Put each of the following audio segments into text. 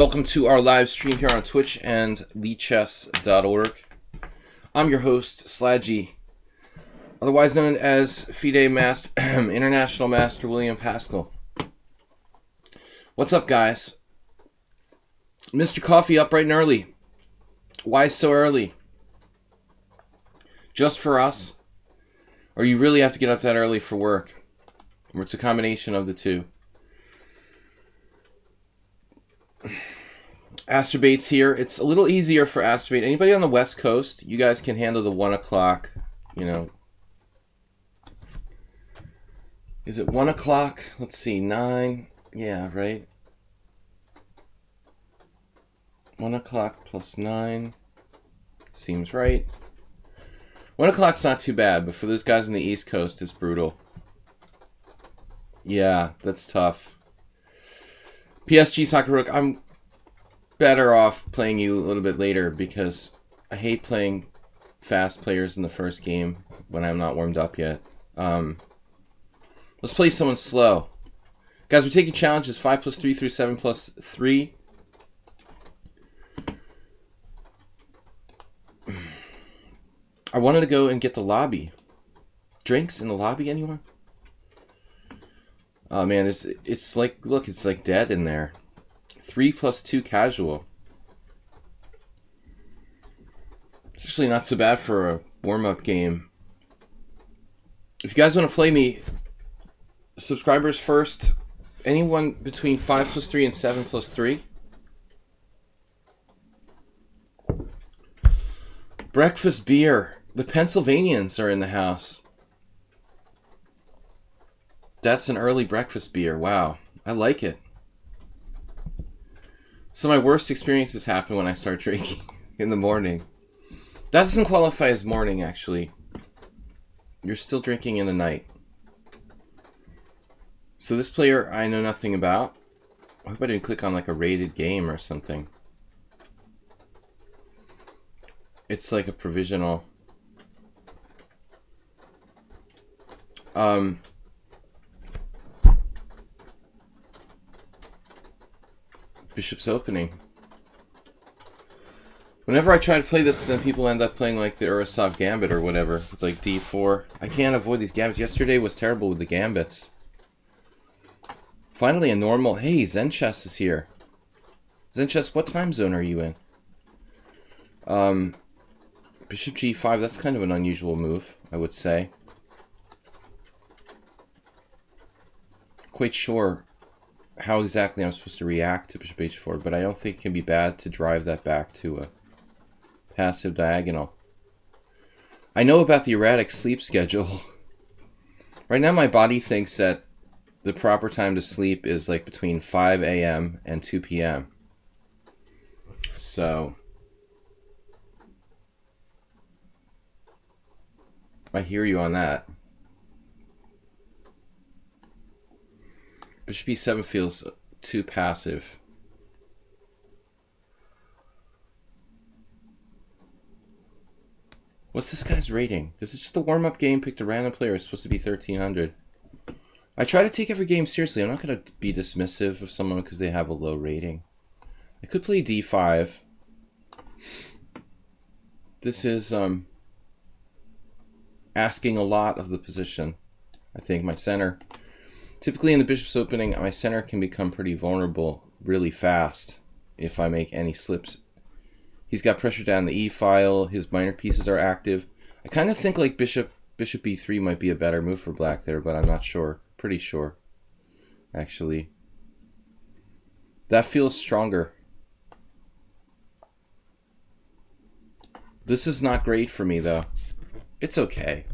Welcome to our live stream here on Twitch and lichess.org. I'm your host, Sladgie, otherwise known as FIDE Master, International Master William Pascal. What's up, guys? Mr. Coffee up bright and early. Why so early? Just for us? Or you really have to get up that early for work? Or it's a combination of the two? Asturbate's here. It's a little easier for Asturbate. Anybody on the West Coast, you guys can handle the 1 o'clock, you know. Is it 1 o'clock? Let's see, 9. Yeah, right. 1 o'clock plus 9. Seems right. 1 o'clock's not too bad, but for those guys on the East Coast, it's brutal. Yeah, that's tough. PSG Soccer Rook, I'm better off playing you a little bit later because I hate playing fast players in the first game when I'm not warmed up yet. Let's play someone slow. Guys, we're taking challenges 5 plus 3 through 7 plus 3. I wanted to go and get the lobby. Drinks in the lobby, anyone? Oh man, it's like, look, it's like dead in there. 3 plus 2 casual. It's actually not so bad for a warm-up game. If you guys want to play me, subscribers first. Anyone between 5 plus 3 and 7 plus 3? Breakfast beer. The Pennsylvanians are in the house. That's an early breakfast beer. Wow. I like it. So my worst experiences happen when I start drinking in the morning. That doesn't qualify as morning, actually. You're still drinking in the night. So this player I know nothing about. I hope I didn't click on like a rated game or something. It's like a provisional. Bishop's opening. Whenever I try to play this, then people end up playing like the Urasov Gambit or whatever, with like d4. I can't avoid these gambits. Yesterday was terrible with the gambits. Finally a normal... Hey, Zen Chess is here. Zen Chess, what time zone are you in? Bishop g5, that's kind of an unusual move, I would say. Quite sure how exactly I'm supposed to react to Bishop h4, but I don't think it can be bad to drive that back to a passive diagonal. I know about the erratic sleep schedule. Right now my body thinks that the proper time to sleep is like between 5 a.m. and 2 p.m. So I hear you on that. Bishop e7 feels too passive. What's this guy's rating? This is just a warm-up game. Picked a random player. It's supposed to be 1300. I try to take every game seriously. I'm not going to be dismissive of someone because they have a low rating. I could play d5. This is asking a lot of the position. I think my center... Typically in the bishop's opening, my center can become pretty vulnerable really fast if I make any slips. He's got pressure down the e-file, his minor pieces are active. I kind of think like bishop e3 might be a better move for black there, but I'm not sure. Pretty sure, actually. That feels stronger. This is not great for me, though. It's okay.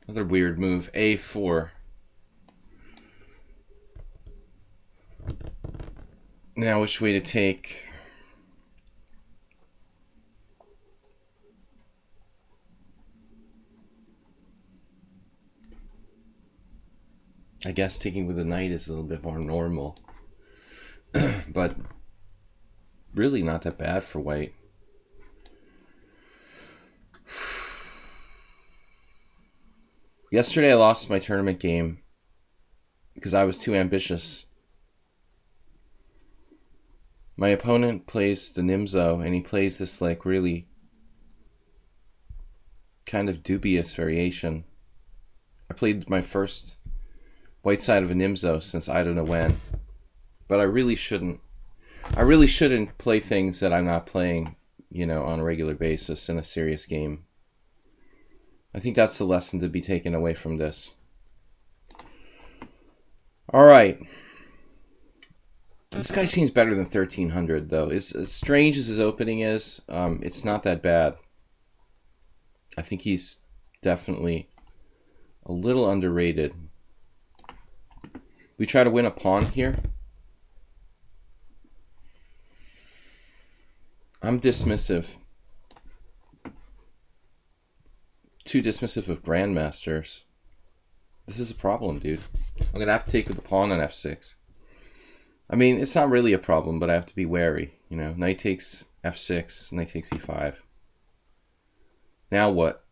Another weird move, a4. Now, which way to take? I guess taking with the knight is a little bit more normal. But really not that bad for white. Yesterday I lost my tournament game because I was too ambitious. My opponent plays the Nimzo, and he plays this like really kind of dubious variation. I played my first white side of a Nimzo since I don't know when. But I really shouldn't play things that I'm not playing, on a regular basis in a serious game. I think that's the lesson to be taken away from this. All right. This guy seems better than 1300, though. As strange as his opening is, it's not that bad. I think he's definitely a little underrated. We try to win a pawn here. I'm dismissive. Too dismissive of grandmasters. This is a problem, dude. I'm going to have to take with the pawn on f6. I mean, it's not really a problem, but I have to be wary. Knight takes f6, knight takes e5. Now what?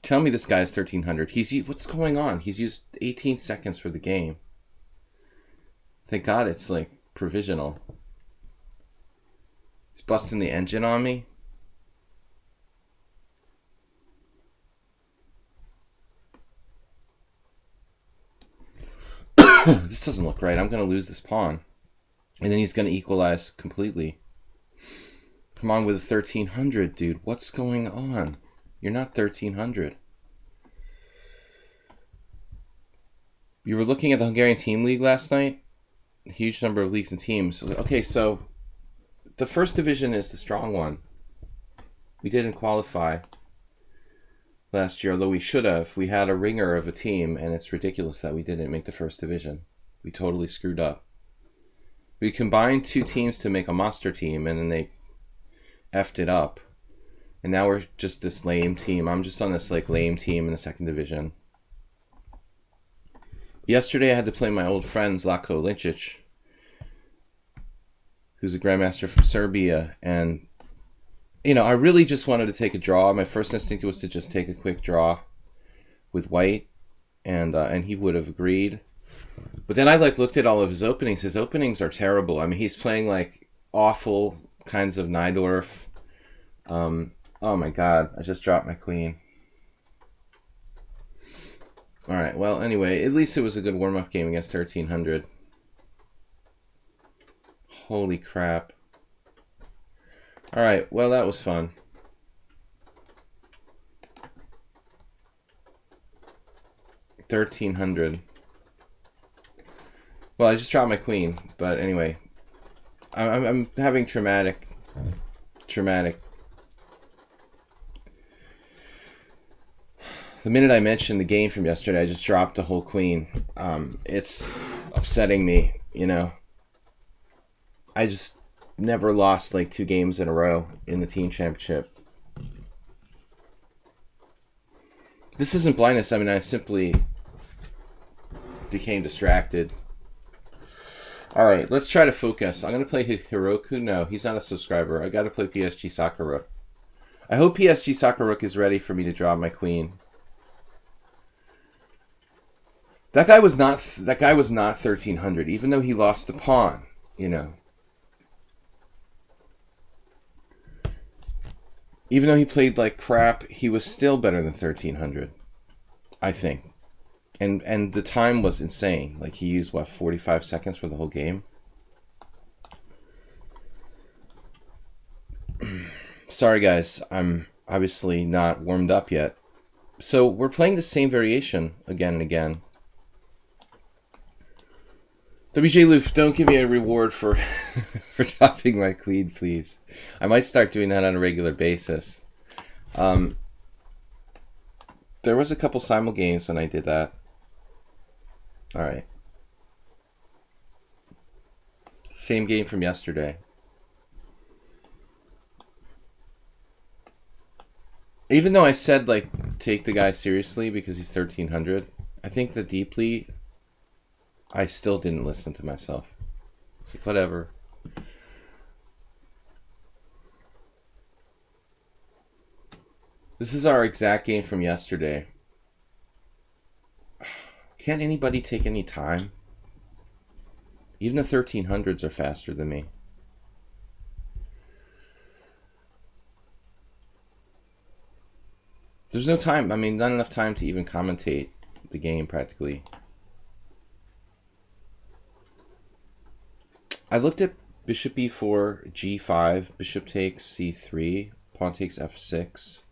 Tell me this guy is 1300. What's going on? He's used 18 seconds for the game. Thank God it's like provisional. He's busting the engine on me. This doesn't look right. I'm going to lose this pawn. And then he's going to equalize completely. Come on with a 1300, dude. What's going on? You're not 1300. You were looking at the Hungarian Team League last night? A huge number of leagues and teams. Okay, so the first division is the strong one. We didn't qualify last year, although we should have. We had a ringer of a team, and it's ridiculous that we didn't make the first division. We totally screwed up. We combined two teams to make a monster team, and then they effed it up. And now we're just this lame team. I'm just on this like lame team in the second division. Yesterday I had to play my old friend Zlatko Lichess, who's a grandmaster from Serbia, and I really just wanted to take a draw. My first instinct was to just take a quick draw with white, and he would have agreed. But then I looked at all of his openings. His openings are terrible. I mean, he's playing like awful kinds of Najdorf. Oh my God, I just dropped my queen. All right, well, anyway, at least it was a good warm-up game against 1300. Holy crap. All right, well, that was fun. $1,300. Well, I just dropped my queen, but anyway, I'm having traumatic. The minute I mentioned the game from yesterday, I just dropped the whole queen. It's upsetting me, I just never lost like 2 games in a row in the team championship. This isn't blindness. I mean, I simply became distracted. All right, let's try to focus. I'm going to play Hiroku. No, he's not a subscriber. I got to play PSG Sakura. I hope PSG Sakura is ready for me to draw my queen. That guy was not 1300, even though he lost a pawn, Even though he played like crap, he was still better than 1300, I think. And the time was insane. Like he used 45 seconds for the whole game. Sorry guys, I'm obviously not warmed up yet. So we're playing the same variation again and again. WJ Loof, don't give me a reward for for dropping my queen, please. I might start doing that on a regular basis. There was a couple simul games when I did that. All right. Same game from yesterday. Even though I said like take the guy seriously because he's 1300, I think that deeply I still didn't listen to myself. It's like, whatever. This is our exact game from yesterday. Can't anybody take any time? Even the 1300s are faster than me. There's no time. I mean, not enough time to even commentate the game, practically. I looked at bishop e4, g5, bishop takes c3, pawn takes f6,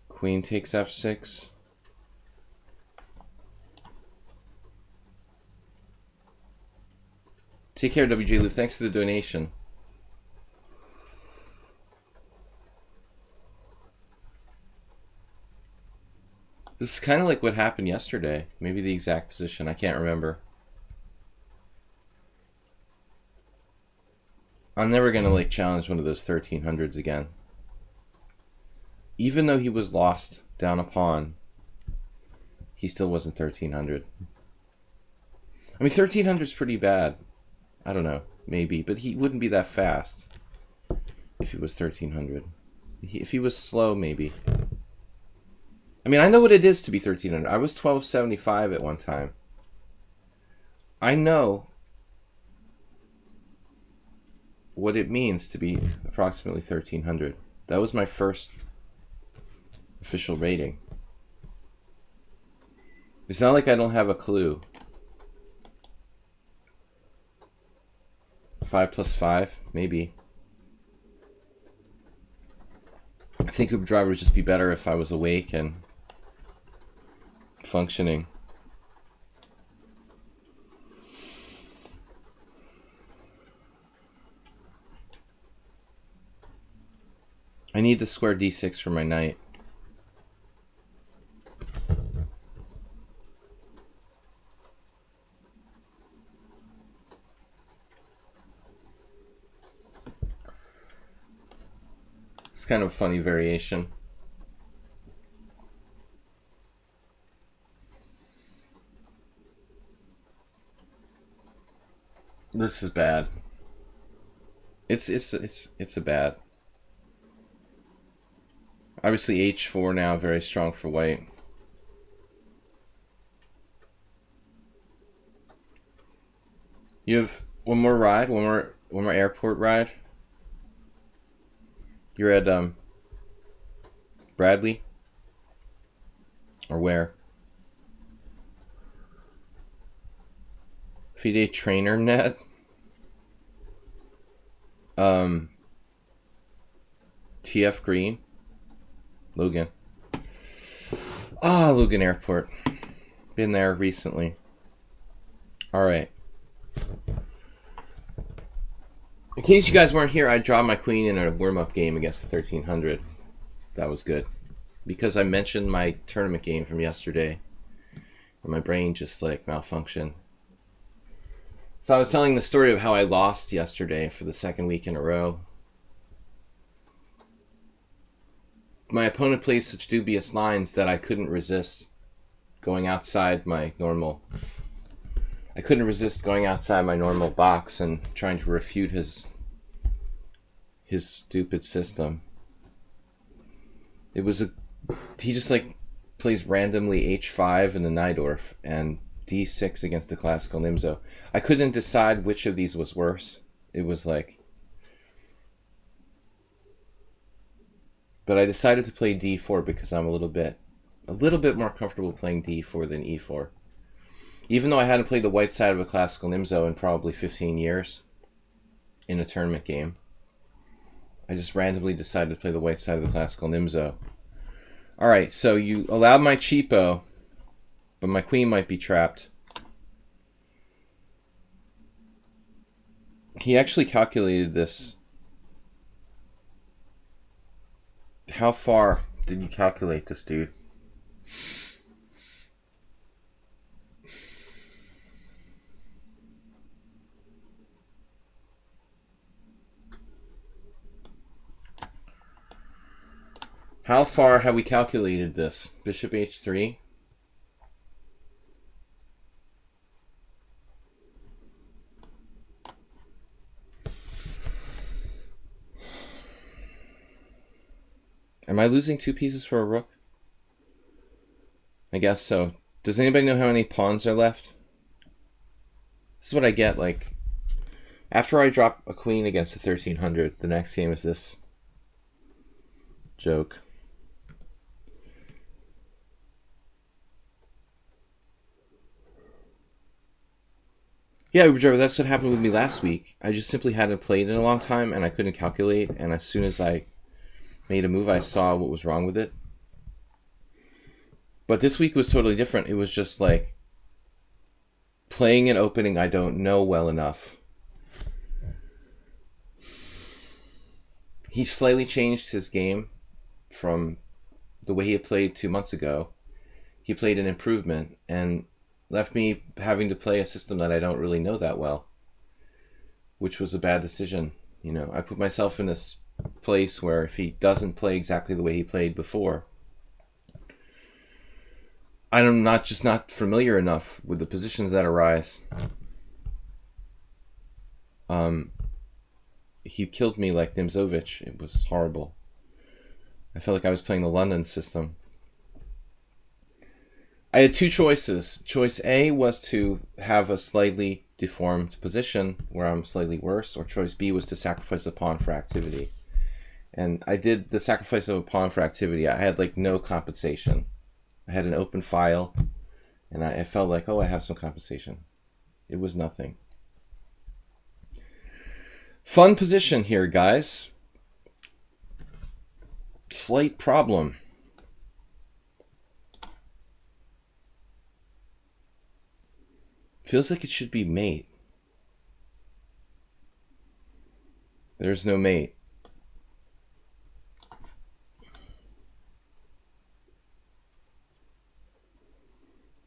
queen takes f6. Take care, WJ Lou. Thanks for the donation. This is kind of like what happened yesterday. Maybe the exact position. I can't remember. I'm never going to like challenge one of those 1300s again. Even though he was lost down a pawn, he still wasn't 1300. I mean, 1300 is pretty bad. I don't know, maybe, but he wouldn't be that fast if he was 1300. If he was slow, maybe. I mean, I know what it is to be 1300. I was 1275 at one time. I know what it means to be approximately 1300. That was my first official rating. It's not like I don't have a clue. 5 plus 5, maybe. I think Uber Driver would just be better if I was awake and functioning. I need the square d6 for my knight. It's kind of a funny variation. This is bad. It's a bad. Obviously h4 now, very strong for white. You have one more ride, one more airport ride. You're at Bradley? Or where? FIDE Trainer Net? TF Green? Logan. Logan Airport. Been there recently. Alright. In case you guys weren't here, I dropped my queen in a warm-up game against the 1300. That was good. Because I mentioned my tournament game from yesterday. And my brain just like malfunctioned. So I was telling the story of how I lost yesterday for the second week in a row. My opponent played such dubious lines that I couldn't resist going outside my normal... I couldn't resist going outside my normal box and trying to refute his stupid system. It was he just like plays randomly h5 in the Najdorf and d6 against the classical Nimzo. I couldn't decide which of these was worse. It was like... But I decided to play d4 because I'm a little bit more comfortable playing d4 than e4. Even though I hadn't played the white side of a classical Nimzo in probably 15 years in a tournament game, I just randomly decided to play the white side of the classical Nimzo. Alright, so you allowed my cheapo, but my queen might be trapped. He actually calculated this. How far did you calculate this, dude? How far have we calculated this? Bishop h3. Am I losing 2 pieces for a rook? I guess so. Does anybody know how many pawns are left? This is what I get, like, after I drop a queen against a 1300, the next game is this joke. Yeah, Uber Driver, that's what happened with me last week. I just simply hadn't played in a long time, and I couldn't calculate, and as soon as I made a move, I saw what was wrong with it. But this week was totally different. It was just like playing an opening I don't know well enough. He slightly changed his game from the way he had played 2 months ago. He played an improvement and left me having to play a system that I don't really know that well, which was a bad decision. You know, I put myself in this place where if he doesn't play exactly the way he played before, I'm not familiar enough with the positions that arise. He killed me like Nimzovich. It was horrible. I felt like I was playing the London system. I had two choices. Choice A was to have a slightly deformed position where I'm slightly worse, or choice B was to sacrifice a pawn for activity. And I did the sacrifice of a pawn for activity. I had like no compensation. I had an open file, and I felt like, oh, I have some compensation. It was nothing. Fun position here, guys. Slight problem. Feels like it should be mate. There's no mate.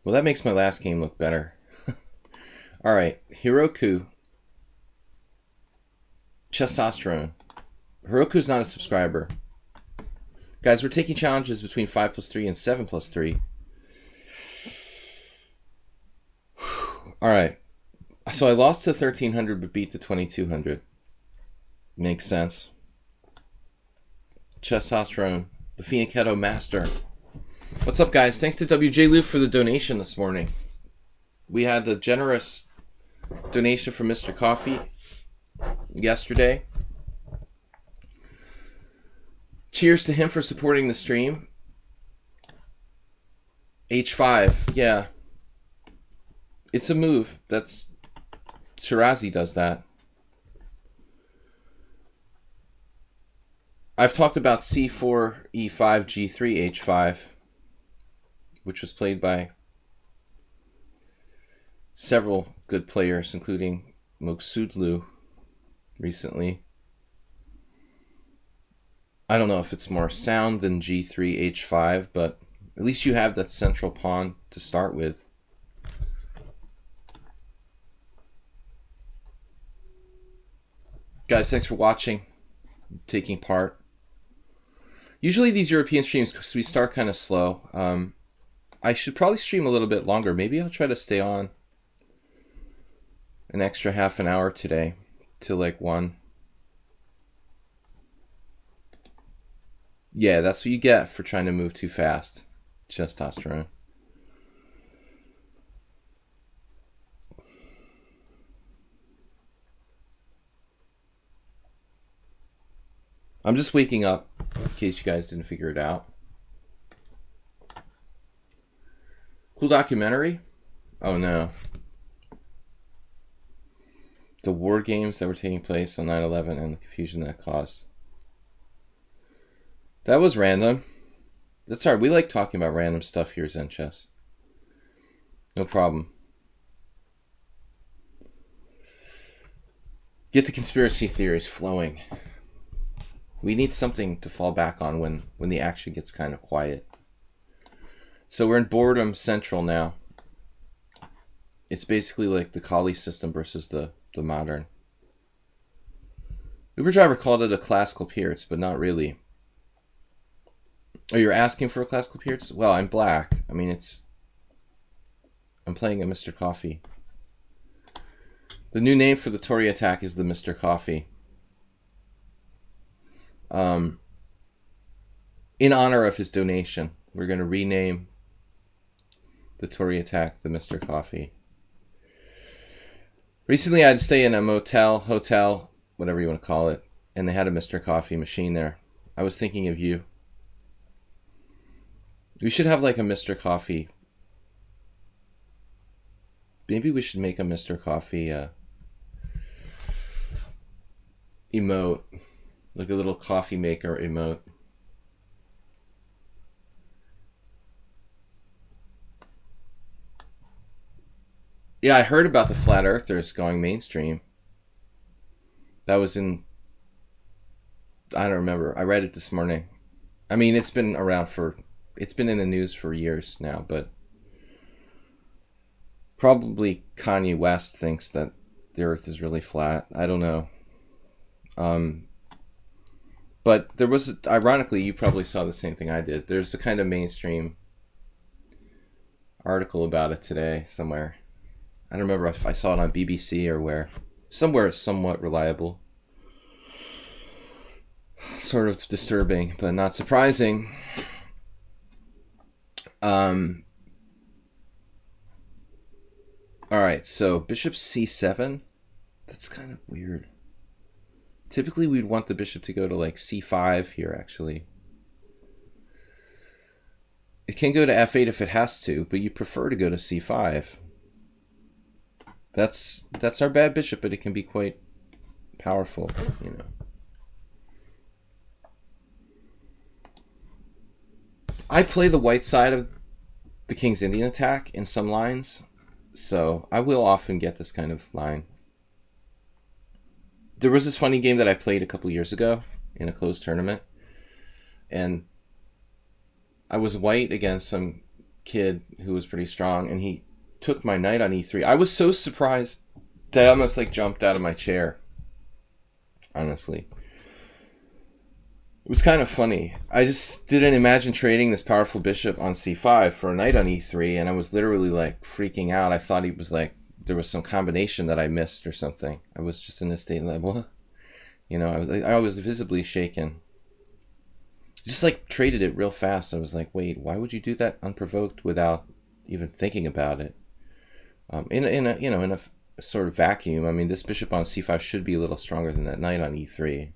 Well, that makes my last game look better. All right, Hiroku. Testosterone. Hiroku's not a subscriber. Guys, we're taking challenges between 5+3 and 7+3. All right. So I lost to 1300 but beat the 2200. Makes sense. Testosterone. The Fianchetto Master. What's up, guys? Thanks to WJ Lou for the donation this morning. We had the generous donation from Mr. Coffee yesterday. Cheers to him for supporting the stream. H5, yeah. It's a move. That's Shirazi does that. I've talked about C4, E5, G3, H5, which was played by several good players, including Moksudlu recently. I don't know if it's more sound than G3, H5, but at least you have that central pawn to start with. Guys, thanks for watching, taking part. Usually these European streams, we start kind of slow. I should probably stream a little bit longer. Maybe I'll try to stay on an extra half an hour today till like 1. Yeah, that's what you get for trying to move too fast. Testosterone. I'm just waking up, in case you guys didn't figure it out. Cool documentary? Oh no. The war games that were taking place on 9/11 and the confusion that caused. That was random. That's alright, we like talking about random stuff here, Zen Chess. No problem. Get the conspiracy theories flowing. We need something to fall back on when the action gets kind of quiet. So we're in boredom central now. It's basically like the Kali system versus the modern. Uber Driver called it a classical Peertz, but not really. Oh, you're asking for a classical Peertz? Well, I'm black. I mean, I'm playing a Mr. Coffee. The new name for the Tory attack is the Mr. Coffee. In honor of his donation, we're going to rename the Tory attack the Mr. Coffee. Recently, I had to stay in a motel, hotel, whatever you want to call it, and they had a Mr. Coffee machine there. I was thinking of you. We should have like a Mr. Coffee. Maybe we should make a Mr. Coffee emote. Like a little coffee maker emote. Yeah, I heard about the flat earthers going mainstream. That was in... I don't remember. I read it this morning. I mean, it's been around for... It's been in the news for years now, but... Probably Kanye West thinks that the earth is really flat. I don't know. But there was... Ironically, you probably saw the same thing I did. There's a kind of mainstream article about it today somewhere. I don't remember if I saw it on BBC or where. Somewhere somewhat reliable. Sort of disturbing, but not surprising. Alright, so bishop c7. That's kind of weird. Typically we'd want the bishop to go to like c5 here, actually. It can go to f8 if it has to, but you prefer to go to c5. That's our bad bishop, but it can be quite powerful, you know. I play the white side of the King's Indian attack in some lines, so I will often get this kind of line. There was this funny game that I played a couple years ago in a closed tournament, and I was white against some kid who was pretty strong, and he took my knight on e3. I was so surprised that I almost like jumped out of my chair, honestly. It was kind of funny. I just didn't imagine trading this powerful bishop on c5 for a knight on e3, and I was literally like freaking out. I thought he was like, there was some combination that I missed or something. I was just in a state like, what? You know, I was visibly shaken. Just like traded it real fast. I was like, wait, why would you do that unprovoked without even thinking about it? In a sort of vacuum. I mean, this bishop on c5 should be a little stronger than that knight on e3.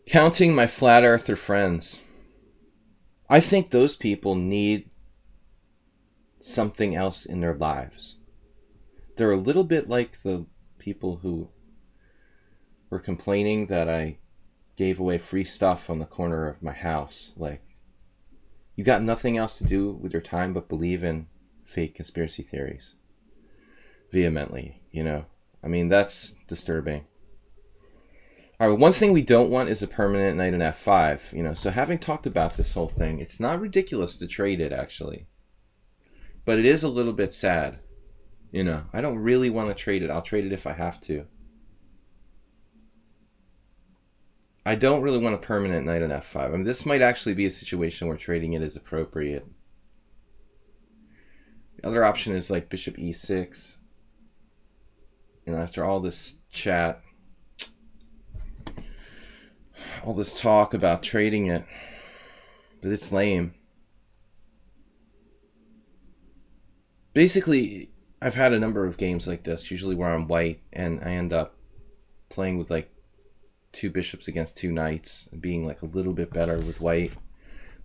Counting my flat earther friends. I think those people need something else in their lives. They're a little bit like the people who were complaining that I gave away free stuff on the corner of my house. Like, you got nothing else to do with your time but believe in fake conspiracy theories. Vehemently, you know. I mean, that's disturbing. Alright, one thing we don't want is a permanent knight in f5, you know, so having talked about this whole thing, it's not ridiculous to trade it, actually. But it is a little bit sad, you know. I don't really want to trade it. I'll trade it if I have to. I don't really want a permanent knight in f5. I mean, this might actually be a situation where trading it is appropriate. The other option is like bishop e6. You know, after all this chat, all this talk about trading it, but it's lame. Basically, I've had a number of games like this, usually where I'm white, and I end up playing with like two bishops against two knights, and being like a little bit better with white.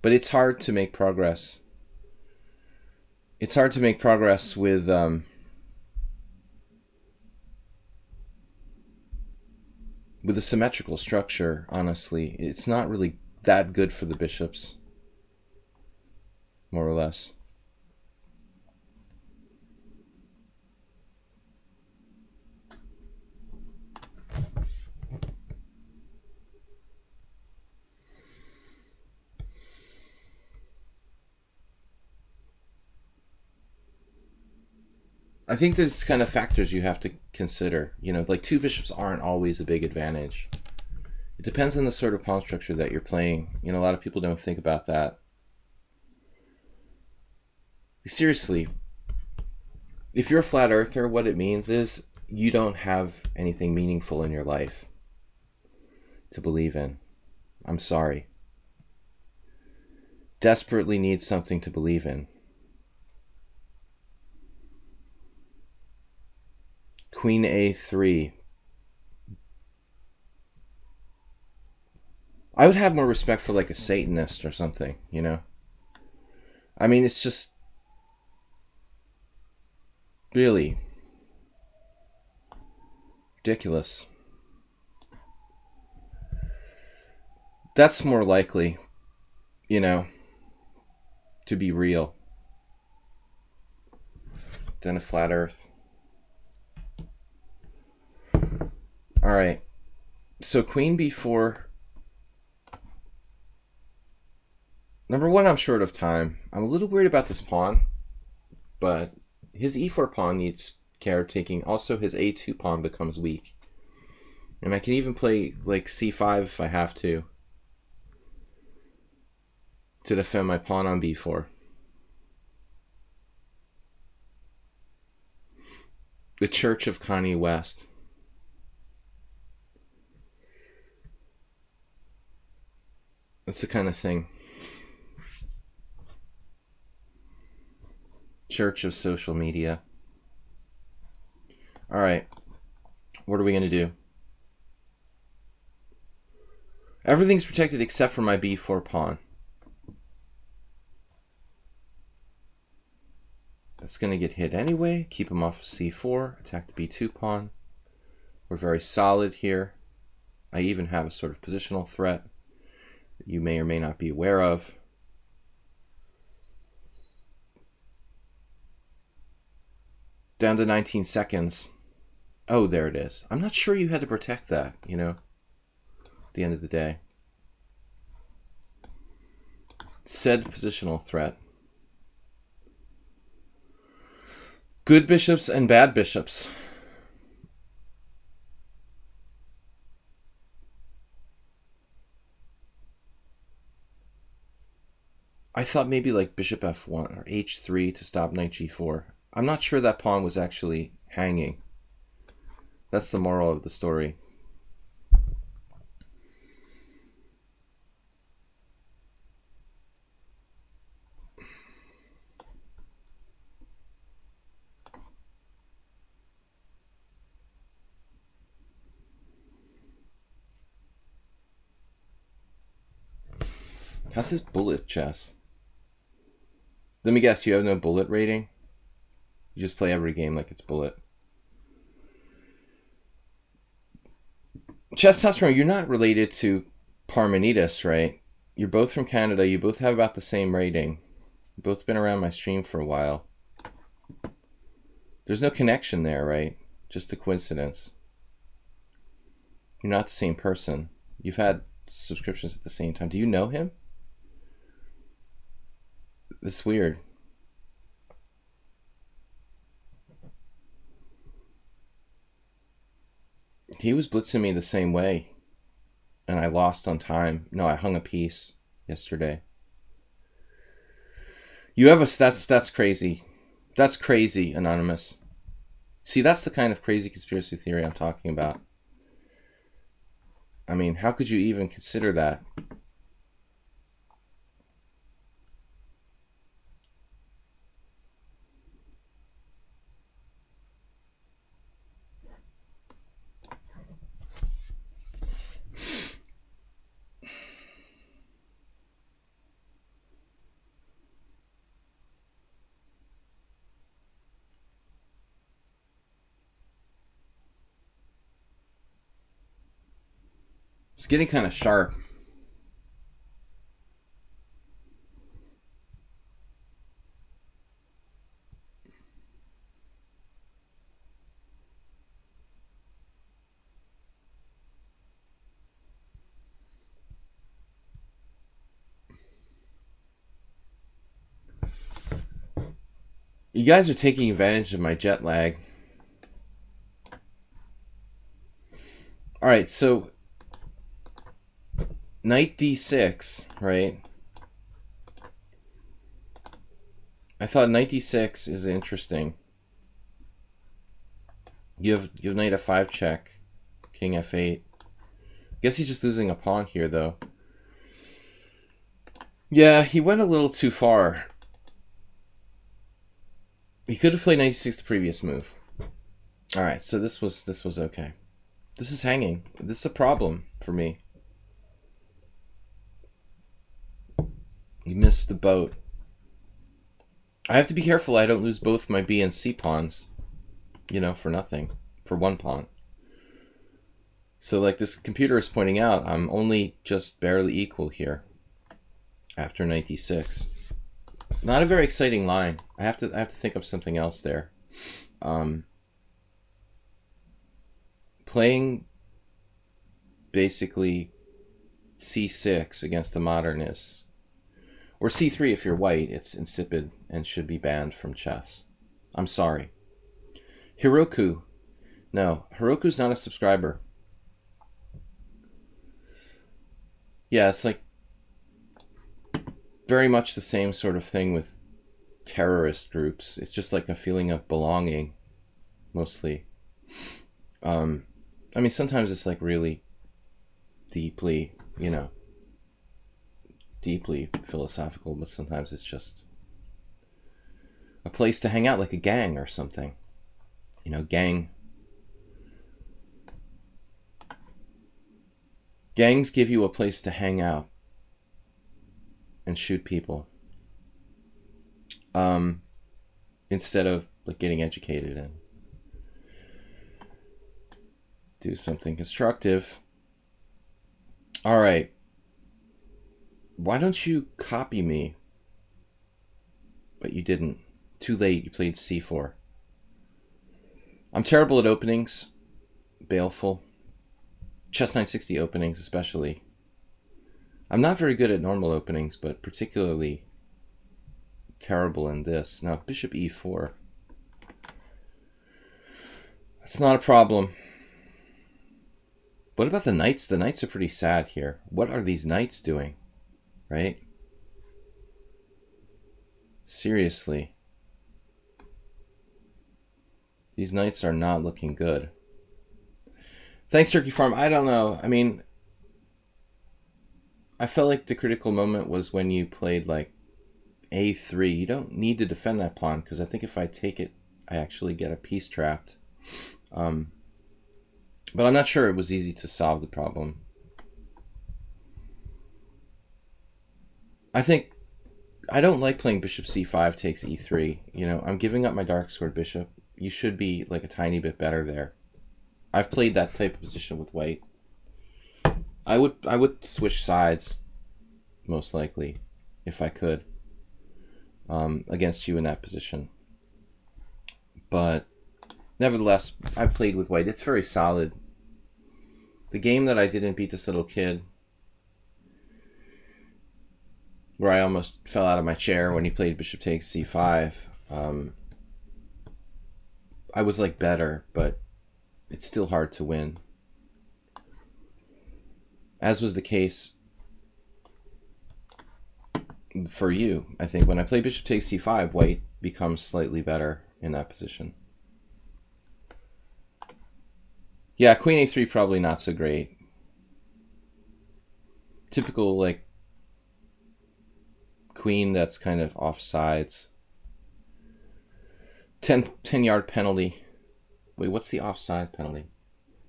But it's hard to make progress. It's hard to make progress with a symmetrical structure, honestly. It's not really that good for the bishops, more or less. I think there's kind of factors you have to consider. You know, like two bishops aren't always a big advantage. It depends on the sort of pawn structure that you're playing. You know, a lot of people don't think about that. Seriously, if you're a flat earther, what it means is you don't have anything meaningful in your life to believe in. I'm sorry. Desperately need something to believe in. Queen A3. I would have more respect for like a Satanist or something, you know? I mean, it's just really ridiculous. That's more likely, you know, to be real than a flat earth. Alright, so Queen B4. Number one, I'm short of time. I'm a little worried about this pawn, but his E4 pawn needs care taking. Also, his A2 pawn becomes weak. And I can even play like C5 if I have to defend my pawn on B4. The Church of Kanye West. That's the kind of thing. Church of social media. Alright. What are we going to do? Everything's protected except for my B4 pawn. That's going to get hit anyway. Keep him off of C4. Attack the B2 pawn. We're very solid here. I even have a sort of positional threat that you may or may not be aware of. Down to 19 seconds. Oh, there it is. I'm not sure you had to protect that, you know, at the end of the day. Said positional threat. Good bishops and bad bishops. I thought maybe like bishop f1 or h3 to stop knight g4. I'm not sure that pawn was actually hanging. That's the moral of the story. How's this bullet chess? Let me guess, you have no bullet rating? You just play every game like it's bullet. Chess House, you're not related to Parmenides, right? You're both from Canada. You both have about the same rating. You've both been around my stream for a while. There's no connection there, right? Just a coincidence. You're not the same person. You've had subscriptions at the same time. Do you know him? It's weird. He was blitzing me the same way, and I lost on time. No, I hung a piece yesterday. You have a that's crazy. That's crazy, Anonymous. See, that's the kind of crazy conspiracy theory I'm talking about. I mean, how could you even consider that? It's getting kind of sharp. You guys are taking advantage of my jet lag. Alright, so knight d6, right? I thought knight d6 is interesting. You have knight f5 check, king f8. Guess he's just losing a pawn here, though. Yeah, he went a little too far. He could have played knight d6 the previous move. All right, so this was okay. This is hanging. This is a problem for me. You missed the boat. I have to be careful I don't lose both my B and C pawns, for nothing, for one pawn. So like this computer is pointing out, I'm only just barely equal here after knight d6. Not a very exciting line. I have to think of something else there. Playing basically c6 against the modernists, or c3 if you're white, it's insipid and should be banned from chess. I'm sorry. Hiroku. No, Hiroku's not a subscriber. Yeah, it's like very much the same sort of thing with terrorist groups. It's just like a feeling of belonging, mostly. I mean, sometimes it's like really deeply, deeply philosophical, but sometimes it's just a place to hang out, like a gang or something. Gangs give you a place to hang out and shoot people, instead of like getting educated and do something constructive. All right. Why don't you copy me? But you didn't. Too late. You played c4. I'm terrible at openings. Baleful. Chess 960 openings especially. I'm not very good at normal openings, but particularly terrible in this. Now, bishop e4. That's not a problem. What about the knights? The knights are pretty sad here. What are these knights doing? Right? Seriously. These knights are not looking good. Thanks, Turkey Farm. I don't know. I mean, I felt like the critical moment was when you played like a3. You don't need to defend that pawn, because I think if I take it, I actually get a piece trapped. But I'm not sure it was easy to solve the problem. I don't like playing bishop c5 takes e3. I'm giving up my dark squared bishop. You should be like a tiny bit better there. I've played that type of position with white. I would switch sides, most likely, if I could, against you in that position. But nevertheless, I've played with white. It's very solid. The game that I didn't beat this little kid, where I almost fell out of my chair when he played bishop takes c5, I was like better, but it's still hard to win. As was the case for you, I think. When I play bishop takes c5, white becomes slightly better in that position. Yeah, queen a3 probably not so great. Typical, like, queen that's kind of off sides. 10-yard penalty. Wait, what's the offside penalty?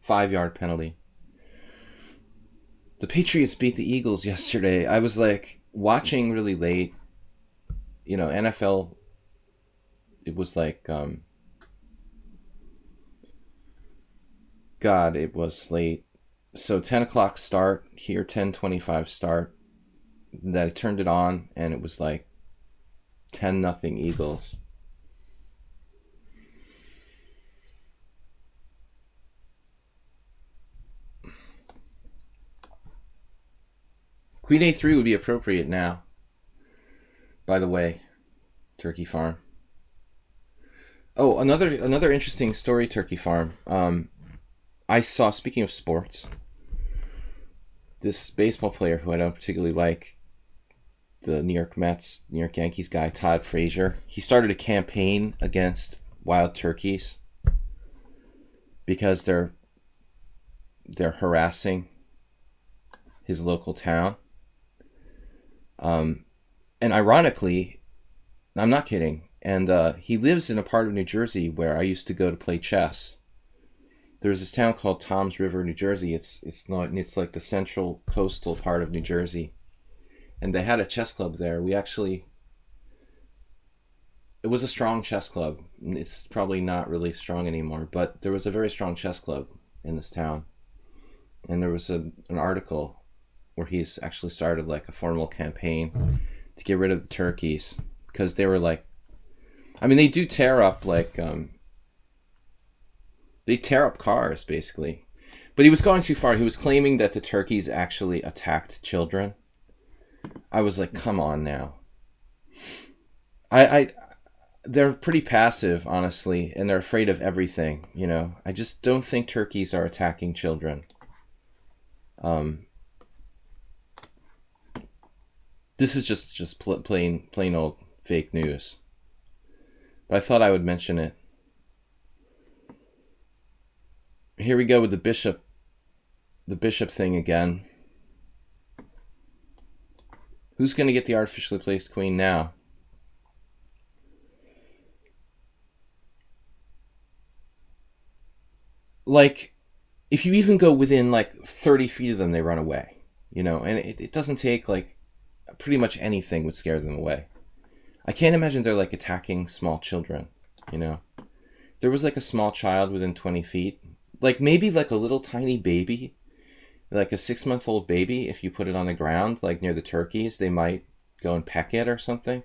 5-yard penalty. The Patriots beat the Eagles yesterday. I was like watching really late. NFL, it was like, God, it was late. So 10 o'clock start, here 10:25 start. That I turned it on and it was like 10-0 Eagles. Queen a3 would be appropriate now. By the way, Turkey Farm. Oh, another interesting story, Turkey Farm. I saw, speaking of sports, this baseball player who I don't particularly like, the New York Mets, New York Yankees guy, Todd Frazier. He started a campaign against wild turkeys because they're harassing his local town. And ironically, I'm not kidding, and he lives in a part of New Jersey where I used to go to play chess. there's this town called Toms River, New Jersey. It's like the central coastal part of New Jersey, and they had a chess club there. It was a strong chess club. It's probably not really strong anymore, but there was a very strong chess club in this town. And there was an article where he's actually started like a formal campaign to get rid of the turkeys, because they were like, I mean, they do tear up like they tear up cars basically. But he was going too far. He was claiming that the turkeys actually attacked children. I was like, come on now. They're pretty passive, honestly, and they're afraid of everything, you know. I just don't think turkeys are attacking children. This is just plain old fake news. But I thought I would mention it. Here we go with the bishop thing again. Who's going to get the artificially placed queen now? Like, if you even go within like 30 feet of them, they run away, you know, and it doesn't take like pretty much anything would scare them away. I can't imagine they're like attacking small children, you know. There was like a small child within 20 feet, like maybe like a little tiny baby, like a 6-month-old baby. If you put it on the ground, like near the turkeys, they might go and peck it or something.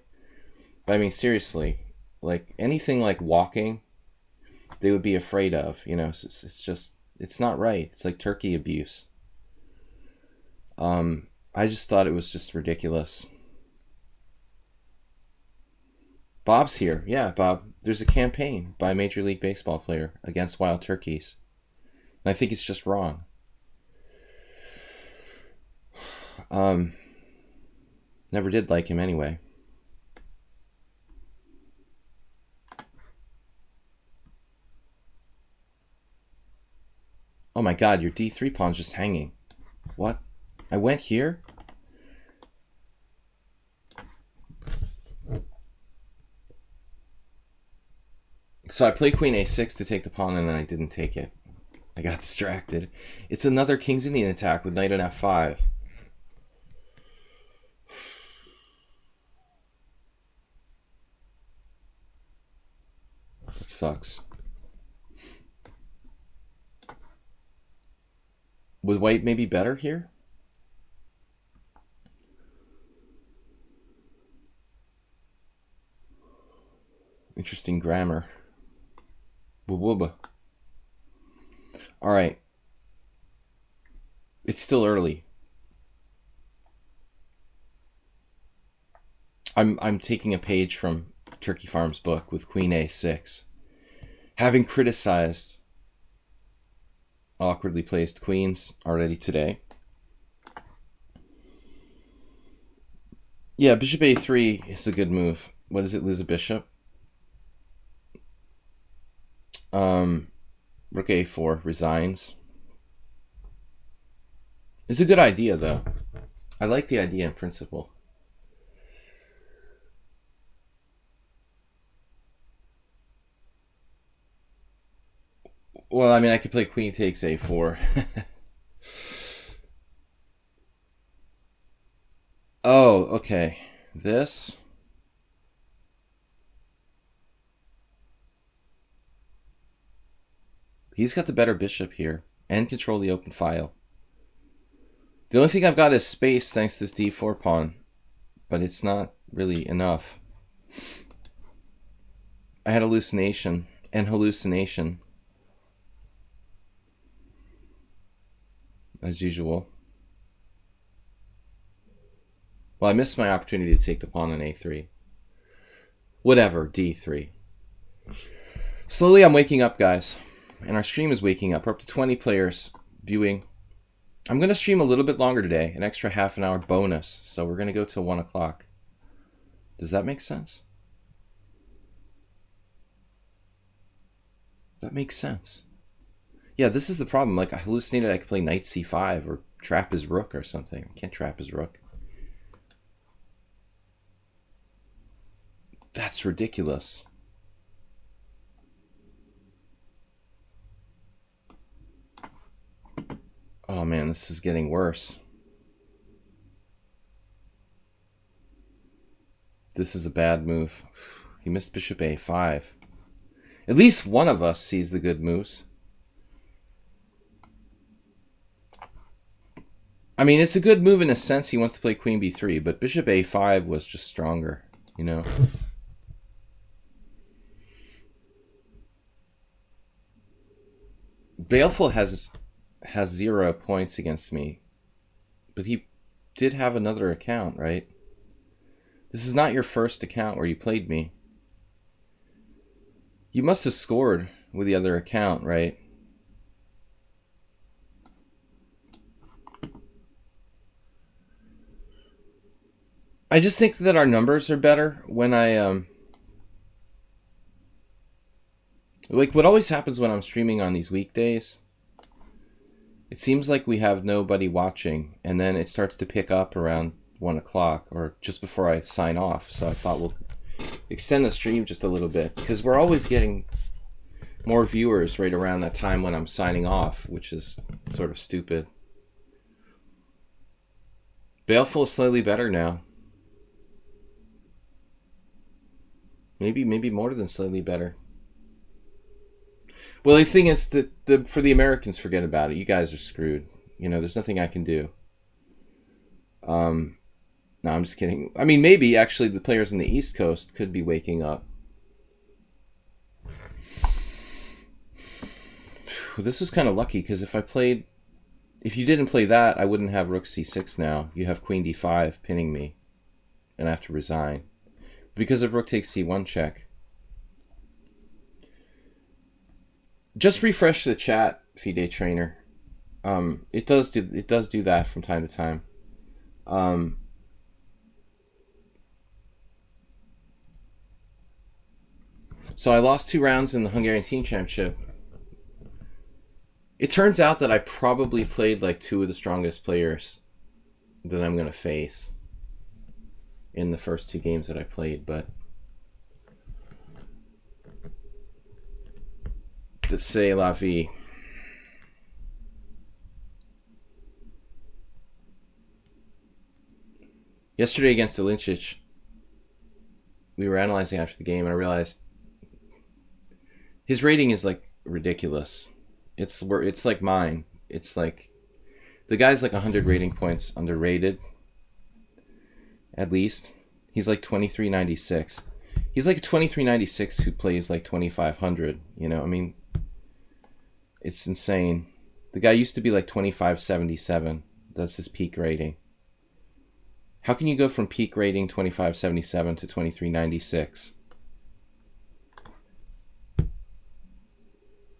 But I mean, seriously, like anything like walking, they would be afraid of, you know. It's just, it's not right. It's like turkey abuse. I just thought it was just ridiculous. Bob's here. Yeah, Bob. There's a campaign by a Major League Baseball player against wild turkeys. And I think it's just wrong. Never did like him anyway. Oh my god, your d3 pawn's just hanging. What? I went here? So I played queen a6 to take the pawn, and then I didn't take it. I got distracted. It's another King's Indian attack with knight on f5. That sucks. Would white maybe better here? Interesting grammar. Wooba. All right. It's still early. I'm taking a page from Turkey Farm's book with queen a6. Having criticized awkwardly placed queens already today. Yeah, bishop a3 is a good move. What does it lose a bishop? Rook a4 resigns. It's a good idea, though. I like the idea in principle. Well, I mean, I could play queen takes a4. Oh, okay. This. He's got the better bishop here and control the open file. The only thing I've got is space thanks to this d4 pawn, but it's not really enough. I had hallucination and hallucination, as usual. Well, I missed my opportunity to take the pawn on a3. Whatever, d3. Slowly I'm waking up, guys. And our stream is waking up. We're up to 20 players viewing. I'm going to stream a little bit longer today. An extra half an hour bonus. So we're going to go till 1 o'clock. Does that make sense? That makes sense. Yeah, this is the problem. Like, I hallucinated I could play knight c5 or trap his rook or something. I can't trap his rook. That's ridiculous. Oh man, this is getting worse. This is a bad move. He missed bishop a5. At least one of us sees the good moves. I mean, it's a good move in a sense. He wants to play queen b3, but bishop a5 was just stronger, you know? Baleful has 0 points against me, but he did have another account, right? This is not your first account where you played me. You must have scored with the other account, right? I just think that our numbers are better when I like what always happens when I'm streaming on these weekdays. It seems like we have nobody watching, and then it starts to pick up around 1 o'clock or just before I sign off. So I thought we'll extend the stream just a little bit because we're always getting more viewers right around that time when I'm signing off, which is sort of stupid. Baleful is slightly better now. Maybe more than slightly better. Well, the thing is that for the Americans, forget about it. You guys are screwed. You know, there's nothing I can do. No, I'm just kidding. I mean, maybe actually the players on the East Coast could be waking up. This was kind of lucky because if you didn't play that, I wouldn't have rook c6 now. You have queen d5 pinning me, and I have to resign. Because of rook takes c1 check. Just refresh the chat, FIDE Trainer. It does do that from time to time. So I lost 2 rounds in the Hungarian Team Championship. It turns out that I probably played like 2 of the strongest players that I'm going to face in the first 2 games that I played, but c'est la vie. Yesterday against Lichess, we were analyzing after the game, and I realized his rating is like ridiculous. It's like mine. It's like the guy's like 100 rating points underrated. At least he's like 2396. He's like a 2396 who plays like 2500. You know, I mean, it's insane. The guy used to be like 2577. That's his peak rating. How can you go from peak rating 2577 to 2396?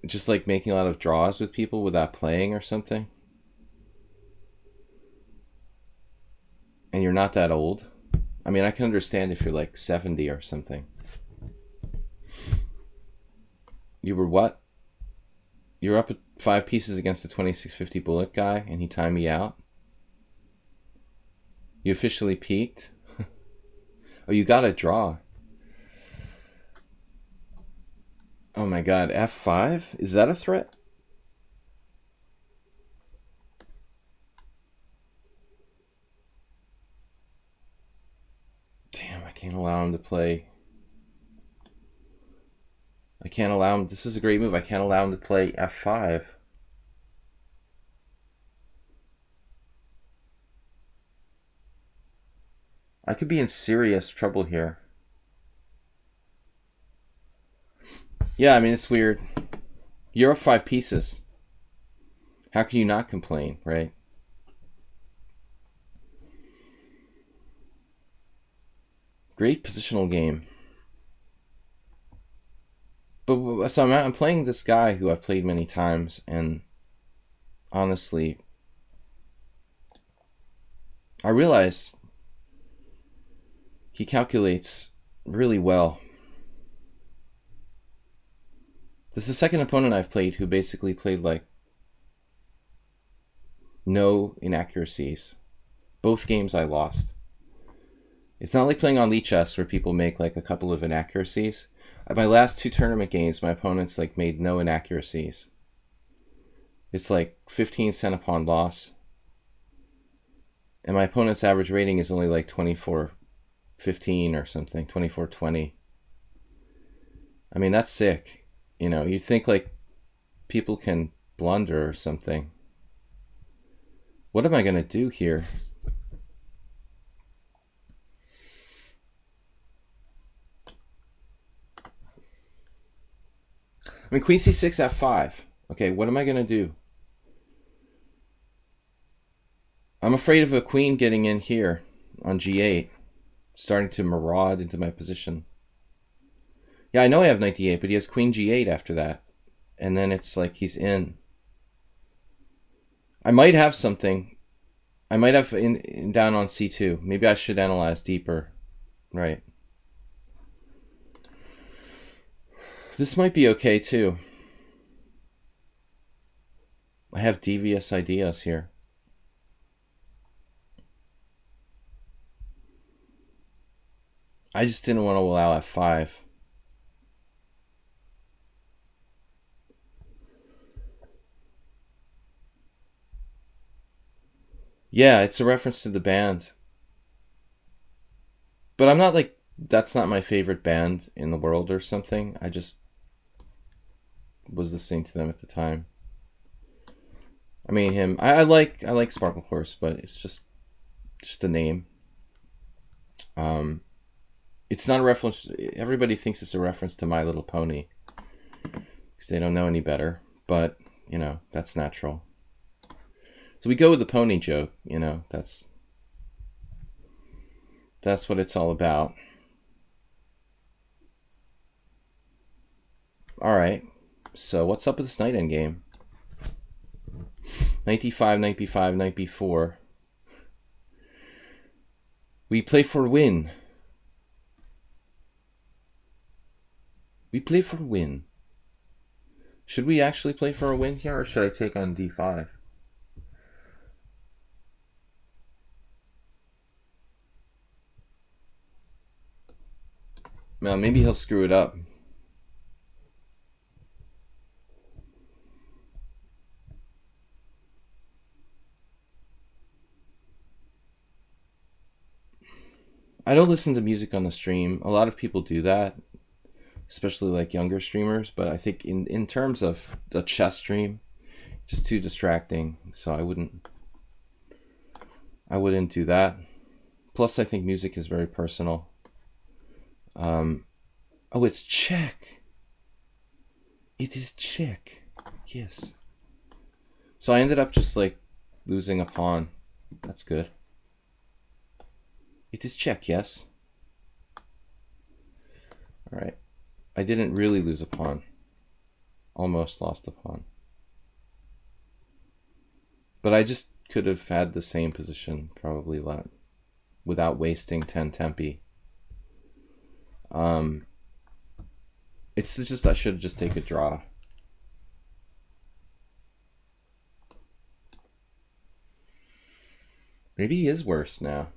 Just like making a lot of draws with people without playing or something? And you're not that old? I mean, I can understand if you're like 70 or something. You were what? You're up at 5 pieces against the 2650 bullet guy and he timed me out? You officially peaked? Oh, you got a draw. Oh my god, F5? Is that a threat? Damn, I can't allow him to play. I can't allow him. This is a great move. I can't allow him to play F5. I could be in serious trouble here. Yeah, I mean, it's weird. You're up 5 pieces. How can you not complain, right? Great positional game. But so I'm playing this guy who I've played many times, and honestly, I realize he calculates really well. This is the second opponent I've played who basically played like no inaccuracies. Both games I lost. It's not like playing on lichess where people make like a couple of inaccuracies. At my last 2 tournament games, my opponents like made no inaccuracies. It's like 15 cent a pawn loss. And my opponent's average rating is only like 24.15 or something, 24.20. I mean, that's sick. You know, you think like people can blunder or something. What am I going to do here? I mean, queen c6, f5. Okay, what am I going to do? I'm afraid of a queen getting in here on g8, starting to maraud into my position. Yeah, I know I have knight d8, but he has queen g8 after that. And then it's like he's in. I might have something. I might have in down on c2. Maybe I should analyze deeper. Right. This might be okay too. I have devious ideas here. I just didn't want to allow f5. Yeah, it's a reference to the band. But I'm not like, that's not my favorite band in the world or something. I just was listening to them at the time. I mean, I like Sparkle Horse, but it's just a name. It's not a reference. Everybody thinks it's a reference to My Little Pony because they don't know any better. But you know, that's natural. So we go with the pony joke. You know, that's what it's all about. All right. So what's up with this knight endgame? Knight d5, knight b5, knight b4. We play for win. We play for win. Should we actually play for a win here, or should I take on d5? Well, maybe he'll screw it up. I don't listen to music on the stream. A lot of people do that, especially like younger streamers, but I think in terms of the chess stream, just too distracting, so I wouldn't do that. Plus, I think music is very personal. Oh, it's check. It is check. Yes. So I ended up just like losing a pawn. That's good. It is check, yes. All right. I didn't really lose a pawn. Almost lost a pawn. But I just could have had the same position, probably without wasting 10 tempi. It's just I should just take a draw. Maybe he is worse now.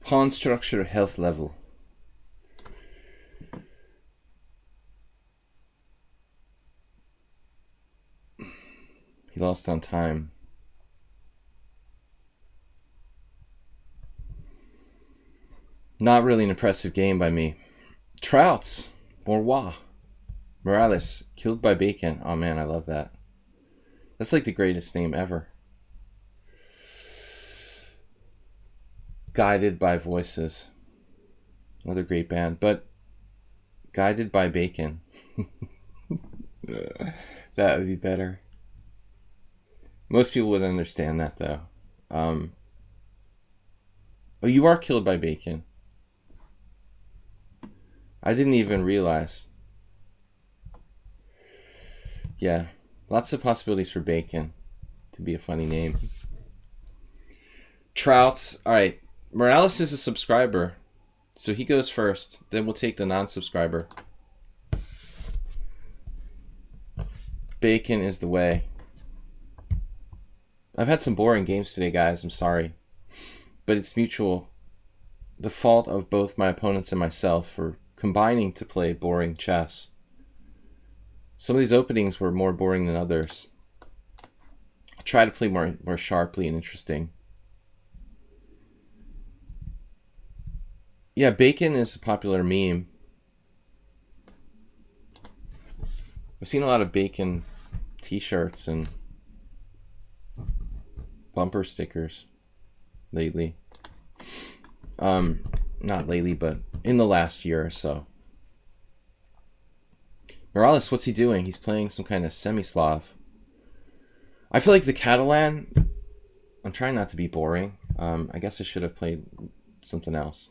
Pawn structure, health level. He lost on time. Not really an impressive game by me. Trouts, Morales, killed by bacon. Oh man, I love that. That's like the greatest name ever. Guided by Voices. Another great band, but Guided by Bacon. That would be better. Most people would understand that though. Oh, you are killed by bacon. I didn't even realize. Yeah, lots of possibilities for bacon to be a funny name. Trouts. All right, Morales is a subscriber, so he goes first. Then we'll take the non-subscriber. Bacon is the way. I've had some boring games today, guys. I'm sorry. But it's mutual. The fault of both my opponents and myself for combining to play boring chess. Some of these openings were more boring than others. I'll try to play more sharply and interesting. Yeah, bacon is a popular meme. I've seen a lot of bacon t-shirts and bumper stickers lately. Not lately, but in the last year or so. Morales, what's he doing? He's playing some kind of semi-Slav. I feel like the Catalan, I'm trying not to be boring. I guess I should have played something else.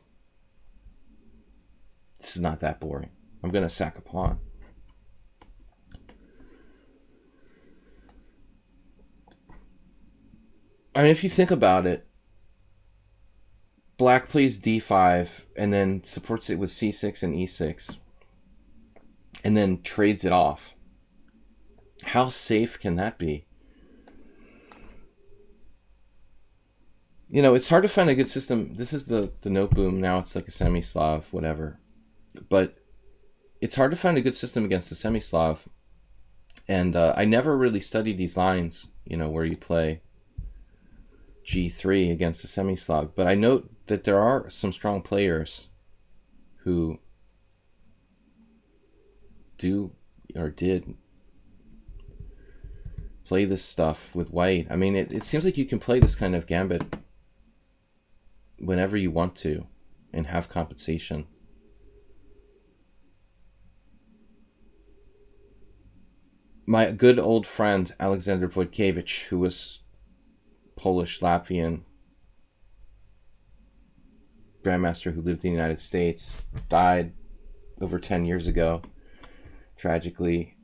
This is not that boring. I'm going to sack a pawn. I mean, if you think about it, Black plays d5 and then supports it with c6 and e6 and then trades it off. How safe can that be? You know, it's hard to find a good system. This is the note boom. Now it's like a semi-Slav, whatever. But it's hard to find a good system against the semi-Slav. And I never really studied these lines, you know, where you play g3 against the semi-Slav. But I note that there are some strong players who do or did play this stuff with white. I mean, it seems like you can play this kind of gambit whenever you want to and have compensation. My good old friend Alexander Wojtkiewicz, who was Polish Latvian grandmaster who lived in the United States, died over 10 years ago, tragically.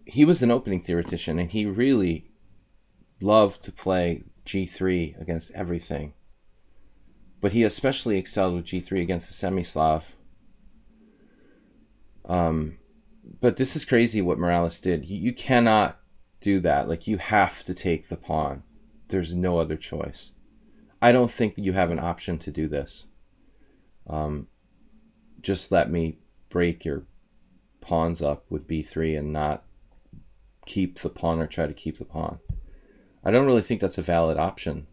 He was an opening theoretician, and he really loved to play g3 against everything. But he especially excelled with g3 against the semi-Slav. But this is crazy what Morales did. You cannot do that. Like, you have to take the pawn. There's no other choice. I don't think that you have an option to do this. Just let me break your pawns up with b3 and not keep the pawn or try to keep the pawn. I don't really think that's a valid option.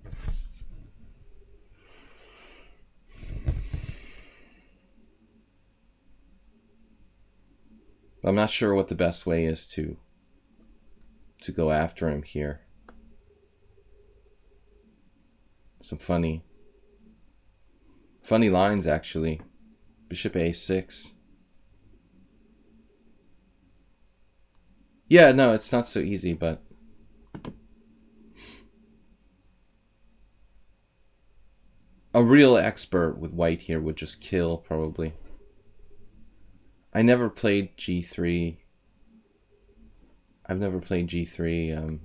I'm not sure what the best way is to go after him here. Some funny lines, actually. Bishop a6. Yeah, no, it's not so easy, but a real expert with white here would just kill, probably. I never played g3. I've never played g3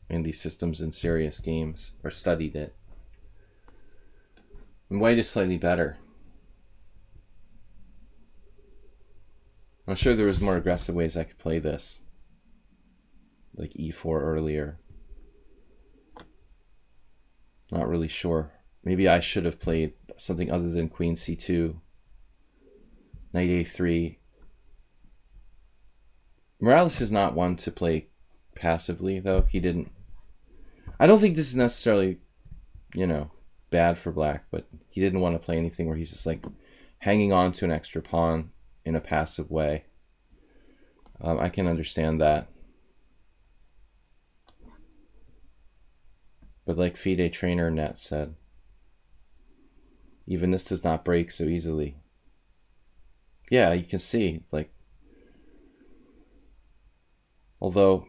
in these systems in serious games, or studied it. And white is slightly better. I'm sure there was more aggressive ways I could play this. Like e4 earlier. Not really sure. Maybe I should have played something other than queen c2. Knight a3. Morales is not one to play passively, though. He didn't. I don't think this is necessarily, you know, bad for black, but he didn't want to play anything where he's just like hanging on to an extra pawn in a passive way. I can understand that. But like FIDE Trainer Net said, even this does not break so easily. Yeah, you can see, like, although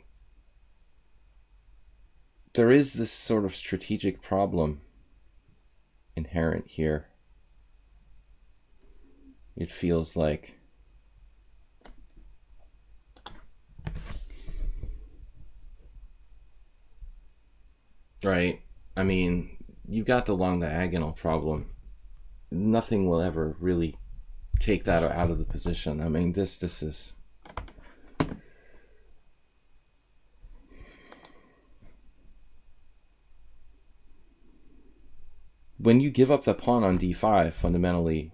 there is this sort of strategic problem inherent here. It feels like right. I mean, you've got the long diagonal problem. Nothing will ever really take that out of the position. I mean, this is when you give up the pawn on d5, fundamentally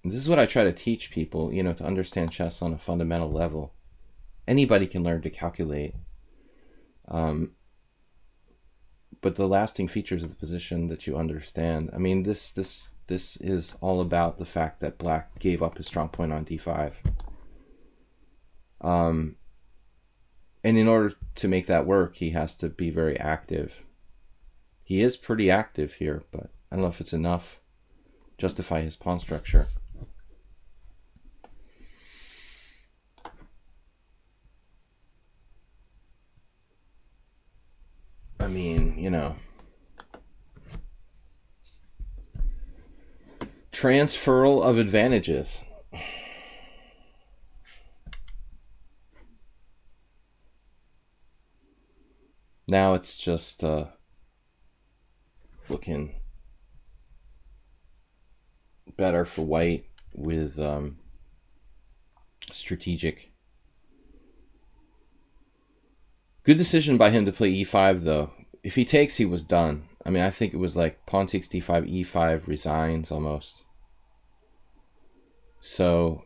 And this is what I try to teach people, you know, to understand chess on a fundamental level. Anybody can learn to calculate. But the lasting features of the position that you understand. I mean, this is all about the fact that black gave up his strong point on d5. And in order to make that work, he has to be very active. He is pretty active here, but I don't know if it's enough to justify his pawn structure. I mean, you know, transferal of advantages. Now it's just looking better for white with strategic. Good decision by him to play e5, though. If he takes, he was done. I mean, I think it was like pawn takes d5, e5 resigns almost. So,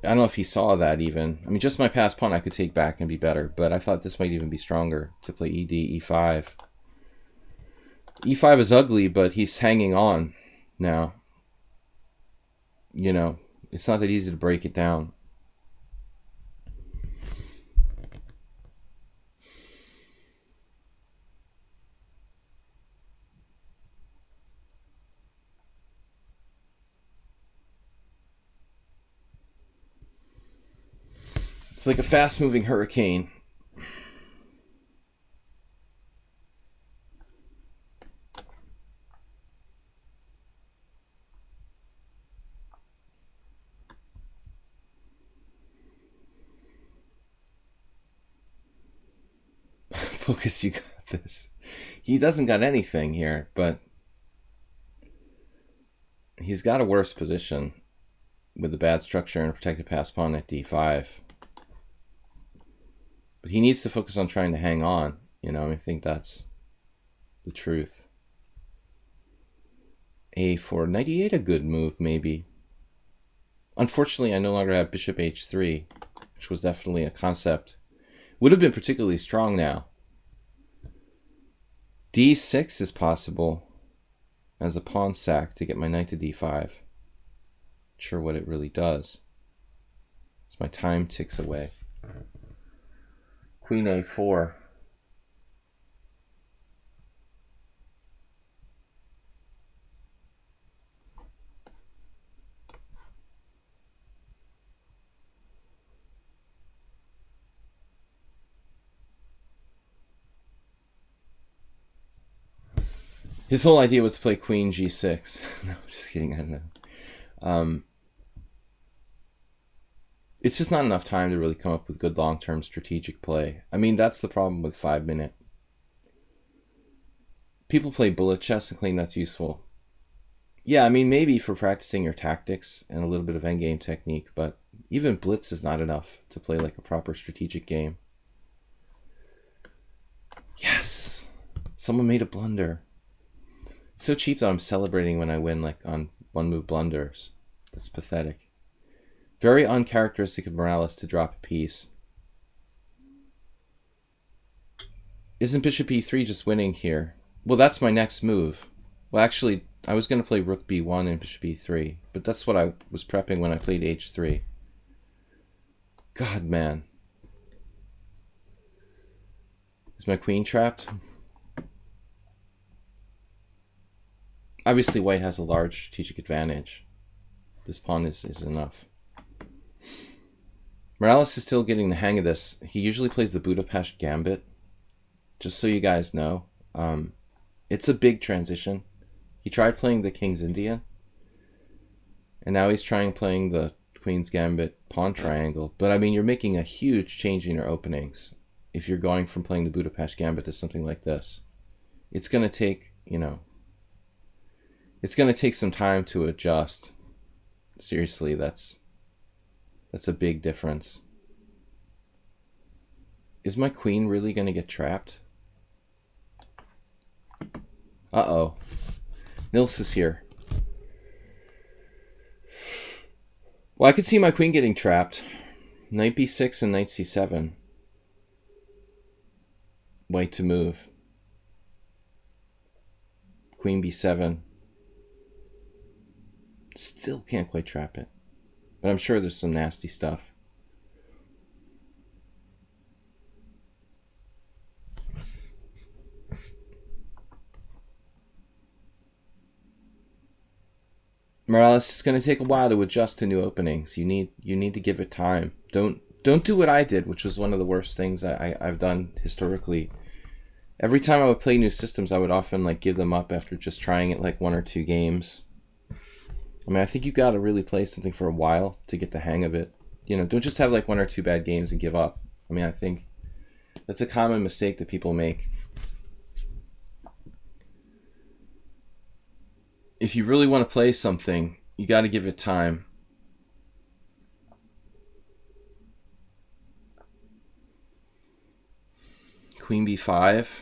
I don't know if he saw that even. I mean, just my passed pawn I could take back and be better, but I thought this might even be stronger to play ed, e5. e5 is ugly, but he's hanging on now. You know, it's not that easy to break it down. It's like a fast-moving hurricane. Focus, you got this. He doesn't got anything here, but he's got a worse position with a bad structure and a protected passed pawn at d5. But he needs to focus on trying to hang on. You know, I think that's the truth. a4, 98, a good move, maybe. Unfortunately, I no longer have bishop h3, which was definitely a concept. Would have been particularly strong now. d6 is possible as a pawn sack to get my knight to d5. Not sure what it really does. As my time ticks away. Queen a4. His whole idea was to play queen g6. No, just kidding. I don't know. It's just not enough time to really come up with good long-term strategic play. I mean, that's the problem with 5-minute. People play bullet chess and claim that's useful. Yeah, I mean, maybe for practicing your tactics and a little bit of endgame technique, but even Blitz is not enough to play like a proper strategic game. Yes! Someone made a blunder. It's so cheap that I'm celebrating when I win like on one-move blunders. That's pathetic. Very uncharacteristic of Morales to drop a piece. Isn't bishop e3 just winning here? Well, that's my next move. Well, actually, I was going to play rook b1 and bishop e3, but that's what I was prepping when I played h3. God, man. Is my queen trapped? Obviously, white has a large strategic advantage. This pawn is enough. Morales is still getting the hang of this. He usually plays the Budapest Gambit. Just so you guys know. It's a big transition. He tried playing the King's Indian. And now he's trying playing the Queen's Gambit pawn triangle. But I mean, you're making a huge change in your openings. If you're going from playing the Budapest Gambit to something like this. It's going to take, you know, it's going to take some time to adjust. Seriously, that's a big difference. Is my queen really going to get trapped? Uh-oh. Nils is here. Well, I could see my queen getting trapped. Knight b6 and knight c7. White to move. Queen b7. Still can't quite trap it. But I'm sure there's some nasty stuff. Morales, it's going to take a while to adjust to new openings. You need to give it time. Don't do what I did, which was one of the worst things I've done historically. Every time I would play new systems, I would often like give them up after just trying it like 1 or 2 games. I mean, I think you got to really play something for a while to get the hang of it. You know, don't just have like 1 or 2 bad games and give up. I mean, I think that's a common mistake that people make. If you really want to play something, you got to give it time. Queen b5.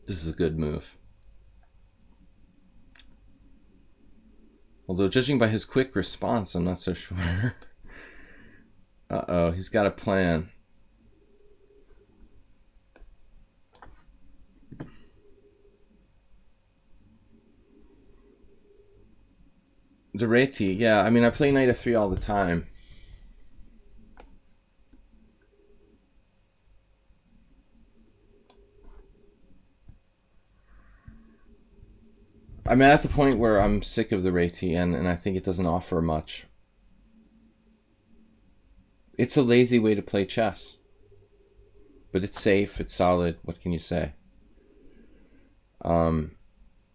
This is a good move. Although, judging by his quick response, I'm not so sure. Uh-oh, he's got a plan. The Reti, yeah, I mean, I play knight f3 all the time. I'm at the point where I'm sick of the Reti, and I think it doesn't offer much. It's a lazy way to play chess. But it's safe, it's solid, what can you say?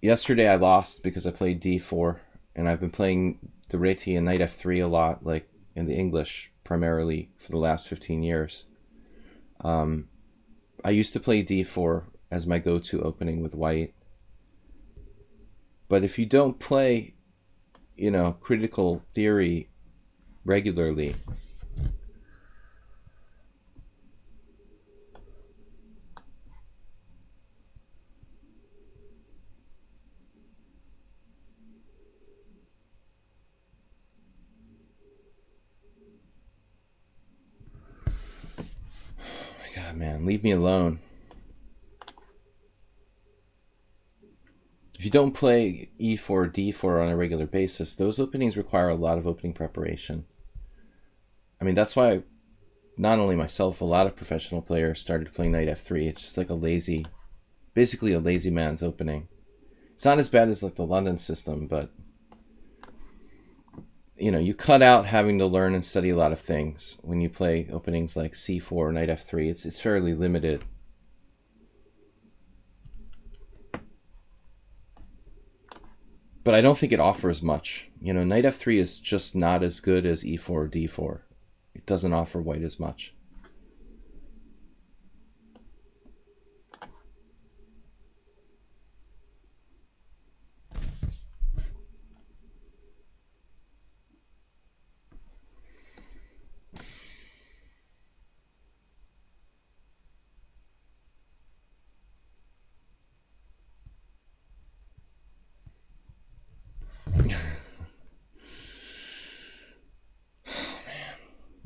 Yesterday I lost because I played d4, and I've been playing the Reti and knight f3 a lot, like in the English, primarily for the last 15 years. I used to play d4 as my go-to opening with white. But if you don't play, you know, critical theory regularly, oh my God, man, leave me alone. If you don't play e4, d4 on a regular basis, those openings require a lot of opening preparation. I mean, that's why not only myself, a lot of professional players started playing knight f3. It's just like a lazy, basically a lazy man's opening. It's not as bad as like the London system, but you know, you cut out having to learn and study a lot of things when you play openings like c4, knight f3. It's fairly limited. But I don't think it offers much. You know, knight f3 is just not as good as e4 or d4. It doesn't offer white as much.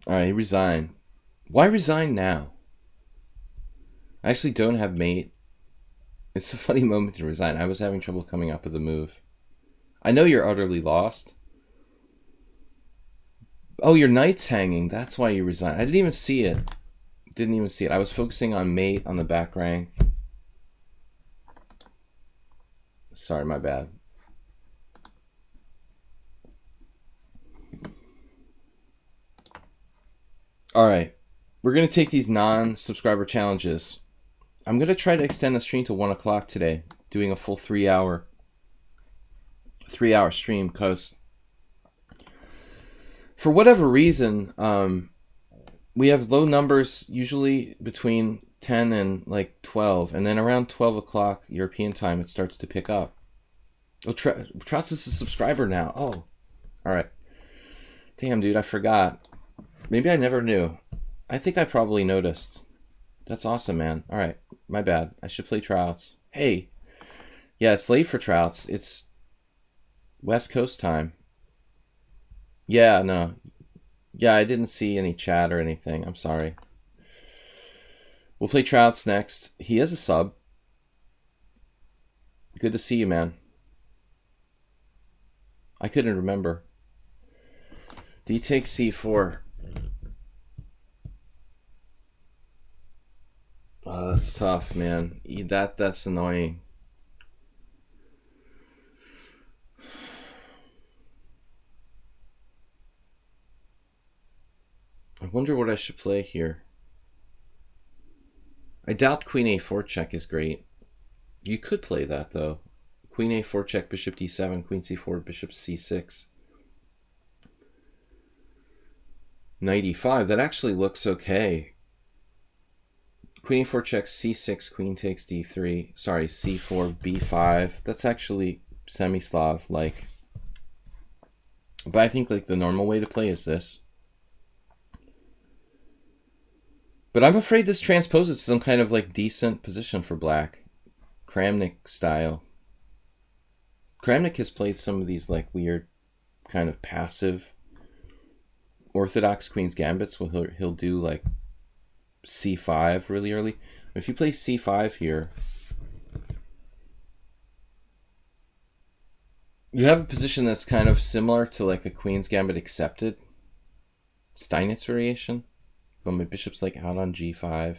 Alright, he resigned. Why resign now? I actually don't have mate. It's a funny moment to resign. I was having trouble coming up with a move. I know you're utterly lost. Oh, your knight's hanging. That's why you resigned. I didn't even see it. Didn't even see it. I was focusing on mate on the back rank. Sorry, my bad. Alright, we're going to take these non-subscriber challenges. I'm going to try to extend the stream to 1 o'clock today, doing a full 3-hour stream, because for whatever reason, we have low numbers, usually between 10 and like 12, and then around 12 o'clock European time, it starts to pick up. Oh, Trotz is a subscriber now. Oh, alright. Damn, dude, I forgot. Maybe I never knew. I think I probably noticed. That's awesome, man. Alright, my bad. I should play Trouts. Hey, yeah, it's late for Trouts. It's West Coast time. Yeah, no. Yeah, I didn't see any chat or anything. I'm sorry. We'll play Trouts next. He is a sub. Good to see you, man. I couldn't remember. D takes C4. Oh, that's tough, man. That's annoying. I wonder what I should play here. I doubt Queen A4 check is great. You could play that, though. Queen A4 check, Bishop D7, Queen C4, Bishop C6. Knight E5. That actually looks okay. Queen A4 checks C6, Queen takes D3. Sorry, C4, B5. That's actually semi-Slav like. But I think like the normal way to play is this. But I'm afraid this transposes some kind of like decent position for black. Kramnik style. Kramnik has played some of these like weird kind of passive orthodox queen's gambits where he'll do like C5 really early. If you play C5 here, you have a position that's kind of similar to like a queen's gambit accepted Steinitz variation, but my bishop's like out on G5.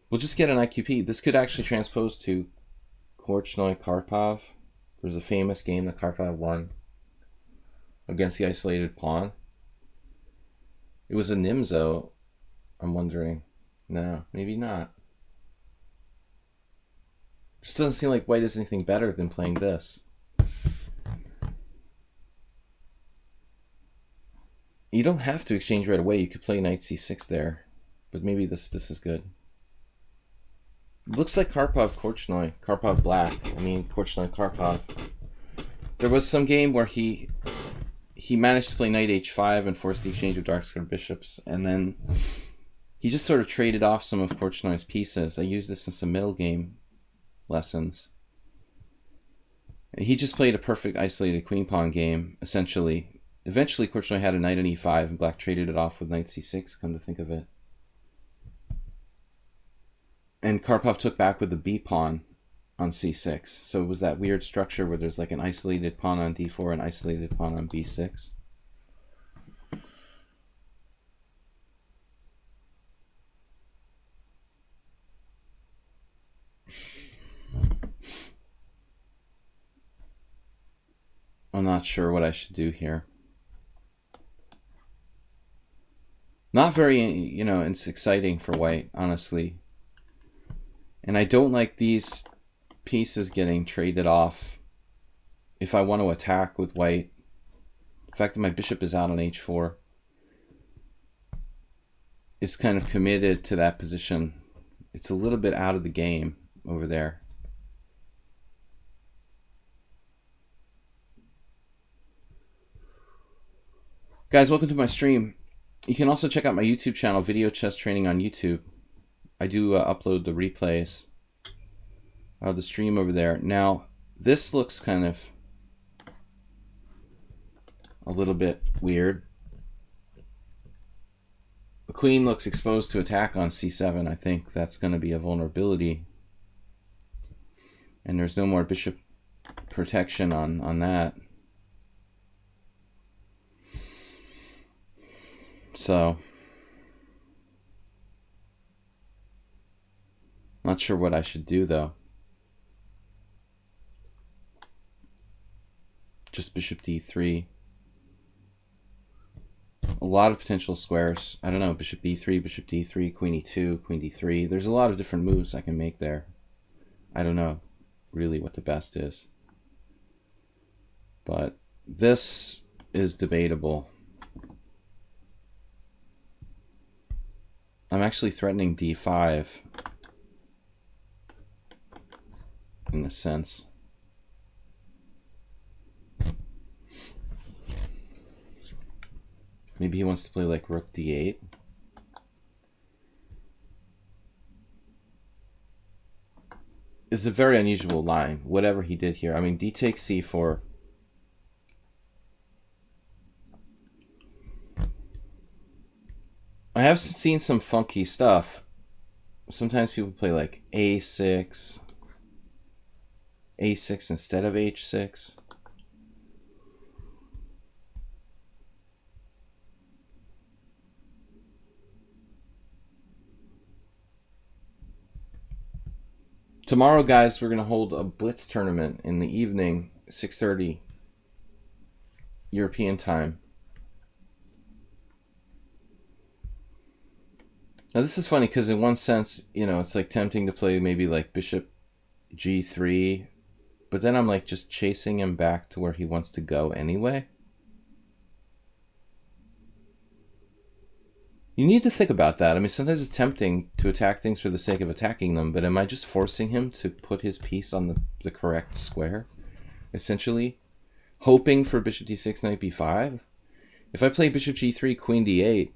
We'll just get an IQP. This could actually transpose to Korchnoi Karpov. There's a famous game that Karpov won against the isolated pawn. It was a Nimzo. I'm wondering. No, maybe not. Just doesn't seem like white is anything better than playing this. You don't have to exchange right away. You could play knight c6 there, but maybe this is good. It looks like Karpov Korchnoi, Karpov black. I mean Korchnoi Karpov. There was some game where he managed to play knight h5 and force the exchange of dark squared bishops, and then he just sort of traded off some of Korchnoi's pieces. I used this in some middle game lessons. He just played a perfect isolated queen pawn game, essentially. Eventually, Korchnoi had a knight on e5, and black traded it off with knight c6, come to think of it. And Karpov took back with the b pawn on c6. So it was that weird structure where there's like an isolated pawn on d4 and isolated pawn on b6. I'm not sure what I should do here. Not very, you know, it's exciting for white, honestly. And I don't like these pieces getting traded off if I want to attack with white. The fact that my bishop is out on h4 is kind of committed to that position. It's a little bit out of the game over there. Guys, welcome to my stream. You can also check out my YouTube channel, Video Chess Training on YouTube. I do upload the replays of the stream over there. Now, this looks kind of a little bit weird. The queen looks exposed to attack on c7. I think that's going to be a vulnerability. And there's no more bishop protection on that. So, not sure what I should do though. Just bishop d3. A lot of potential squares. I don't know, bishop b3, bishop d3, queen e2, queen d3. There's a lot of different moves I can make there. I don't know really what the best is. But this is debatable. I'm actually threatening d5 in a sense. Maybe he wants to play like rook d8. It's a very unusual line, whatever he did here. I mean, d takes c4. I have seen some funky stuff. Sometimes people play like a6 instead of h6. Tomorrow, guys, we're going to hold a Blitz tournament in the evening, 6:30 European time. Now, this is funny because in one sense, you know, it's like tempting to play maybe like bishop g3, but then I'm like just chasing him back to where he wants to go anyway. You need to think about that. I mean, sometimes it's tempting to attack things for the sake of attacking them, but am I just forcing him to put his piece on the correct square? Essentially, hoping for bishop d6, knight b5? If I play bishop g3, queen d8,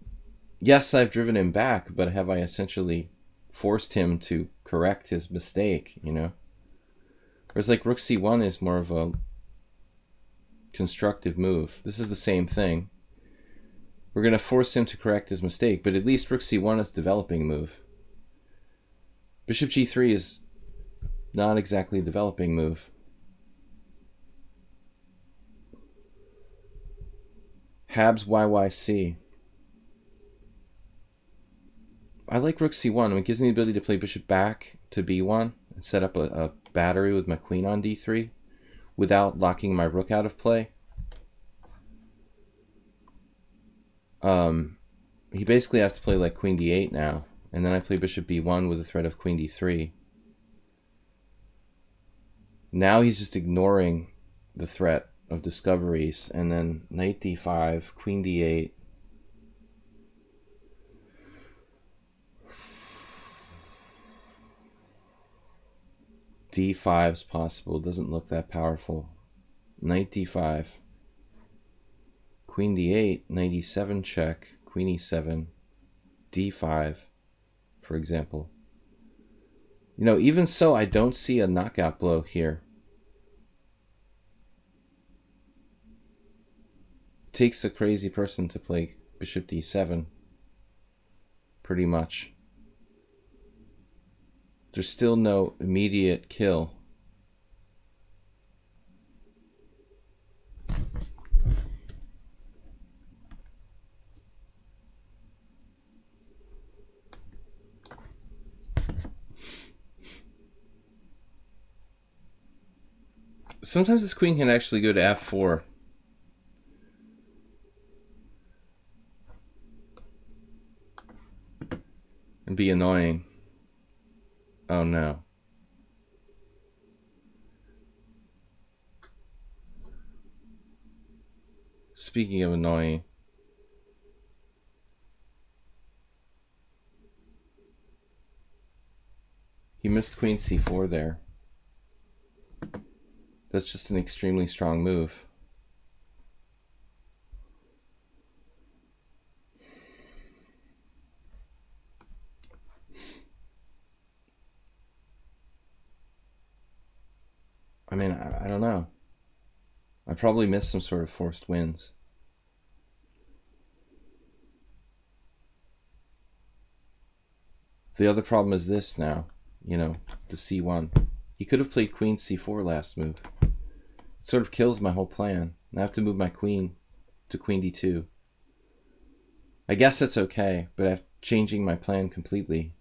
yes, I've driven him back, but have I essentially forced him to correct his mistake, you know? Whereas like rook c1 is more of a constructive move. This is the same thing. We're going to force him to correct his mistake, but at least rook c1 is a developing move. Bishop g3 is not exactly a developing move. Habs YYC. I like rook c1. I mean, it gives me the ability to play bishop back to b1 and set up a battery with my queen on d3 without locking my rook out of play. He basically has to play like queen d8 now, and then I play bishop b1 with the threat of queen d3. Now he's just ignoring the threat of discoveries, and then knight d5, queen d8. d5 is possible, doesn't look that powerful. Knight d5. Queen d8, knight e7 check, queen e7, d5, for example. You know, even so, I don't see a knockout blow here. It takes a crazy person to play bishop d7, pretty much. There's still no immediate kill. Sometimes this queen can actually go to f4. And be annoying. Oh no. Speaking of annoying. He missed queen c4 there. That's just an extremely strong move. I mean, I don't know. I probably missed some sort of forced wins. The other problem is this now, you know, the c1. He could have played queen c4 last move. It sort of kills my whole plan. I have to move my queen to queen d2. I guess that's okay, but I'm changing my plan completely.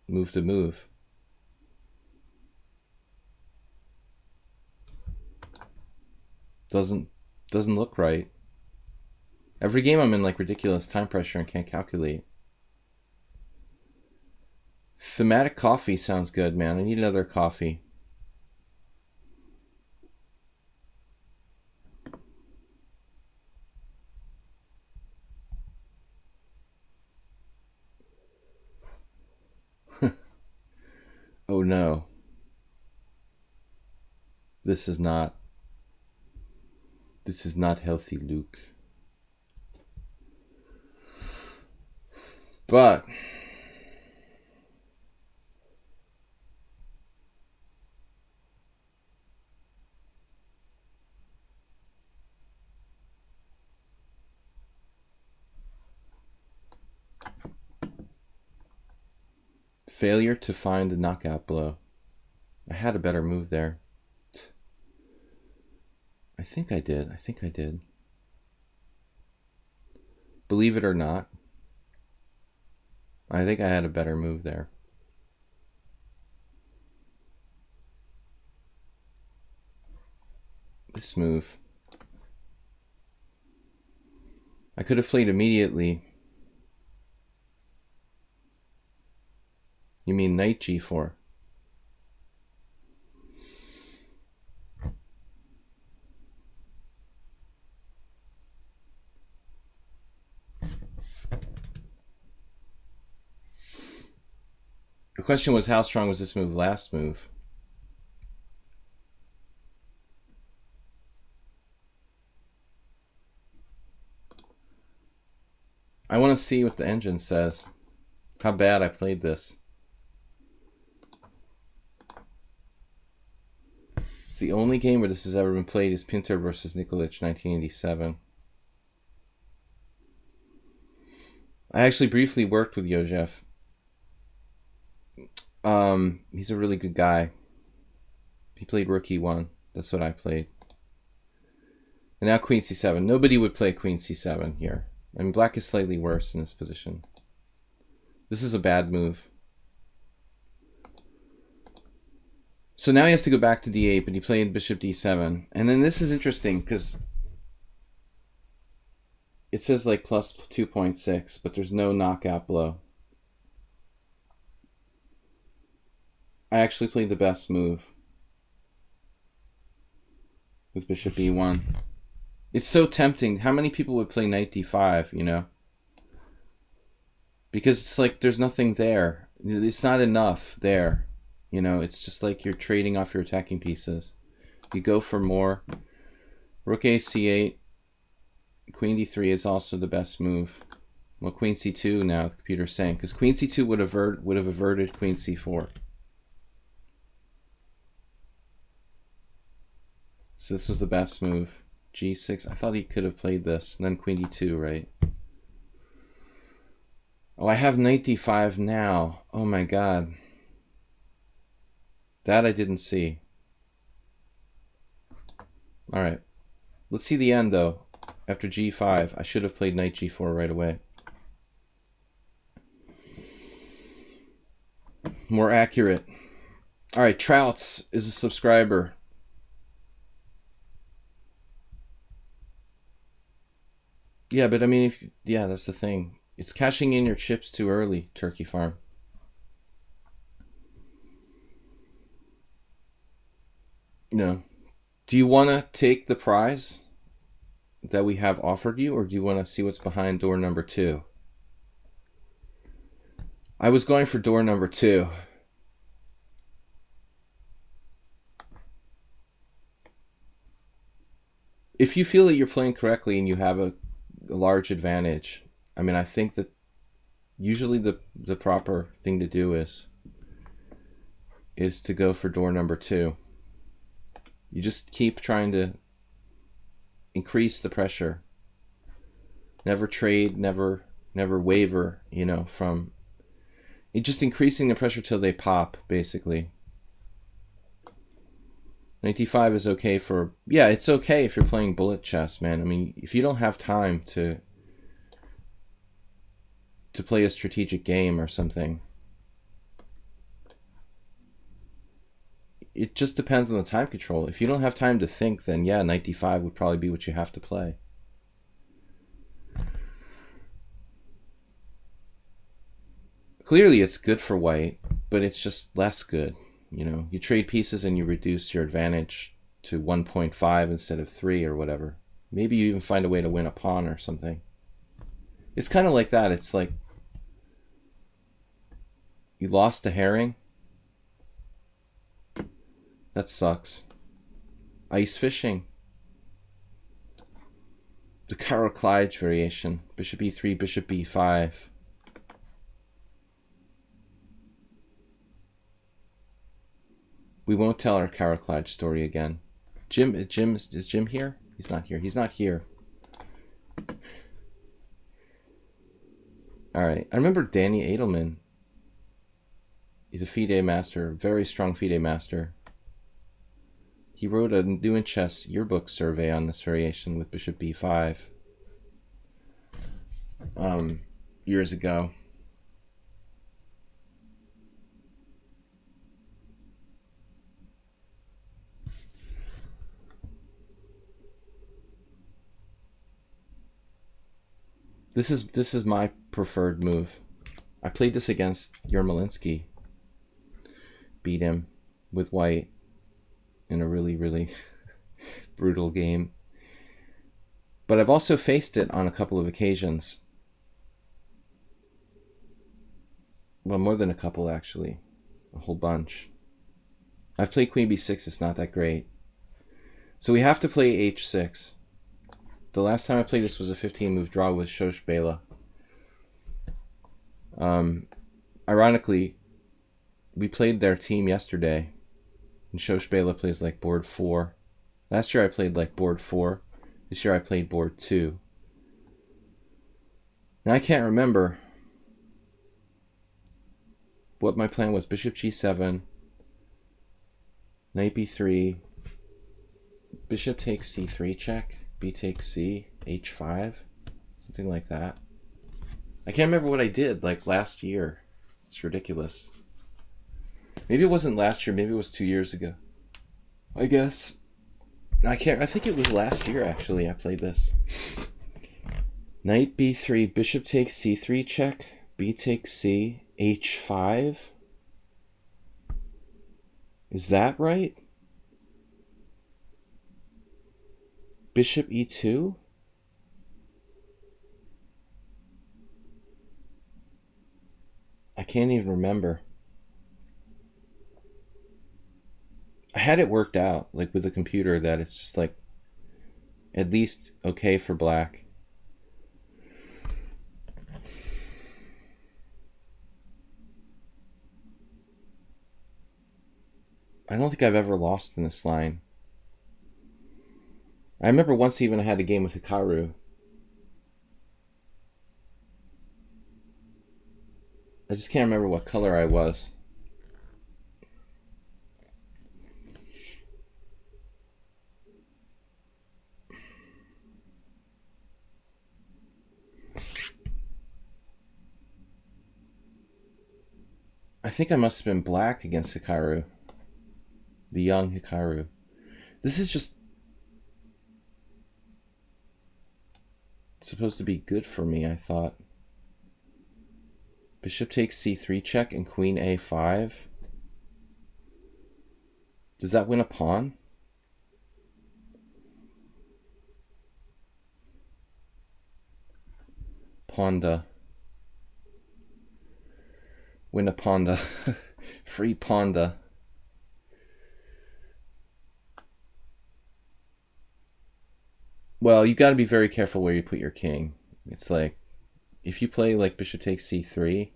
Move to move. Doesn't look right. Every game I'm in like ridiculous time pressure and can't calculate. Thematic coffee sounds good, man. I need another coffee. Oh no. This is not healthy, Luke. But Failure to find the knockout blow. I had a better move there. I think I did. Believe it or not, I think I had a better move there. This move. I could have played immediately. You mean knight g4? The question was, how strong was this move last move? I want to see what the engine says. How bad I played this. The only game where this has ever been played is Pinter versus Nikolic, 1987. I actually briefly worked with Yojef. He's a really good guy. He played Rook E1. That's what I played. And now Queen C7. Nobody would play Queen C7 here. I mean, black is slightly worse in this position. This is a bad move. So now he has to go back to D8, but he played Bishop D7. And then this is interesting because it says like plus 2.6, but there's no knockout blow. I actually played the best move with Bishop E1. It's so tempting. How many people would play Knight D5, you know? Because it's like there's nothing there. It's not enough there. You know, it's just like you're trading off your attacking pieces. You go for more. Rook A C8. Queen D3 is also the best move. Well, Queen C2 now, the computer's saying. Because Queen C2 would have averted Queen C4. So this was the best move. G6. I thought he could have played this. And then Queen D2, right? Oh, I have Knight D5 now. Oh my god. That I didn't see. Alright. Let's see the end, though. After G5. I should have played Knight G4 right away. More accurate. Alright, Trouts is a subscriber. Yeah, but I mean, yeah, that's the thing. It's cashing in your chips too early, Turkey Farm. No. Do you want to take the prize that we have offered you, or do you want to see what's behind door number 2? I was going for door number 2. If you feel that you're playing correctly and you have a large advantage, I mean, I think that usually the proper thing to do is to go for door number 2. You just keep trying to increase the pressure. Never trade, never waver, you know, from it, just increasing the pressure till they pop, basically. Knight D5 is okay for, yeah, it's okay if you're playing bullet chess, man. I mean, if you don't have time to play a strategic game or something, it just depends on the time control. If you don't have time to think, then yeah, Knight D5 would probably be what you have to play. Clearly it's good for white, but it's just less good. You know, you trade pieces and you reduce your advantage to 1.5 instead of 3 or whatever. Maybe you even find a way to win a pawn or something. It's kind of like that. It's like you lost a herring. That sucks. Ice fishing. The Carol Clyde variation. Bishop E3, Bishop B5. We won't tell our Carol Clyde story again. Is Jim here? He's not here. He's not here. All right. I remember Danny Edelman. He's a FIDE master, very strong FIDE master. He wrote a New in Chess yearbook survey on this variation with bishop b5 years ago. This is my preferred move. I played this against Yermolinsky. Beat him with white in a really, really brutal game. But I've also faced it on a couple of occasions. Well, more than a couple, actually. A whole bunch. I've played queen b6. It's not that great. So we have to play h6. The last time I played this was a 15-move draw with Shosh Bela. Ironically, we played their team yesterday, and Shosh Bela plays like board 4. Last year I played like board 4. This year I played board 2. Now I can't remember what my plan was. Bishop g7, knight b3, bishop takes c3 check, b takes c, h5, something like that. I can't remember what I did like last year. It's ridiculous. Maybe it wasn't last year, maybe it was 2 years ago. I guess. I think it was last year actually I played this. Knight b3, bishop takes c3 check, b takes c, h5. Is that right? Bishop e2? I can't even remember. I had it worked out, like with the computer, that it's just like at least okay for black. I don't think I've ever lost in this line. I remember once even I had a game with Hikaru. I just can't remember what color I was. I think I must have been black against Hikaru. The young Hikaru. This is just supposed to be good for me, I thought. Bishop takes c3 check and queen a5. Does that win a pawn? Ponda. Win a Ponda. Free Ponda. Well, you got to be very careful where you put your king. It's like, if you play like bishop takes c3,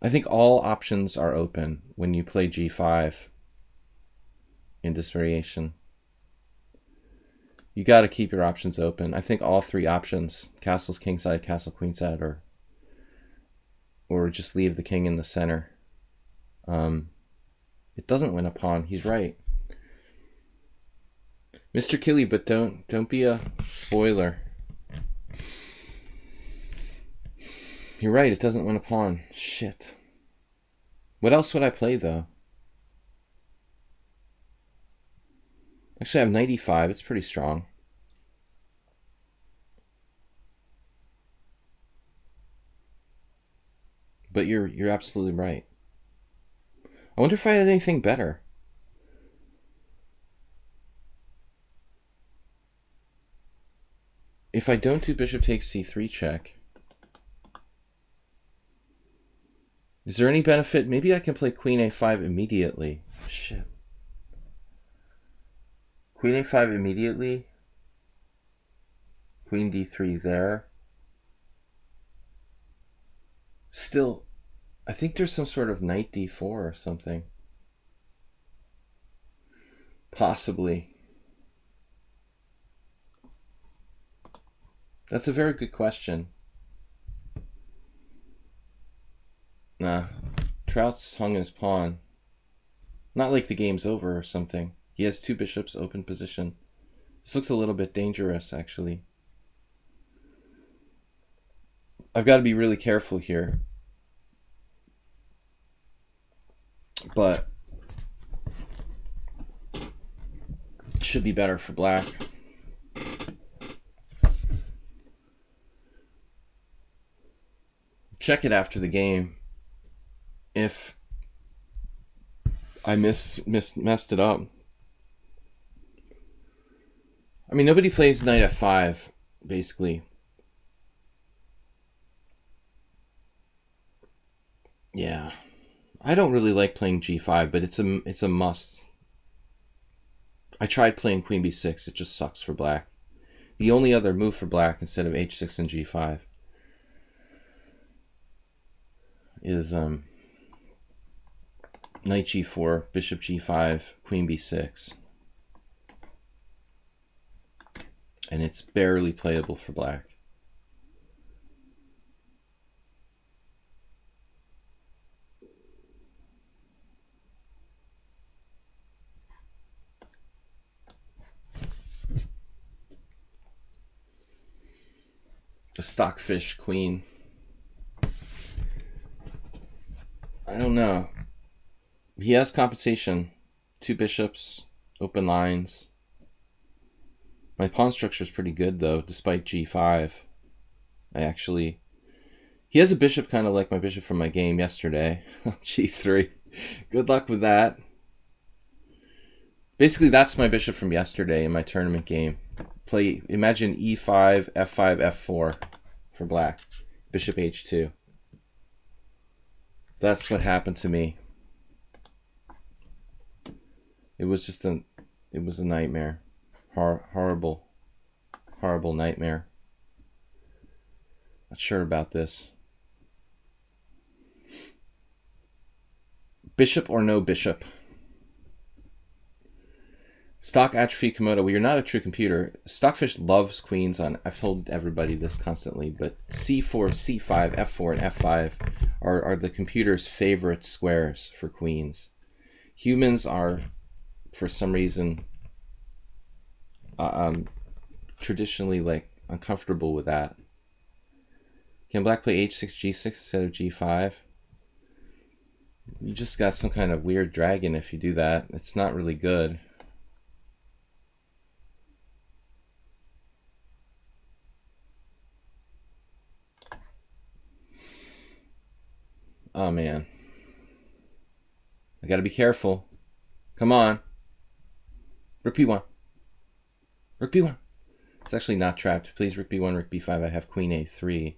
I think all options are open when you play g5 in this variation. You got to keep your options open. I think all three options, castles kingside, castle queenside, or just leave the king in the center. It doesn't win a pawn. He's right. Mr. Killy, but don't be a spoiler. You're right, it doesn't win a pawn. Shit. What else would I play, though? Actually, I have knight e5. It's pretty strong. But you're absolutely right. I wonder if I had anything better. If I don't do bishop takes c3 check, is there any benefit? Maybe I can play queen a5 immediately. Shit. Queen a5 immediately. Queen d3 there. Still, I think there's some sort of knight d4 or something. Possibly. That's a very good question. Nah. Trout's hung his pawn. Not like the game's over or something. He has 2 bishops, open position. This looks a little bit dangerous, actually. I've got to be really careful here. But it should be better for black. Check it after the game. If I messed it up. I mean, nobody plays knight f5, basically. Yeah. I don't really like playing g5, but it's a must. I tried playing queen b6. It just sucks for black. The only other move for black instead of h6 and g5 is knight g4, bishop g5, queen b6. And it's barely playable for black. The stockfish queen. I don't know. He has compensation. 2 bishops, open lines. My pawn structure is pretty good, though, despite g5. He has a bishop kind of like my bishop from my game yesterday. g3. Good luck with that. Basically, that's my bishop from yesterday in my tournament game. Imagine e5, f5, f4 for black. Bishop h2. That's what happened to me. It was a nightmare. Horrible nightmare. Not sure about this. Bishop or no bishop? Stock atrophy Komodo. Well, you're not a true computer. Stockfish loves queens on. I've told everybody this constantly, but c4, c5, f4, and f5 are the computer's favorite squares for queens. Humans are, for some reason, traditionally like uncomfortable with that. Can black play h6, g6 instead of g5? You just got some kind of weird dragon if you do that. It's not really good. Oh man. I gotta be careful. Come on. Rook b1. Rook b1. It's actually not trapped. Please, rook b1, rook b5. I have queen a3.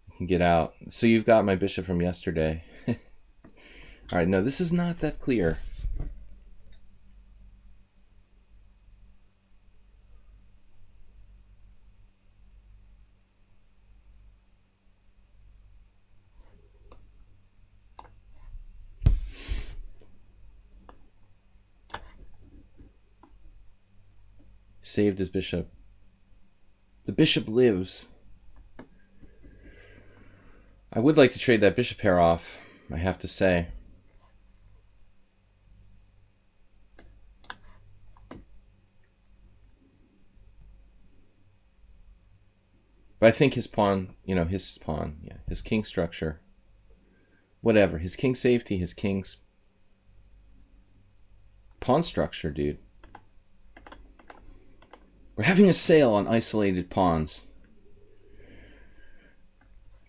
You can get out. So you've got my bishop from yesterday. Alright, no, this is not that clear. Saved his bishop. The bishop lives. I would like to trade that bishop pair off, I have to say. But I think his pawn, his king structure, whatever, his king safety, his king's pawn structure, dude. We're having a sale on isolated pawns.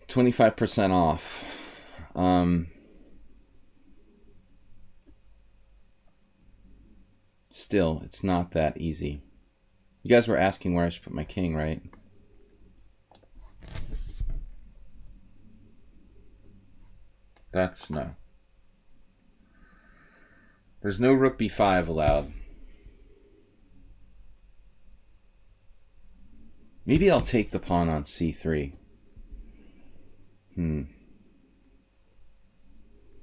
25% off. Still, it's not that easy. You guys were asking where I should put my king, right? That's no. There's no rook b5 allowed. Maybe I'll take the pawn on c3.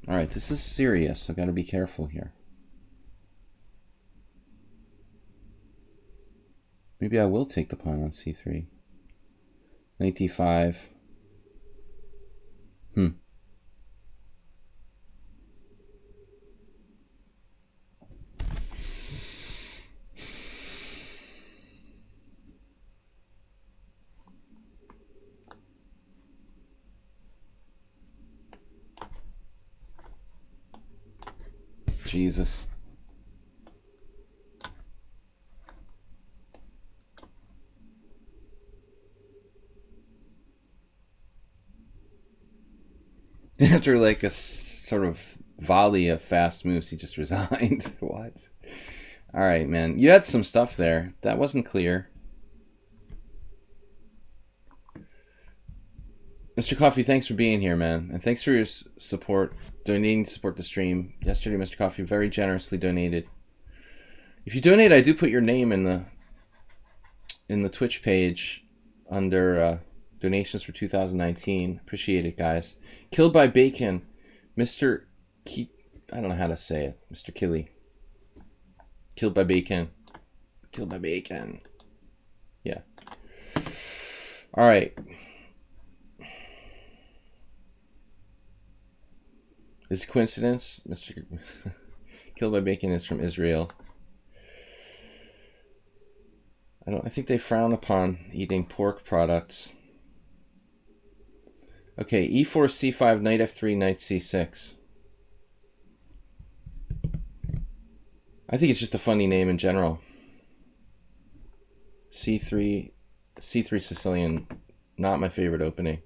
Alright, this is serious. I've got to be careful here. Maybe I will take the pawn on c3. Knight d5. Hmm. Jesus. After like a sort of volley of fast moves, he just resigned. What? All right, man. You had some stuff there. That wasn't clear. Mr. Coffee, thanks for being here, man. And thanks for your support, donating to support the stream. Yesterday, Mr. Coffee very generously donated. If you donate, I do put your name in the Twitch page under donations for 2019. Appreciate it, guys. Killed by Bacon, Mr. I don't know how to say it. Mr. Killy. Killed by Bacon. Killed by Bacon. Yeah. All right. Is it a coincidence? Mr. Killed by Bacon is from Israel. I think they frown upon eating pork products. Okay, e4, c5, knight f3, knight c6. I think it's just a funny name in general. C3 Sicilian, not my favorite opening.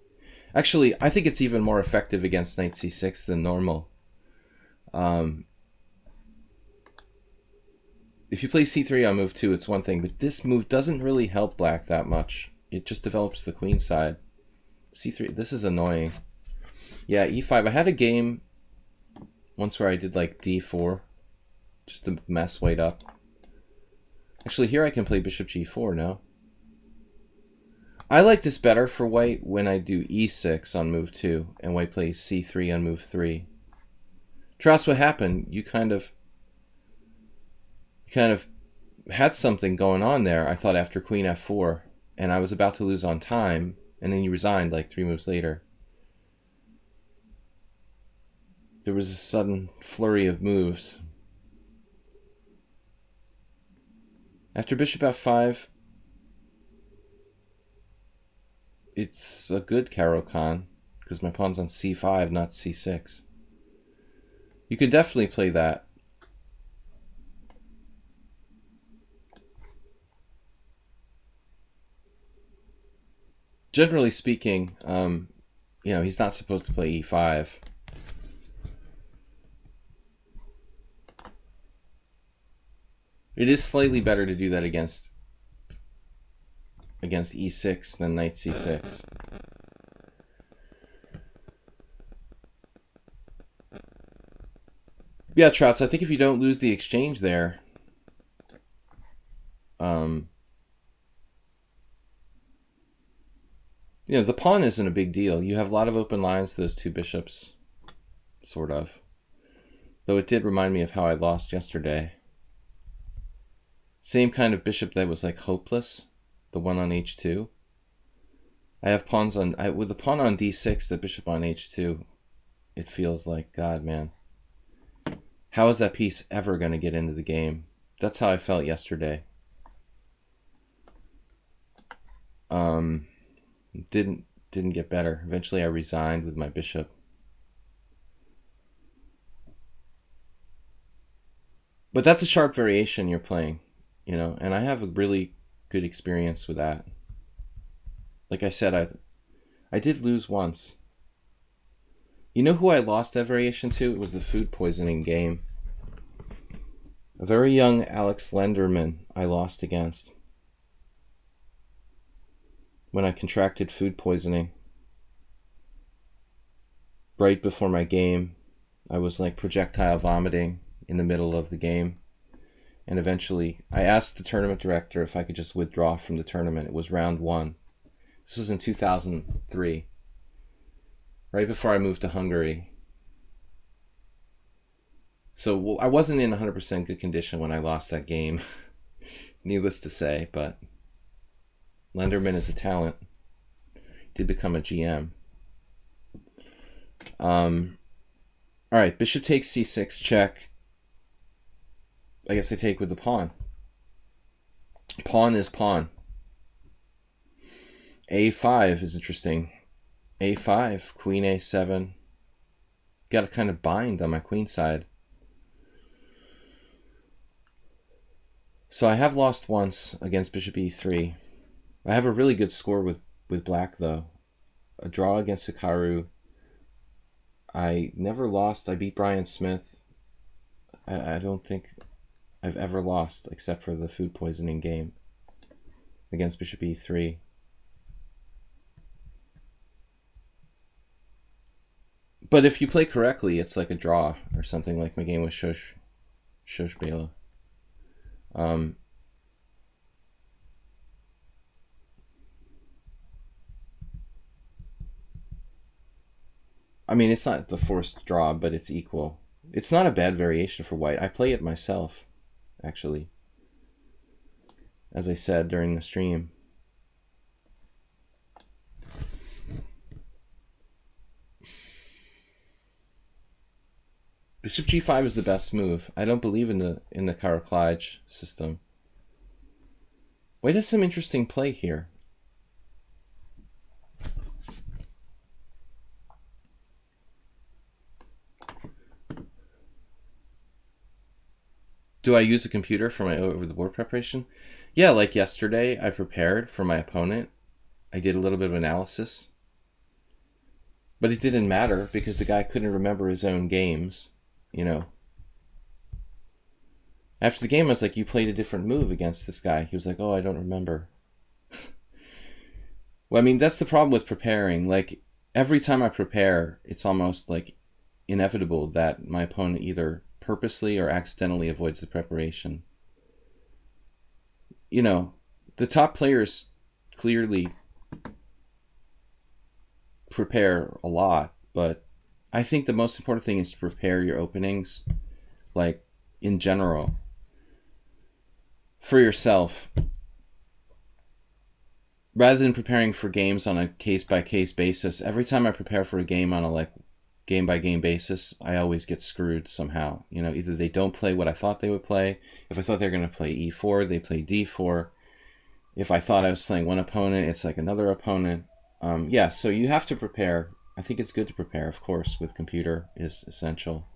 Actually, I think it's even more effective against knight c6 than normal. If you play c3 on move 2, it's one thing, but this move doesn't really help black that much. It just develops the queen side. c3, this is annoying. Yeah, e5. I had a game once where I did like d4, just to mess white up. Actually, here I can play bishop g4 now. I like this better for white when I do e6 on move 2, and white plays c3 on move 3. Trust what happened. You kind of had something going on there, I thought, after queen f4, and I was about to lose on time, and then you resigned like 3 moves later. There was a sudden flurry of moves. After bishop f5, it's a good Caro-Kann, because my pawn's on c5, not c6. You can definitely play that. Generally speaking, he's not supposed to play e5. It is slightly better to do that against e6 than knight c6. Yeah, Trouts, I think if you don't lose the exchange there, the pawn isn't a big deal. You have a lot of open lines to those two bishops, sort of. Though it did remind me of how I lost yesterday. Same kind of bishop that was like hopeless, the one on h2. I have pawns on, with the pawn on d6, the bishop on h2, it feels like, God, man. How is that piece ever going to get into the game? That's how I felt yesterday. Didn't get better. Eventually I resigned with my bishop. But that's a sharp variation you're playing, and I have a really good experience with that. Like I said, I did lose once. You know who I lost that variation to? It was the food poisoning game. A very young Alex Lenderman I lost against when I contracted food poisoning. Right before my game, I was like projectile vomiting in the middle of the game. And eventually, I asked the tournament director if I could just withdraw from the tournament. It was round 1. This was in 2003. Right before I moved to Hungary. So I wasn't in 100% good condition when I lost that game. Needless to say, but Lenderman is a talent. He did become a GM. All right, bishop takes c6, check. I guess I take with the pawn. Pawn is pawn. a5 is interesting. a5, queen a7. Got to kind of bind on my queen side. So I have lost once against bishop e3. I have a really good score with black, though. A draw against Hikaru. I never lost. I beat Brian Smith. I don't think I've ever lost except for the food poisoning game against bishop e3. But if you play correctly, it's like a draw or something, like my game with Shosh Bela. I mean, it's not the forced draw, but it's equal. It's not a bad variation for white. I play it myself, actually, as I said during the stream. Bishop g5 is the best move. I don't believe in the Karaklaj system. White has some interesting play here. Do I use a computer for my over-the-board preparation? Yeah, like yesterday, I prepared for my opponent. I did a little bit of analysis. But it didn't matter because the guy couldn't remember his own games, you know. After the game, I was like, you played a different move against this guy. He was like, oh, I don't remember. Well, I mean, that's the problem with preparing. Like, every time I prepare, it's almost like inevitable that my opponent either purposely or accidentally avoids the preparation. You know, the top players clearly prepare a lot, but I think the most important thing is to prepare your openings, like, in general, for yourself, rather than preparing for games on a case-by-case basis. Every time I prepare for a game on a, like, game-by-game basis, I always get screwed somehow. You know, either they don't play what I thought they would play. If I thought they were going to play e4, they play d4. If I thought I was playing one opponent, it's like another opponent. Yeah, so you have to prepare. I think it's good to prepare, of course, with computer is essential.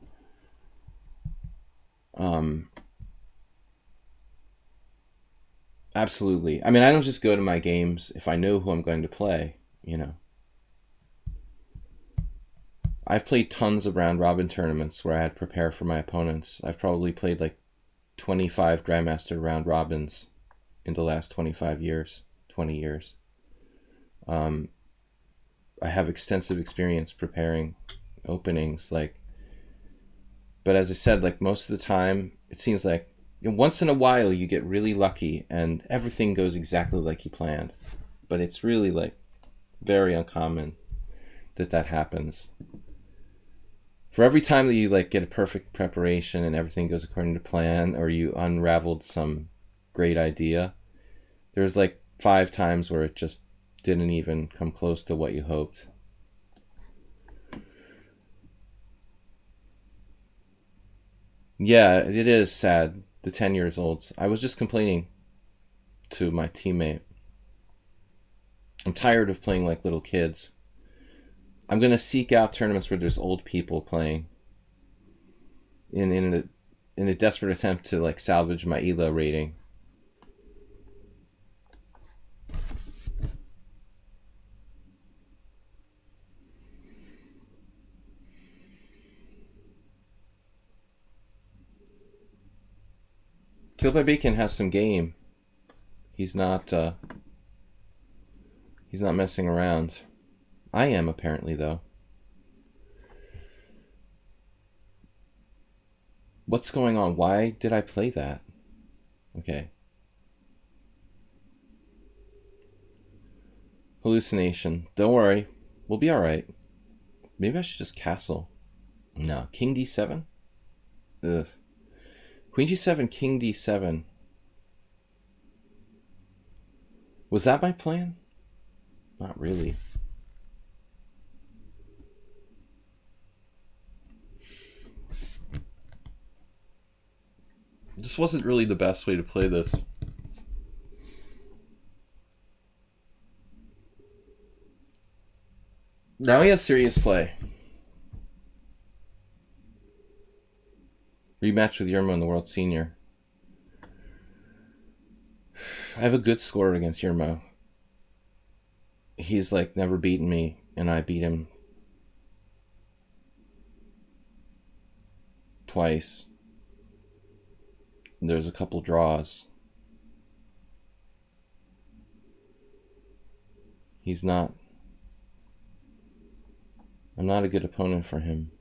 Absolutely. I mean, I don't just go to my games if I know who I'm going to play, you know. I've played tons of round-robin tournaments where I had to prepare for my opponents. I've probably played like 25 Grandmaster round-robins in the last 25 years, 20 years. I have extensive experience preparing openings, like, but as I said, like, most of the time, it seems like, you know, once in a while you get really lucky and everything goes exactly like you planned. But it's really, like, very uncommon that happens. For every time that you, like, get a perfect preparation and everything goes according to plan, or you unraveled some great idea, there's like 5 times where it just didn't even come close to what you hoped. Yeah, it is sad. The 10 years olds. I was just complaining to my teammate. I'm tired of playing like little kids. I'm going to seek out tournaments where there's old people playing in a desperate attempt to, like, salvage my ELO rating. Killed by Bacon has some game. He's not messing around. I am, apparently, though. What's going on? Why did I play that? Okay. Hallucination. Don't worry. We'll be alright. Maybe I should just castle. No. King d7? Ugh. Queen g7, king d7. Was that my plan? Not really. This wasn't really the best way to play this. Now he has serious play. Rematch with Yermo in the World Senior. I have a good score against Yermo. He's like never beaten me, and I beat him twice. There's a couple draws. I'm not a good opponent for him.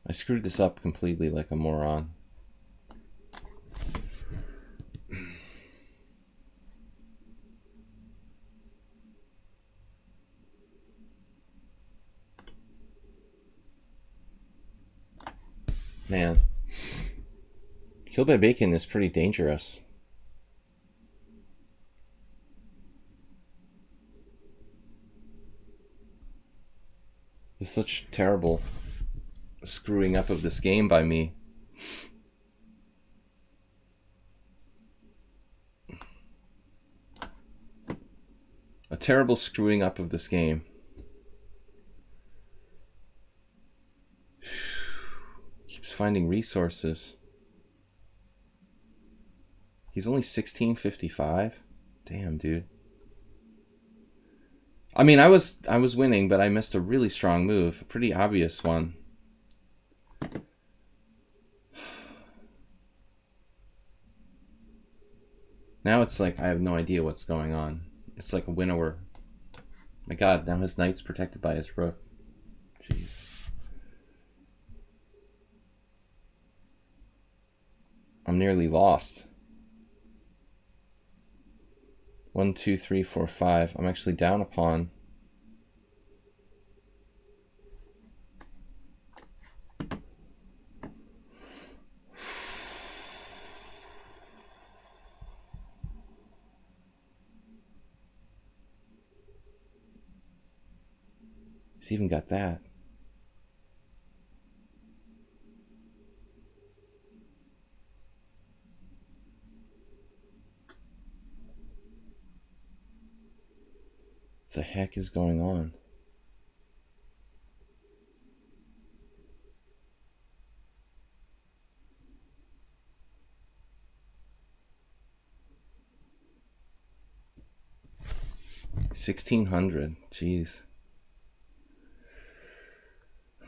I screwed this up completely like a moron. Man. Killed by Bacon is pretty dangerous. This is such terrible screwing up of this game by me. A terrible screwing up of this game. Keeps finding resources. He's only 1655. Damn, dude. I mean, I was winning, but I missed a really strong move, a pretty obvious one. Now it's like I have no idea what's going on. It's like a winnower. My God, now his knight's protected by his rook. Jeez. I'm nearly lost. 1, 2, 3, 4, 5. I'm actually down a pawn. He's even got that. The heck is going on? $1,600. Jeez.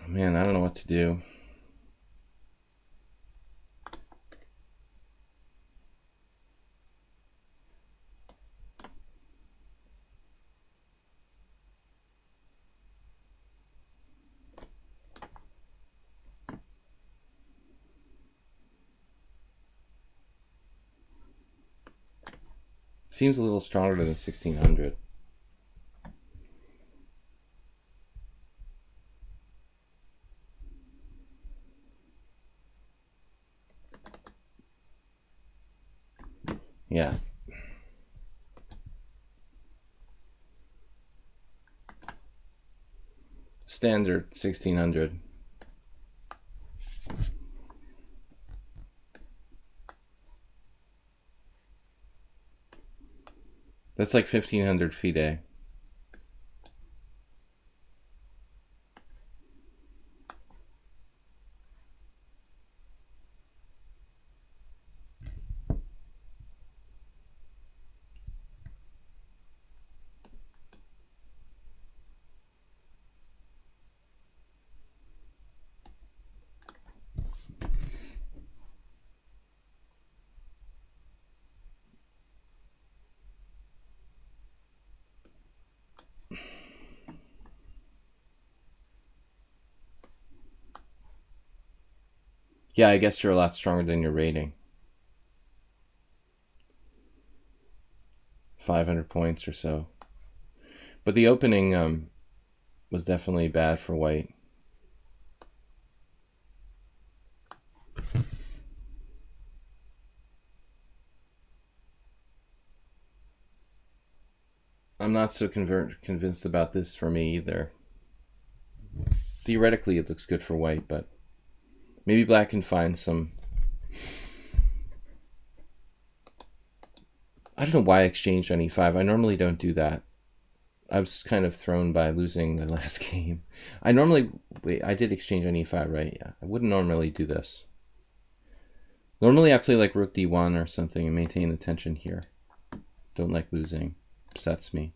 Oh, man, I don't know what to do. Seems a little stronger than 1600. Yeah. Standard 1600. That's like 1500 FIDE. Yeah, I guess you're a lot stronger than your rating. 500 points or so. But the opening was definitely bad for white. I'm not so convinced about this for me either. Theoretically, it looks good for white, but maybe black can find some... I don't know why I exchanged on e5. I normally don't do that. I was kind of thrown by losing the last game. I normally... Wait, I did exchange on e5, right? Yeah, I wouldn't normally do this. Normally I play like rook d1 or something and maintain the tension here. Don't like losing. Upsets me.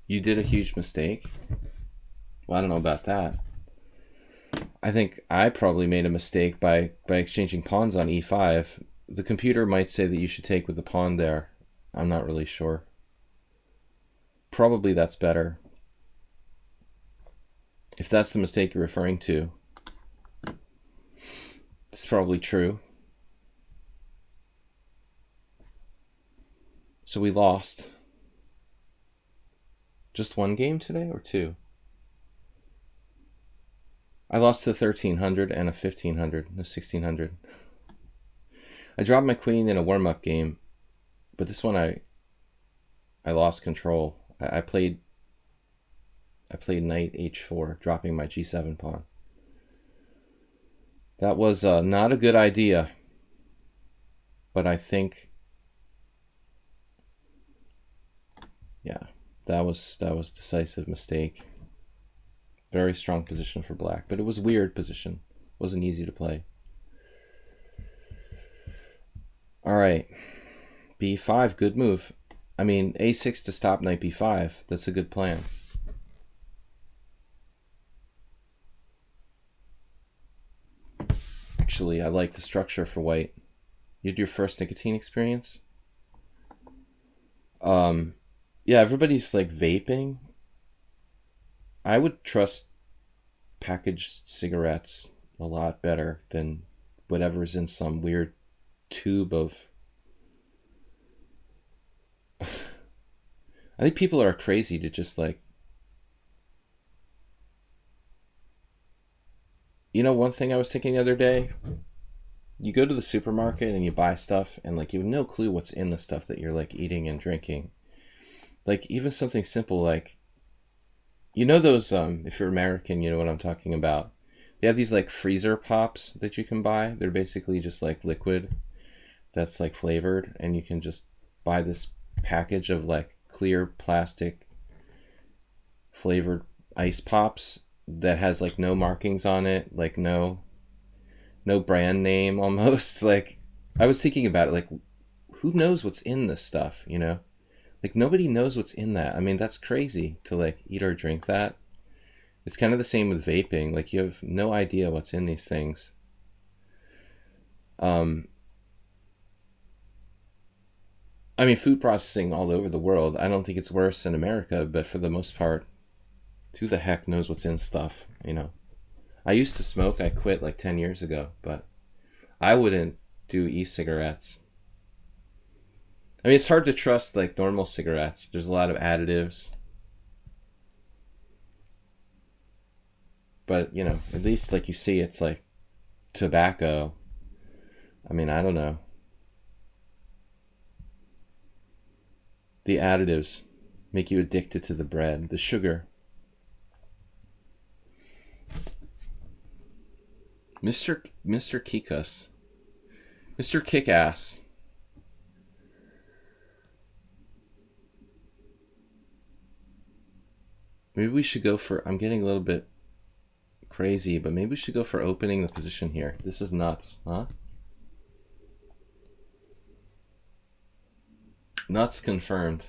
You did a huge mistake? Well, I don't know about that. I think I probably made a mistake by exchanging pawns on e5. The computer might say that you should take with the pawn there. I'm not really sure. Probably that's better. If that's the mistake you're referring to, it's probably true. So we lost. Just one game today or two? I lost to 1300 and a 1500, no 1600. I dropped my queen in a warm-up game, but this one I lost control. I played knight h4, dropping my g7 pawn. That was not a good idea, but I think, yeah, that was decisive mistake. Very strong position for black, but it was a weird position. Wasn't easy to play. All right, b5, good move. I mean, a6 to stop knight b5. That's a good plan. Actually, I like the structure for white. You had your first nicotine experience? Yeah, everybody's like vaping. I would trust packaged cigarettes a lot better than whatever's in some weird tube of... I think people are crazy to just like... You know, one thing I was thinking the other day, you go to the supermarket and you buy stuff and like you have no clue what's in the stuff that you're like eating and drinking. Like even something simple like, you know those, if you're American, you know what I'm talking about. They have these like freezer pops that you can buy. They're basically just like liquid that's like flavored, and you can just buy this package of like clear plastic flavored ice pops that has like no markings on it, like no brand name almost. Like I was thinking about it, like who knows what's in this stuff, you know? Like nobody knows what's in that. I mean, that's crazy to like eat or drink that. It's kind of the same with vaping. Like you have no idea what's in these things. I mean, food processing all over the world. I don't think it's worse in America, but for the most part, who the heck knows what's in stuff, you know? I used to smoke. I quit like 10 years ago, but I wouldn't do e-cigarettes. I mean, it's hard to trust like normal cigarettes. There's a lot of additives. But, you know, at least like you see it's like tobacco. I mean, I don't know. The additives make you addicted to the bread, the sugar. Mr. Kikus. Mr. Kickass. Maybe we should go for... I'm getting a little bit crazy, but maybe we should go for opening the position here. This is nuts, huh? Nuts confirmed.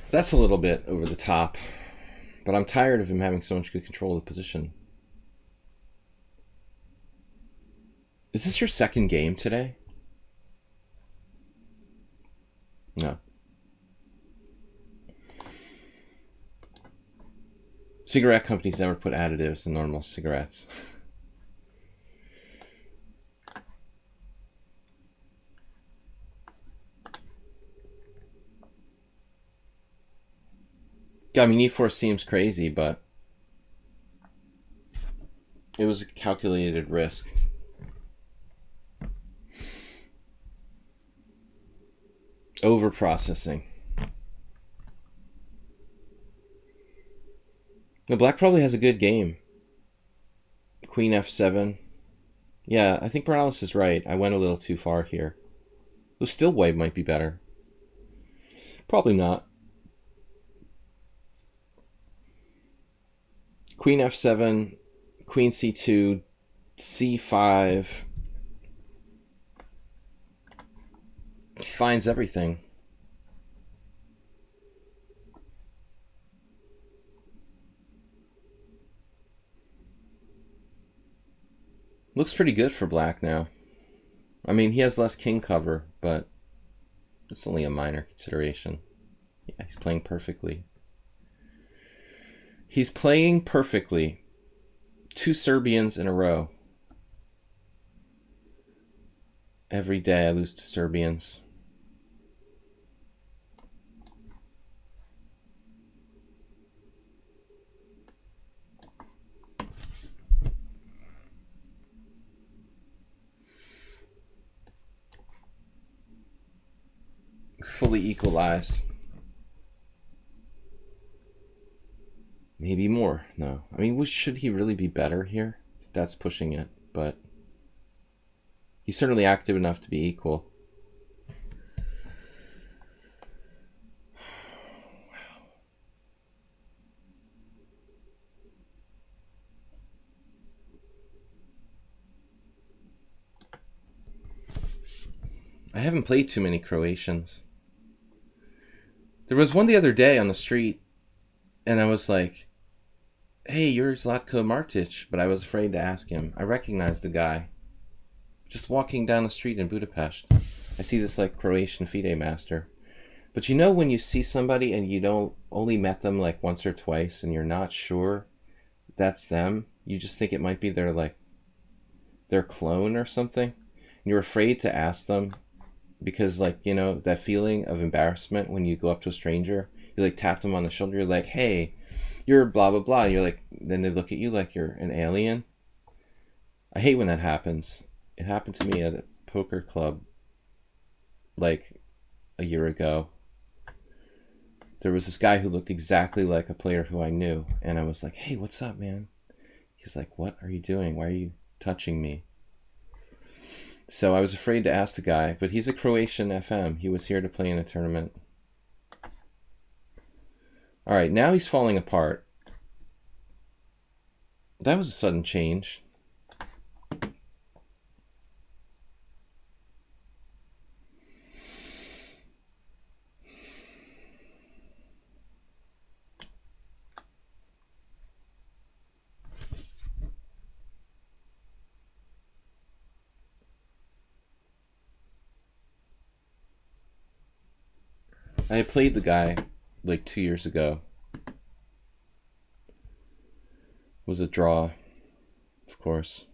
That's a little bit over the top, but I'm tired of him having so much good control of the position. Is this your second game today? No. Cigarette companies never put additives in normal cigarettes. I mean, e4 seems crazy, but it was a calculated risk. Over-processing. The black probably has a good game. Queen f7. Yeah, I think Morales is right. I went a little too far here. Though still white might be better. Probably not. Queen f7, queen c2, c5. He finds everything. Looks pretty good for black now. I mean, he has less king cover, but it's only a minor consideration. Yeah, he's playing perfectly. He's playing perfectly. 2 Serbians in a row. Every day I lose to Serbians. Fully equalized. Maybe more. No. I mean, should he really be better here? That's pushing it, but he's certainly active enough to be equal. I haven't played too many Croatians. There was one the other day on the street, and I was like, hey, you're Zlatko Martic, but I was afraid to ask him. I recognized the guy. Just walking down the street in Budapest. I see this like Croatian FIDE master. But you know when you see somebody and you don't only met them like once or twice and you're not sure that's them, you just think it might be their clone or something. And you're afraid to ask them because, like, you know, that feeling of embarrassment when you go up to a stranger, you like tap them on the shoulder, you're like, hey, you're blah blah blah, and you're like, then they look at you like you're an alien. I hate when that happens. It happened to me at a poker club like a year ago. There was this guy who looked exactly like a player who I knew, and I was like, hey, what's up, man? He's like, what are you doing? Why are you touching me? So I was afraid to ask the guy, but he's a Croatian FM. He was here to play in a tournament. All right, now he's falling apart. That was a sudden change. I had played the guy like 2 years ago. It was a draw, of course.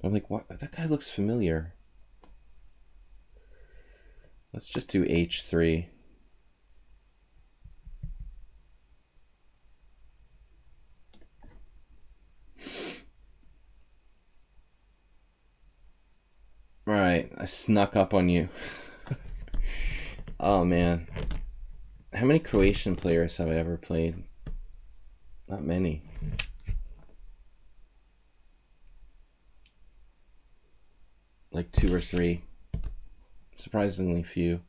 I'm like, what? That guy looks familiar. Let's just do h3. All right, I snuck up on you. Oh man, how many Croatian players have I ever played? Not many. Like 2 or 3. Surprisingly few.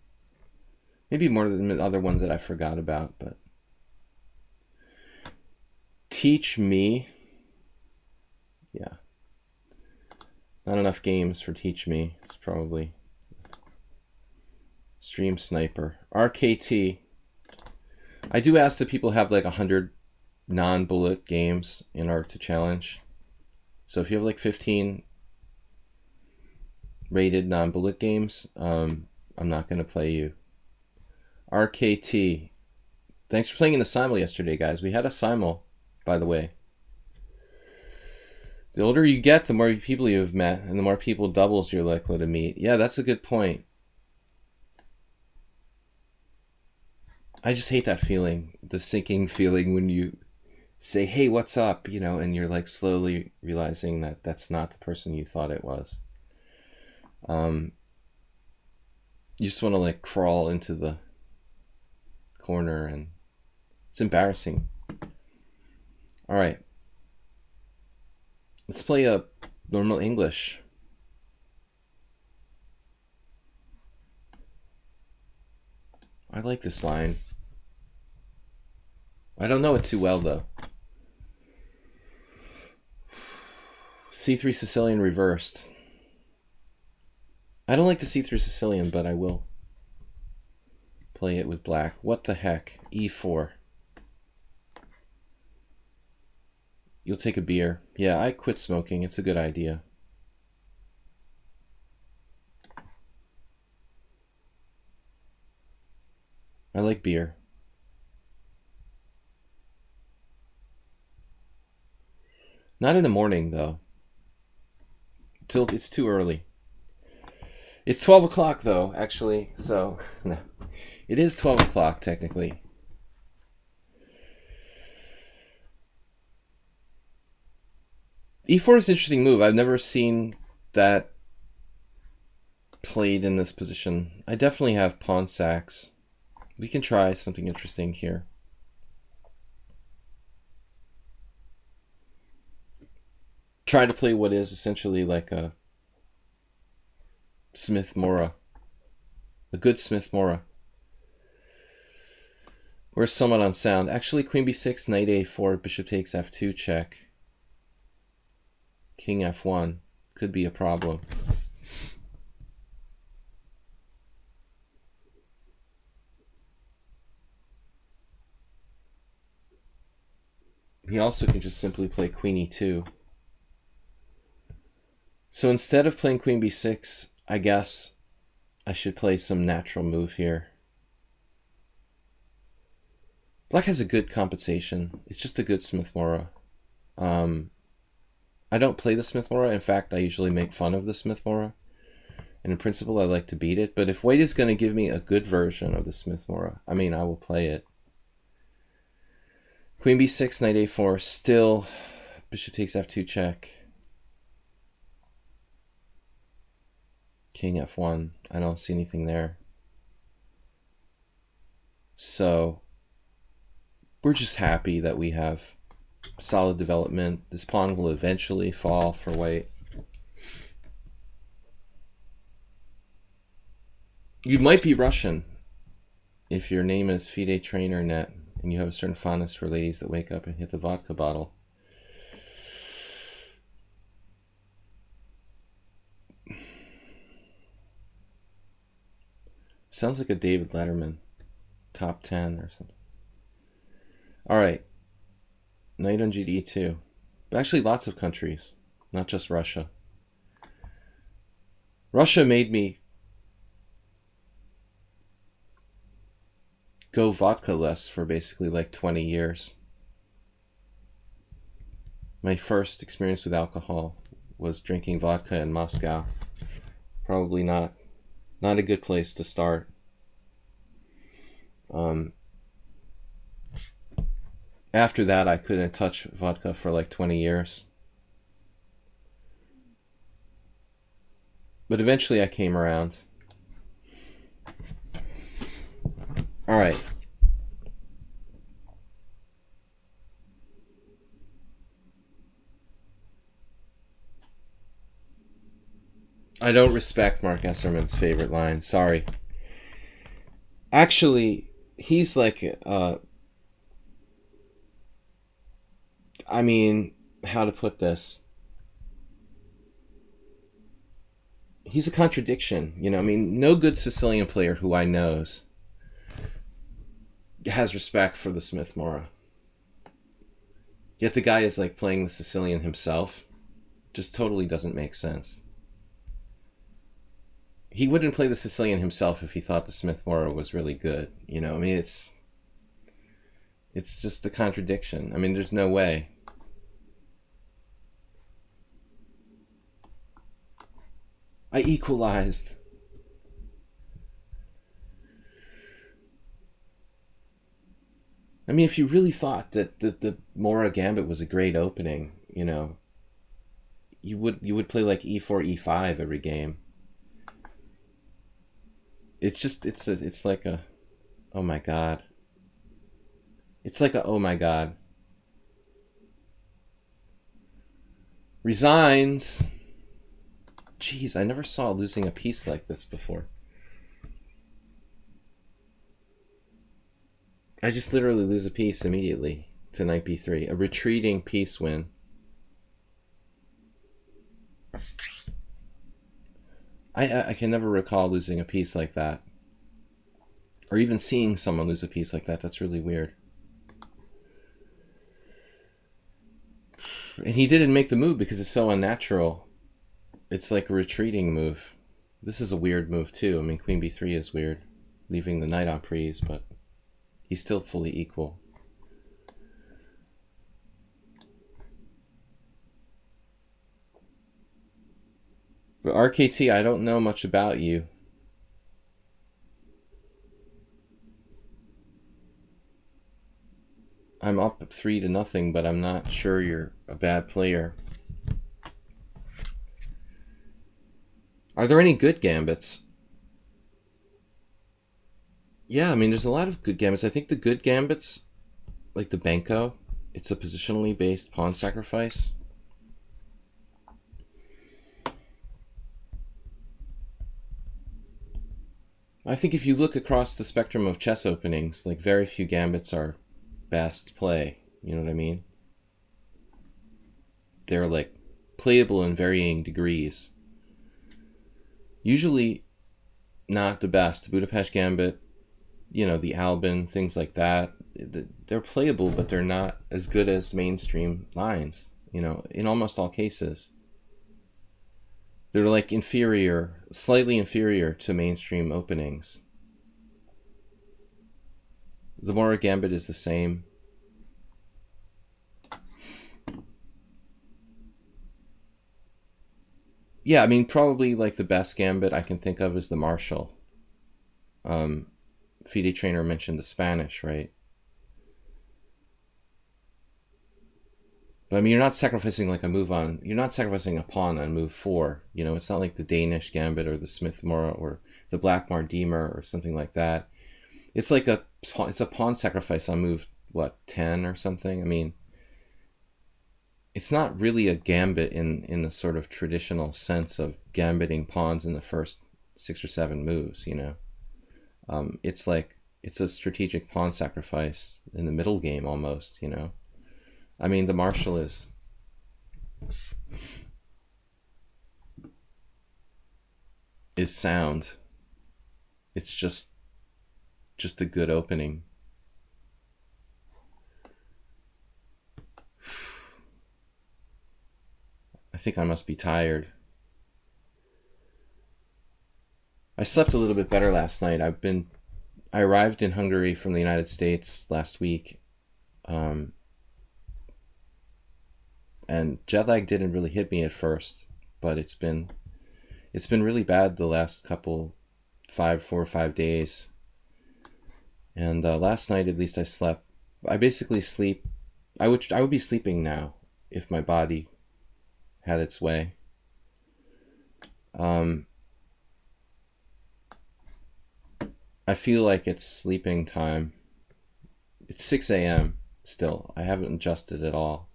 Maybe more than the other ones that I forgot about, but teach me. Yeah. Not enough games for teach me. It's probably Stream Sniper. RKT. I do ask that people have like 100 non-bullet games in order to challenge. So if you have like 15 rated non-bullet games, I'm not going to play you. RKT. Thanks for playing in the simul yesterday, guys. We had a simul, by the way. The older you get, the more people you've met, and the more people doubles you're likely to meet. Yeah, that's a good point. I just hate that feeling, the sinking feeling when you say, hey, what's up, you know, and you're like slowly realizing that that's not the person you thought it was. You just want to like crawl into the corner, and it's embarrassing. All right. Let's play a normal English. I like this line. I don't know it too well, though. C3 Sicilian reversed. I don't like the C3 Sicilian, but I will play it with black. What the heck? E4. You'll take a beer. Yeah, I quit smoking. It's a good idea. I like beer. Not in the morning, though. It's too early. It's 12 o'clock, though, actually. So, no. It is 12 o'clock, technically. E4 is an interesting move. I've never seen that played in this position. I definitely have pawn sacks. We can try something interesting here. Try to play what is essentially like a Smith-Morra. A good Smith-Morra. We're somewhat on sound. Actually, queen b6, knight a4, bishop takes f2, check. King f1 could be a problem. He also can just simply play queen e2. So instead of playing queen b6, I guess I should play some natural move here. Black has a good compensation. It's just a good Smith-Morra. I don't play the Smith-Morra. In fact, I usually make fun of the Smith-Morra. And in principle, I like to beat it. But if white is going to give me a good version of the Smith-Morra, I mean, I will play it. Queen b6, knight a4, still bishop takes f2, check. King f1, I don't see anything there. So we're just happy that we have solid development. This pawn will eventually fall for white. You might be Russian if your name is Fide Trainer Net and you have a certain fondness for ladies that wake up and hit the vodka bottle. Sounds like a David Letterman top 10 or something. All right. Knight on GD2. But actually lots of countries, not just Russia. Russia made me go vodka less for basically like 20 years. My first experience with alcohol was drinking vodka in Moscow. Probably not a good place to start. After that, I couldn't touch vodka for like 20 years. But eventually I came around. All right. I don't respect Mark Esserman's favorite line. Sorry. Actually, he's like, I mean, how to put this? He's a contradiction, you know. I mean, no good Sicilian player who I knows has respect for the Smith-Morra. Yet the guy is like playing the Sicilian himself. Just totally doesn't make sense. He wouldn't play the Sicilian himself if he thought the Smith-Morra was really good. You know, I mean, it's just the contradiction. I mean, there's no way. I equalized. I mean, if you really thought that the Mora Gambit was a great opening, you know, you would play like e4, e5 every game. It's just it's like a oh my god. It's like a oh my god. Resigns. Jeez, I never saw losing a piece like this before. I just literally lose a piece immediately to knight b3. A retreating piece win. I can never recall losing a piece like that. Or even seeing someone lose a piece like that. That's really weird. And he didn't make the move because it's so unnatural. It's like a retreating move. This is a weird move too. I mean, queen b3 is weird. Leaving the knight on prise, but he's still fully equal. But RKT, I don't know much about you. I'm up 3-0, but I'm not sure you're a bad player. Are there any good gambits? Yeah, I mean, there's a lot of good gambits. I think the good gambits, like the Benko, it's a positionally based pawn sacrifice. I think if you look across the spectrum of chess openings, like very few gambits are best play. You know what I mean? They're like playable in varying degrees. Usually not the best. The Budapest Gambit, you know, the Albin, things like that. They're playable, but they're not as good as mainstream lines, you know, in almost all cases. They're like inferior, slightly inferior to mainstream openings. The Mora Gambit is the same. Yeah, I mean, probably like the best gambit I can think of is the Marshall. FIDE Trainer mentioned the Spanish, right? But I mean, you're not sacrificing like a move on, you're not sacrificing a pawn on move 4. You know, it's not like the Danish Gambit or the Smith Mora or the Blackmar Deemer or something like that. It's like it's a pawn sacrifice on move, what, 10 or something? I mean, it's not really a gambit in the sort of traditional sense of gambiting pawns in the first 6 or 7 moves, you know. It's like, it's a strategic pawn sacrifice in the middle game almost, you know. I mean, the Marshall is sound. It's just a good opening. I think I must be tired. I slept a little bit better last night. I arrived in Hungary from the United States last week. And jet lag didn't really hit me at first, but it's been really bad the last couple 4 or 5 days. And last night at least I slept. I basically sleep. I would be sleeping now if my body had its way. I feel like it's sleeping time. It's 6 a.m. still. I haven't adjusted at all.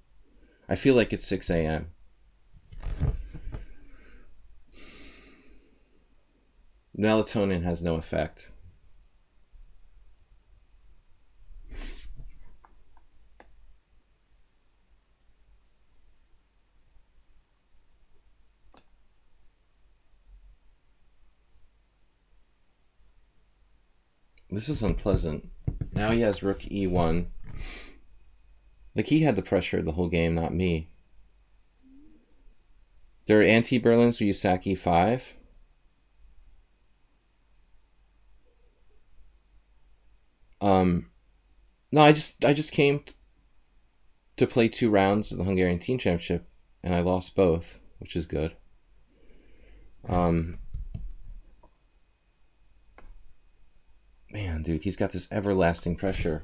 I feel like it's 6 a.m. Melatonin has no effect. This is unpleasant. Now he has rook e1. Like, he had the pressure the whole game, not me. There are anti-Berlins where you sack e5. No, I just came to play 2 rounds of the Hungarian Team Championship, and I lost both, which is good. Man, dude, he's got this everlasting pressure.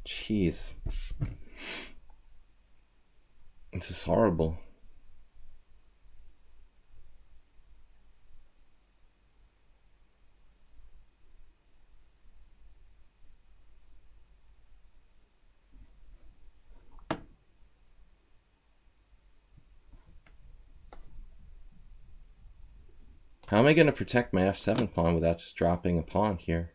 Jeez. This is horrible. How am I going to protect my f7 pawn without just dropping a pawn here?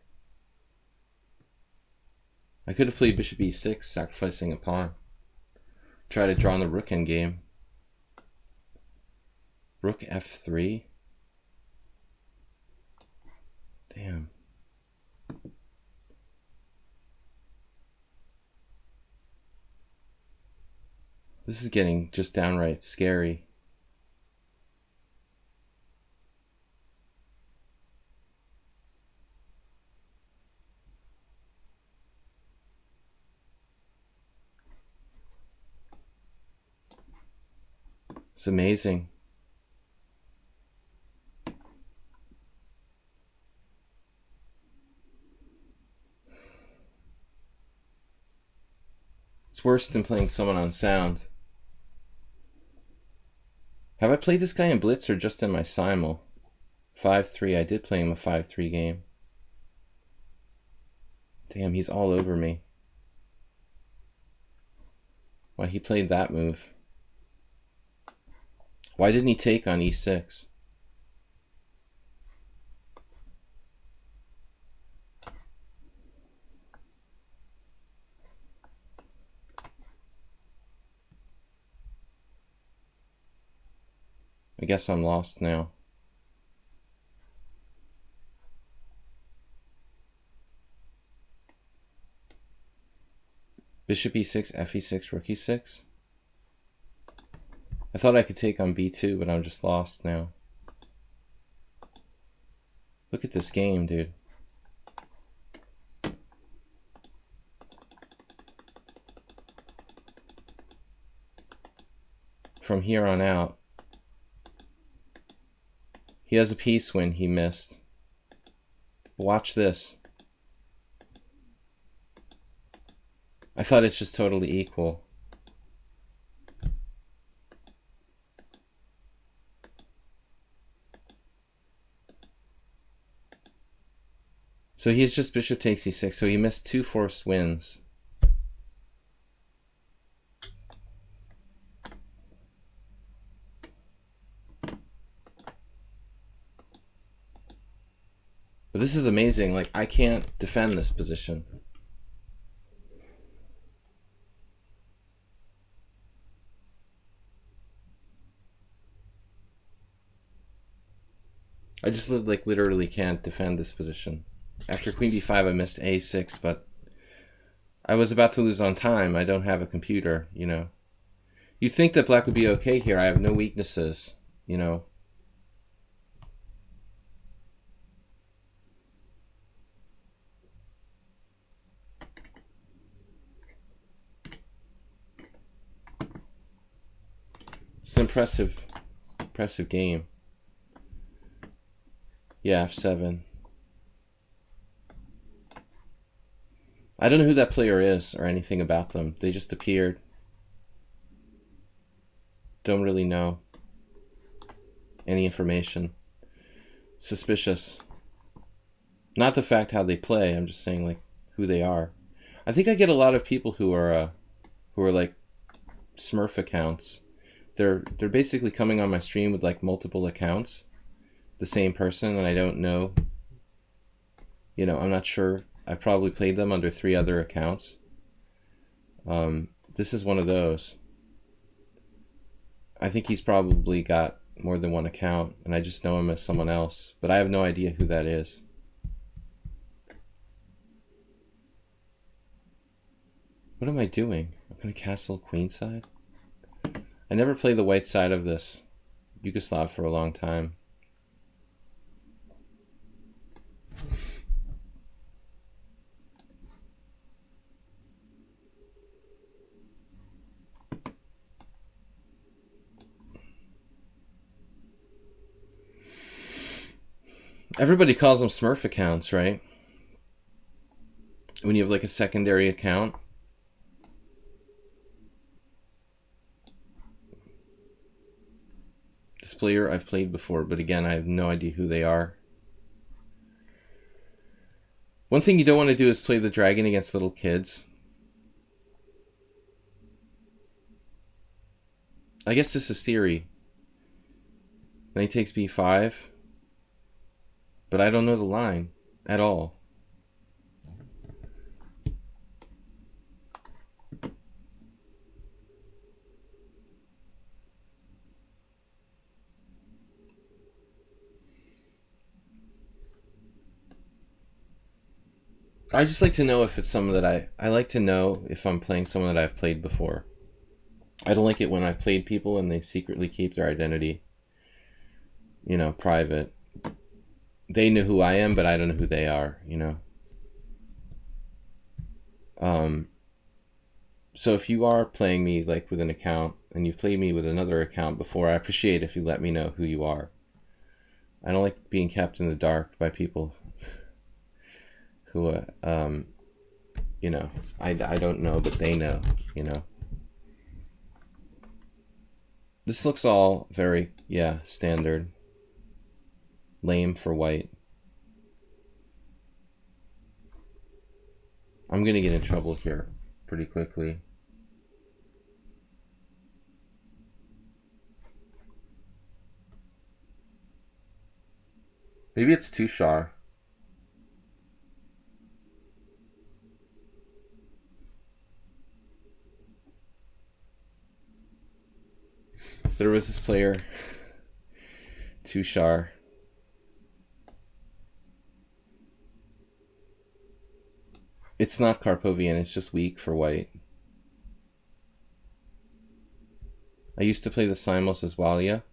I could have played bishop e6, sacrificing a pawn. Try to draw on the rook endgame. Rook f3. Damn. This is getting just downright scary. It's amazing. It's worse than playing someone on sound. Have I played this guy in Blitz or just in my simul? 5-3. I did play him a 5-3 game. Damn, he's all over me. Why he played that move? Why didn't he take on e6? I guess I'm lost now. Bishop e6, f e6, rook e6. I thought I could take on b2, but I'm just lost now. Look at this game, dude. From here on out, he has a piece win he missed. Watch this. I thought it's just totally equal. So he's just bishop takes e6, so he missed 2 forced wins. But this is amazing. Like, I can't defend this position. I just like literally can't defend this position. After queen b5 I missed a6, but I was about to lose on time. I don't have a computer, you know. You'd think that black would be okay here. I have no weaknesses, you know. It's an impressive game. Yeah, f7. I don't know who that player is or anything about them. They just appeared. Don't really know any information. Suspicious. Not the fact how they play. I'm just saying like who they are. I think I get a lot of people who are like Smurf accounts. They're basically coming on my stream with like multiple accounts, the same person, and I don't know. You know, I'm not sure. I probably played them under 3 other accounts. This is one of those. I think he's probably got more than 1 account, and I just know him as someone else, but I have no idea who that is. What am I doing? I'm going to castle queenside? I never played the white side of this Yugoslav for a long time. Everybody calls them Smurf accounts, right? When you have like a secondary account This player I've played before, but again, I have no idea who they are. One thing you don't want to do is play the dragon against little kids. I guess this is theory. Knight takes b5. But I don't know the line at all. I just like to know if it's someone that I like to know if I'm playing someone that I've played before. I don't like it when I've played people and they secretly keep their identity, you know, private. They know who I am, but I don't know who they are, you know. So if you are playing me like with an account and you've played me with another account before, I appreciate if you let me know who you are. I don't like being kept in the dark by people who, you know, I don't know, but they know, you know. This looks all very, yeah, standard. Lame for white. I'm going to get in trouble here pretty quickly. Maybe it's too sharp. There was this player, Tushar. It's not Karpovian, it's just weak for white. I used to play the Simos as Walia.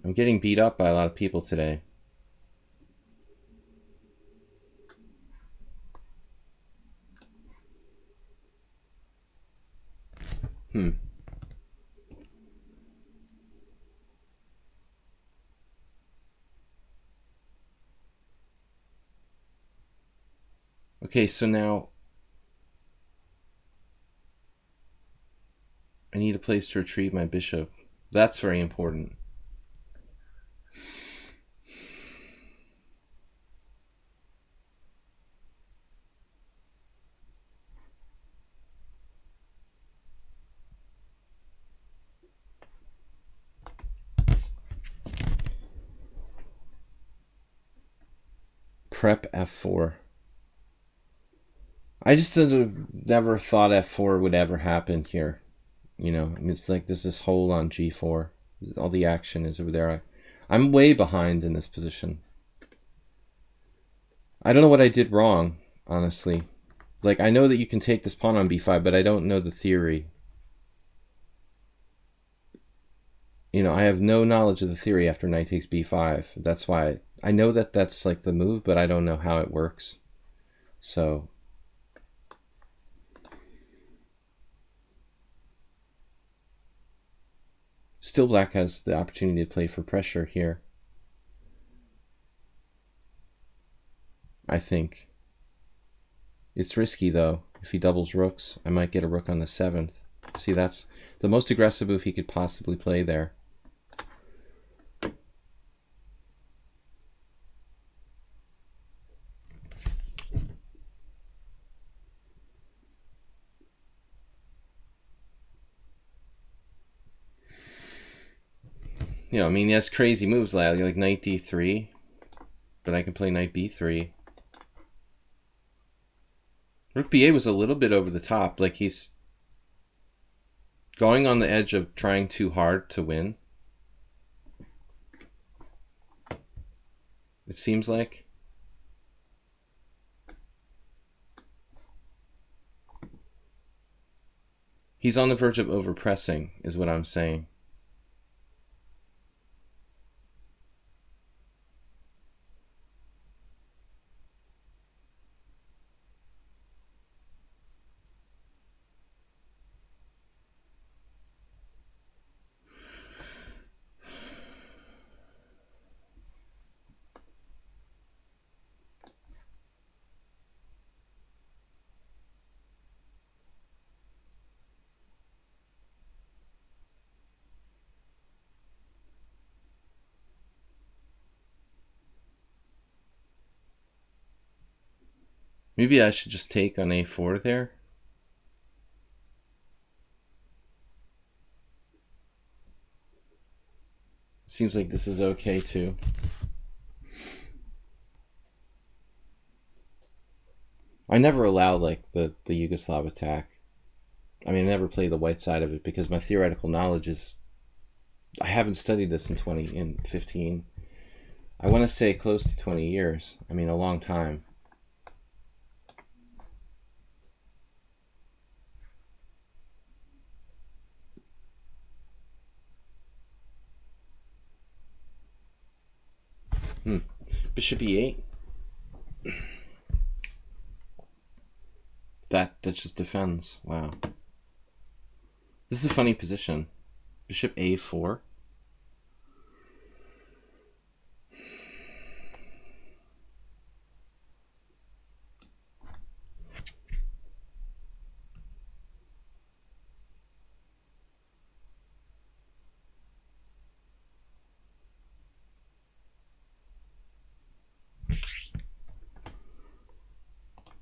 I'm getting beat up by a lot of people today. Okay, so now I need a place to retrieve my bishop. That's very important. Prep f4. I just never thought f4 would ever happen here. You know, it's like there's this hold on g4. All the action is over there. I'm way behind in this position. I don't know what I did wrong, honestly. Like, I know that you can take this pawn on b5, but I don't know the theory. You know, I have no knowledge of the theory after knight takes b5. That's why I know that that's like the move, but I don't know how it works. So still black has the opportunity to play for pressure here. I think. It's risky though. If he doubles rooks, I might get a rook on the 7th. See, that's the most aggressive move he could possibly play there. You know, I mean, he has crazy moves like knight d3, but I can play knight b3. Rook b8 was a little bit over the top, like he's going on the edge of trying too hard to win. It seems like. He's on the verge of overpressing, is what I'm saying. Maybe I should just take on a4 there. Seems like this is okay too. I never allow like the Yugoslav attack. I mean, I never play the white side of it because my theoretical knowledge is, I haven't studied this in 15. I want to say close to 20 years. I mean, a long time. Bishop e8. That just defends. Wow. This is a funny position. Bishop a4.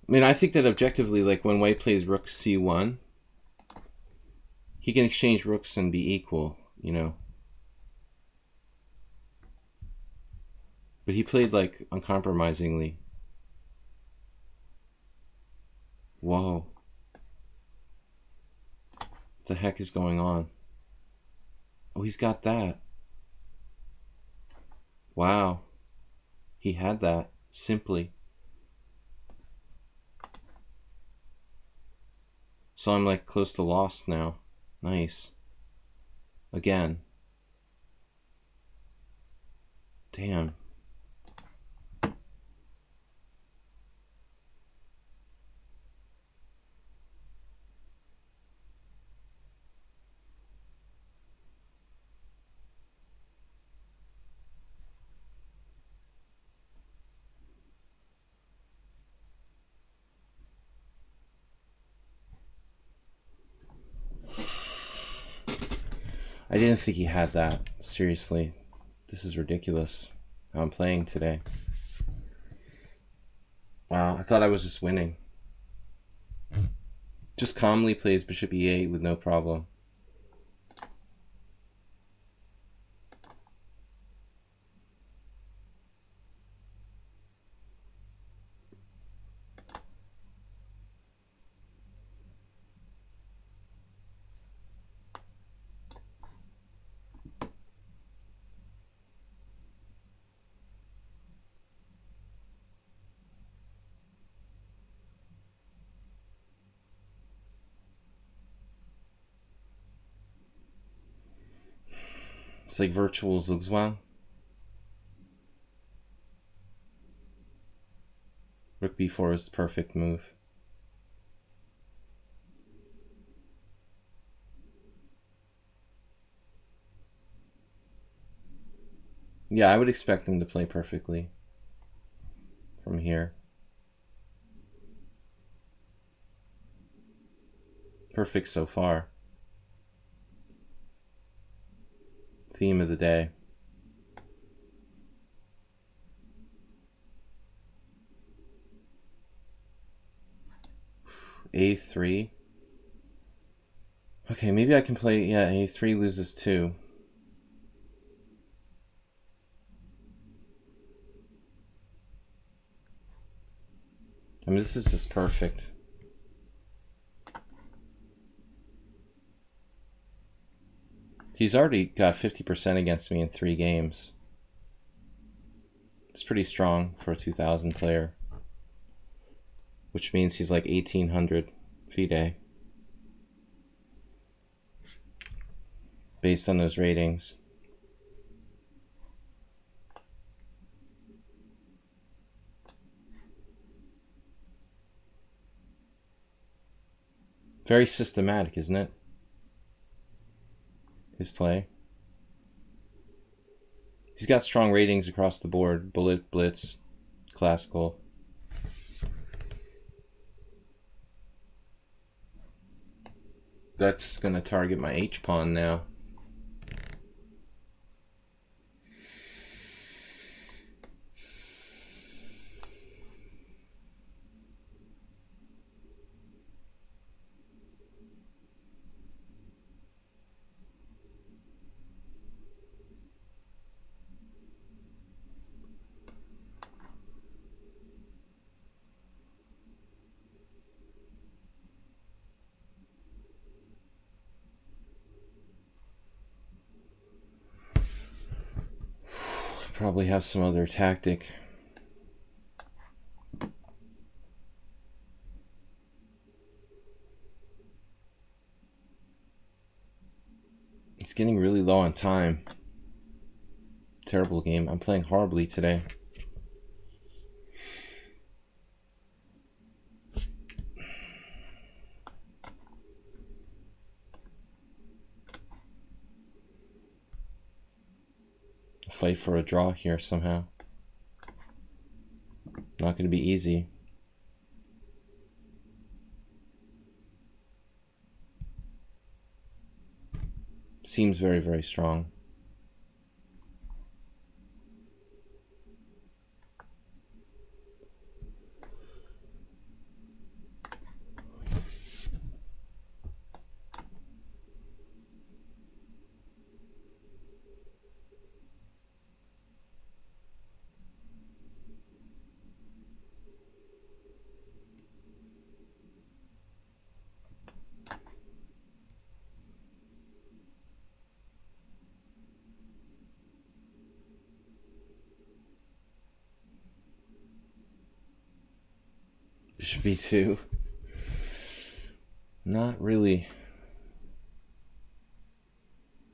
I mean, I think that objectively, like when white plays rook c1, he can exchange rooks and be equal, you know. But he played like uncompromisingly. Whoa. What the heck is going on? Oh, he's got that. Wow. He had that, simply. So I'm like close to lost now. Nice. Again. Damn. I didn't think he had that. Seriously. This is ridiculous how I'm playing today. Wow, I thought I was just winning. Just calmly plays bishop e8 with no problem. It's like virtual Zugzwang. Rook b4 is the perfect move. Yeah, I would expect him to play perfectly from here. Perfect so far. Theme of the day. a3. Okay, maybe I can play, yeah, a3 loses 2. I mean, this is just perfect. He's already got 50% against me in 3 games. It's pretty strong for a 2000 player. Which means he's like 1800 FIDE. Based on those ratings. Very systematic, isn't it? His play. He's got strong ratings across the board. Bullet, Blitz, Classical. That's going to target my H-pawn now. probably have some other tactic. It's getting really low on time. Terrible game. I'm playing horribly today. Fight for a draw here somehow. Not going to be easy. Seems very, very strong. Bishop b2. Not really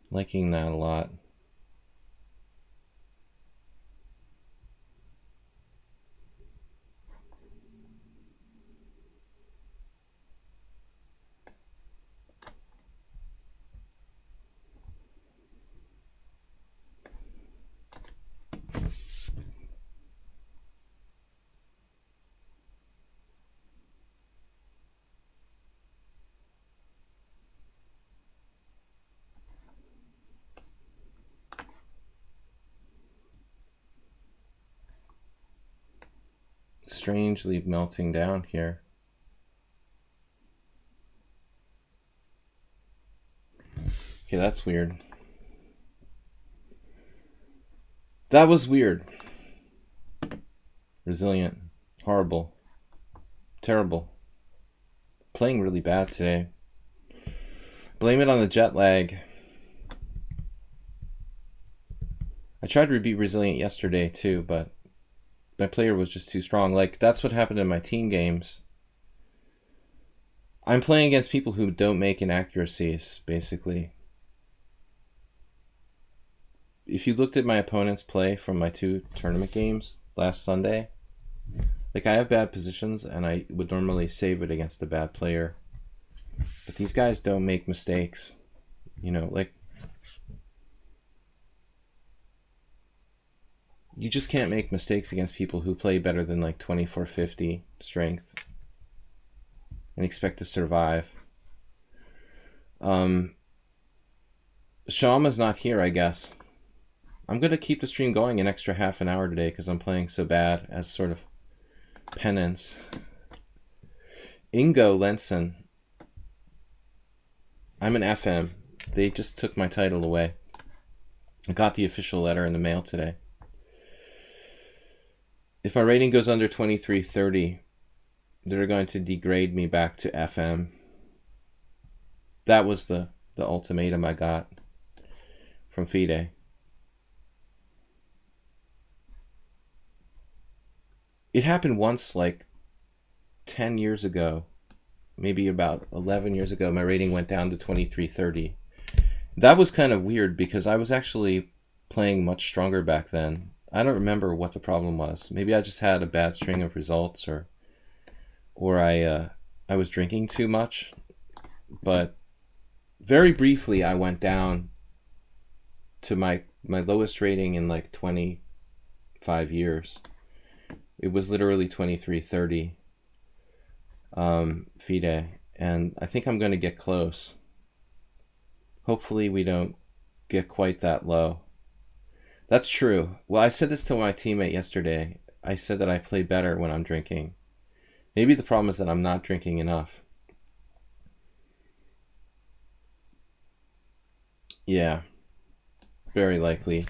liking that a lot. Strangely melting down here. Okay, that's weird. That was weird. Resilient. Horrible. Terrible. Playing really bad today. Blame it on the jet lag. I tried to be resilient yesterday too, but my player was just too strong. Like, that's what happened in my team games. I'm playing against people who don't make inaccuracies, basically. If you looked at my opponent's play from my 2 tournament games last Sunday, like, I have bad positions and I would normally save it against a bad player. But these guys don't make mistakes. You know, like, you just can't make mistakes against people who play better than like 2450 strength and expect to survive. Shama's not here, I guess. I'm going to keep the stream going an extra half an hour today because I'm playing so bad as sort of penance. Ingo Lenson. I'm an FM. They just took my title away. I got the official letter in the mail today. If my rating goes under 2330, they're going to degrade me back to FM. That was the ultimatum I got from FIDE. It happened once, like 10 years ago, maybe about 11 years ago. My rating went down to 2330. That was kind of weird because I was actually playing much stronger back then. I don't remember what the problem was. Maybe I just had a bad string of results, or I was drinking too much. But very briefly, I went down to my lowest rating in like 25 years. It was literally 2330 FIDE, and I think I'm going to get close. Hopefully we don't get quite that low. That's true. Well, I said this to my teammate yesterday. I said that I play better when I'm drinking. Maybe the problem is that I'm not drinking enough. Yeah, very likely.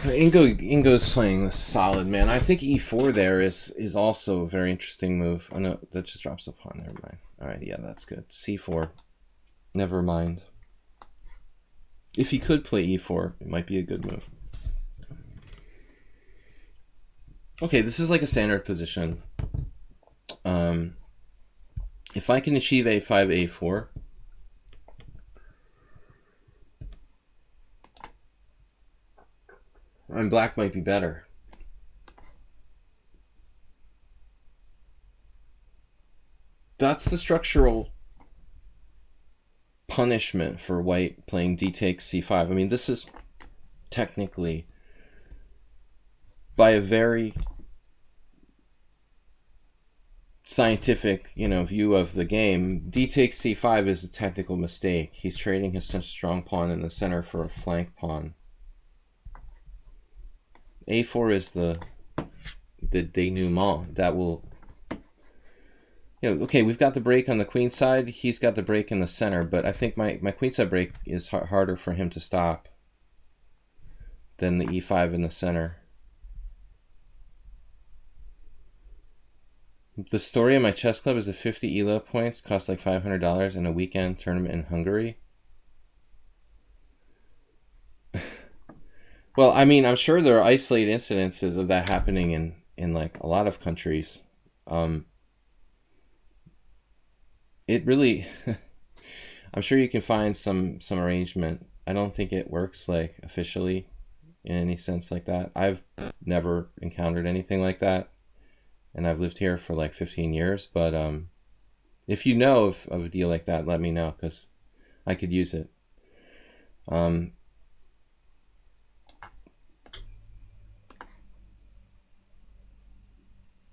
Ingo's playing solid, man. I think e4 there is also a very interesting move. Oh no, that just drops a pawn. Never mind. All right, yeah, that's good. c4. Never mind. If he could play e4, it might be a good move. Okay, this is like a standard position. If I can achieve a5, a4, and black might be better. That's the structural punishment for white playing d takes c5. I mean, this is technically, by a very scientific, view of the game, d takes c5 is a technical mistake. He's trading his strong pawn in the center for a flank pawn. a4 is the denouement that will, okay, we've got the break on the queen side, he's got the break in the center, but I think my queen side break is harder for him to stop than the e5 in the center. The story of my chess club is that 50 ELO points cost like $500 in a weekend tournament in Hungary. Well, I mean, I'm sure there are isolated incidences of that happening in like a lot of countries. It really, I'm sure you can find some arrangement. I don't think it works like officially in any sense like that. I've never encountered anything like that, and I've lived here for like 15 years. But if you know of a deal like that, let me know, because I could use it.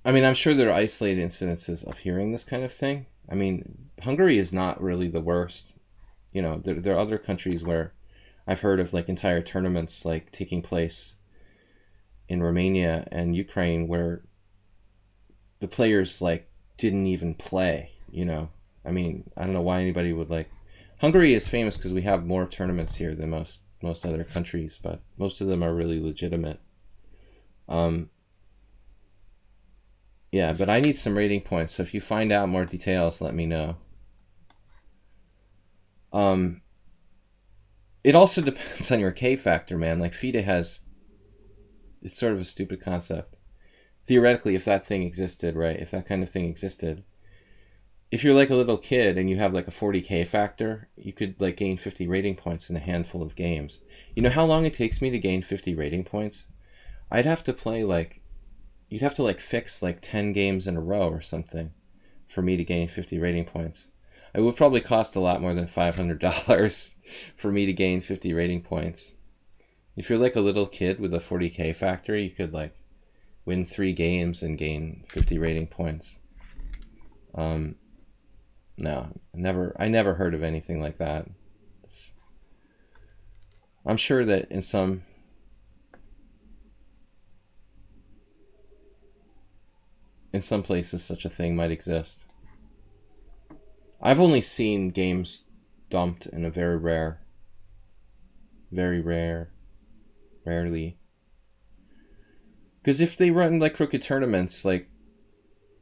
I mean, I'm sure there are isolated incidences of hearing this kind of thing. I mean, Hungary is not really the worst. There are other countries where I've heard of like entire tournaments like taking place in Romania and Ukraine where the players like didn't even play. I mean, I don't know why anybody would like. Hungary is famous because we have more tournaments here than most other countries, but most of them are really legitimate. Yeah, but I need some rating points, so if you find out more details, let me know. It also depends on your K factor, man. Like, FIDE has... It's sort of a stupid concept. Theoretically, if that thing existed, right? If that kind of thing existed, if you're like a little kid and you have like a 40K factor, you could like gain 50 rating points in a handful of games. You know how long it takes me to gain 50 rating points? I'd have to play like... You'd have to like fix like 10 games in a row or something for me to gain 50 rating points. It would probably cost a lot more than $500 for me to gain 50 rating points. If you're like a little kid with a 40K factor, you could like win 3 games and gain 50 rating points. No, I never heard of anything like that. I'm sure that in some places such a thing might exist. I've only seen games dumped in a rarely. Because if they run like crooked tournaments, like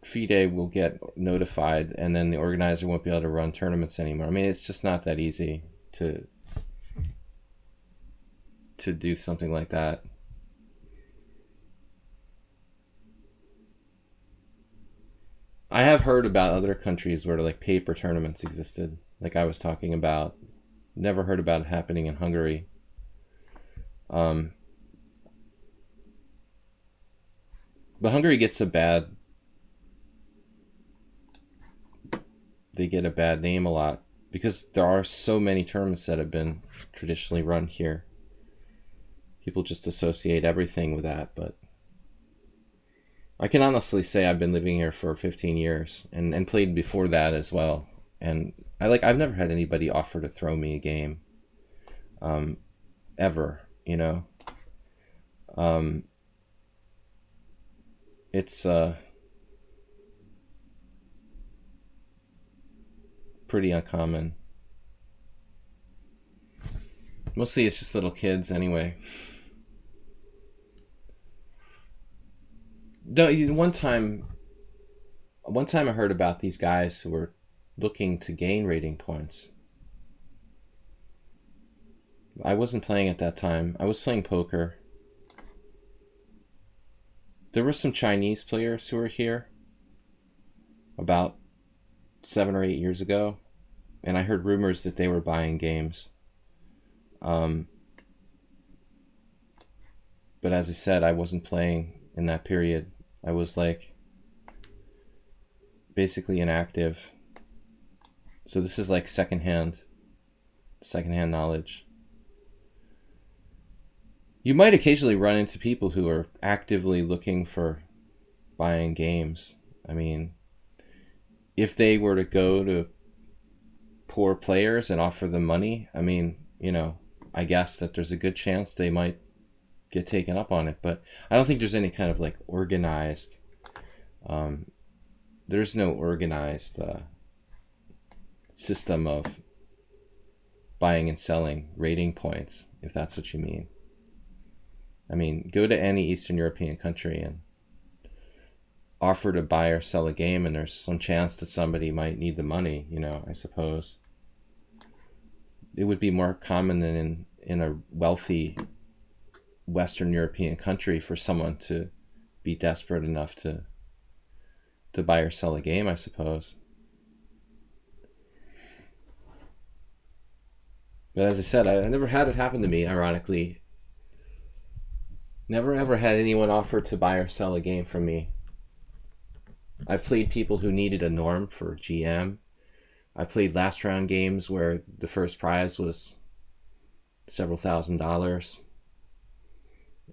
FIDE will get notified and then the organizer won't be able to run tournaments anymore. I mean, it's just not that easy to do something like that. I have heard about other countries where like paper tournaments existed, like I was talking about. Never heard about it happening in Hungary. But Hungary gets they get a bad name a lot because there are so many tournaments that have been traditionally run here. People just associate everything with that, but I can honestly say I've been living here for 15 years and played before that as well. And I've never had anybody offer to throw me a game. Ever, It's pretty uncommon. Mostly it's just little kids anyway. No, one time I heard about these guys who were looking to gain rating points. I wasn't playing at that time. I was playing poker. There were some Chinese players who were here about 7 or 8 years ago, and I heard rumors that they were buying games. But as I said, I wasn't playing in that period. I was like basically inactive. So this is like secondhand knowledge. You might occasionally run into people who are actively looking for buying games. I mean, if they were to go to poor players and offer them money, I mean, you know, I guess that there's a good chance they might get taken up on it. But I don't think there's any kind of like organized, there's no organized system of buying and selling rating points, if that's what you mean. I mean, go to any Eastern European country and offer to buy or sell a game, and there's some chance that somebody might need the money, you know, I suppose. It would be more common than in a wealthy Western European country for someone to be desperate enough to buy or sell a game, I suppose. But as I said, I never had it happen to me, ironically. Never ever had anyone offer to buy or sell a game from me. I've played people who needed a norm for GM. I played last round games where the first prize was several $1,000s.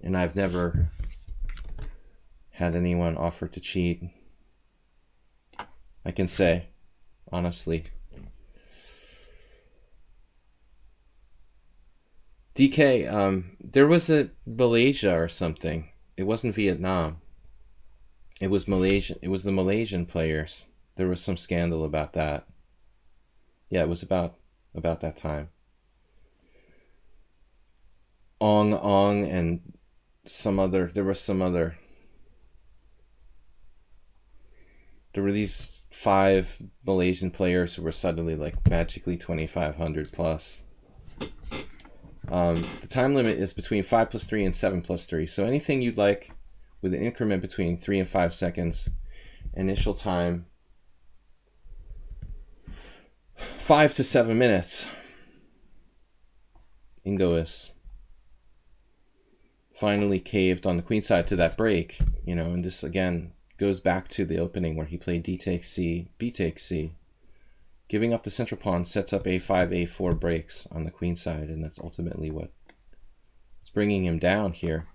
And I've never had anyone offer to cheat. I can say, honestly. DK, there was a Malaysia or something. It wasn't Vietnam. It was Malaysia. It was the Malaysian players. There was some scandal about that. Yeah, it was about that time. Ong Ong and there were these 5 Malaysian players who were suddenly like magically 2,500 plus. The time limit is between 5+3 and 7+3. So anything you'd like with an increment between 3 and 5 seconds. Initial time 5 to 7 minutes. Ingois finally caved on the queen side to that break, you know, and this again goes back to the opening where he played d takes c, b takes c. Giving up the central pawn sets up a5, a4 breaks on the queen side, and that's ultimately what's bringing him down here.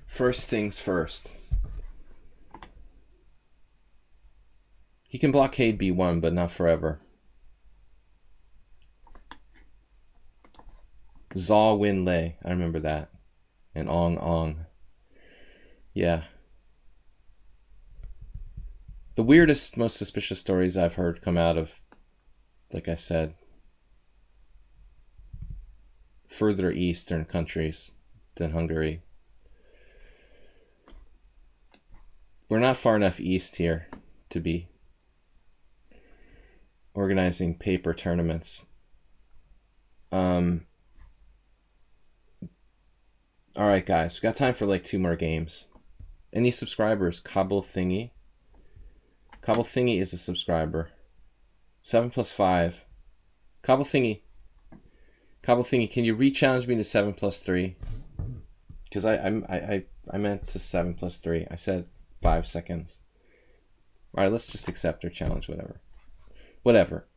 First things first. He can blockade b1, but not forever. Zaw Win Lei, I remember that. And Ong Ong. Yeah. The weirdest, most suspicious stories I've heard come out of, like I said, further eastern countries than Hungary. We're not far enough east here to be organizing paper tournaments. Alright guys, we've got time for like 2 more games. Any subscribers? Cobble Thingy. Cobble Thingy is a subscriber. 7+5. Cobble Thingy. Cobble Thingy, can you re-challenge me to 7+3? Because I meant to 7+3. I said 5 seconds. Alright, let's just accept or challenge, whatever. Whatever.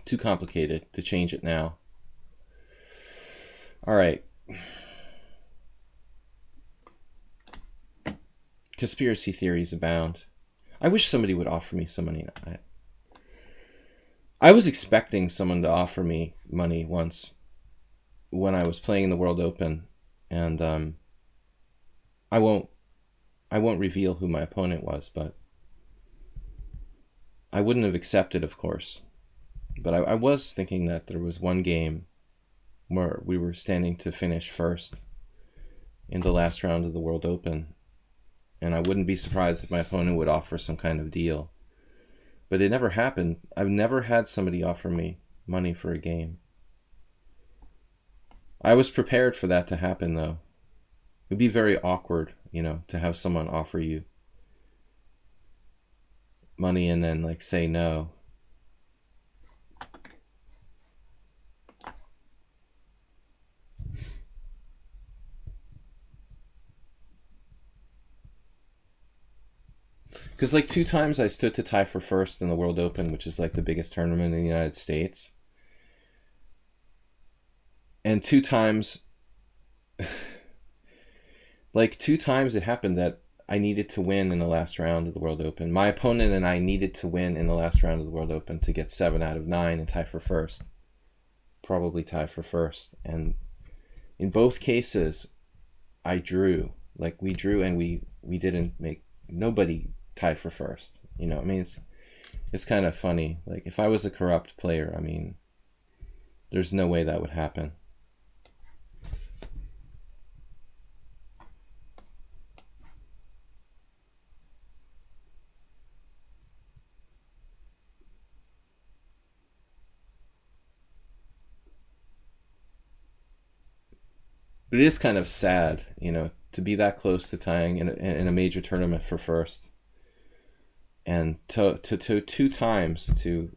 Too complicated to change it now. Alright. Conspiracy theories abound. I wish somebody would offer me some money. I was expecting someone to offer me money once when I was playing the World Open, and I won't reveal who my opponent was, but I wouldn't have accepted, of course. But I was thinking that there was one game where we were standing to finish first, in the last round of the World Open. And I wouldn't be surprised if my opponent would offer some kind of deal. But it never happened. I've never had somebody offer me money for a game. I was prepared for that to happen, though. It would be very awkward, you know, to have someone offer you money and then, like, say no. Because, like, 2 times I stood to tie for first in the World Open, which is, like, the biggest tournament in the United States. And 2 times, like, 2 times it happened that I needed to win in the last round of the World Open. My opponent and I needed to win in the last round of the World Open to get 7 out of 9 and tie for first. Probably tie for first. And in both cases, I drew. Like, we drew and we didn't make... Nobody tied for first. You know, I mean, it's kind of funny. Like, if I was a corrupt player, I mean, there's no way that would happen. But it is kind of sad, you know, to be that close to tying in a major tournament for first. And to 2 times to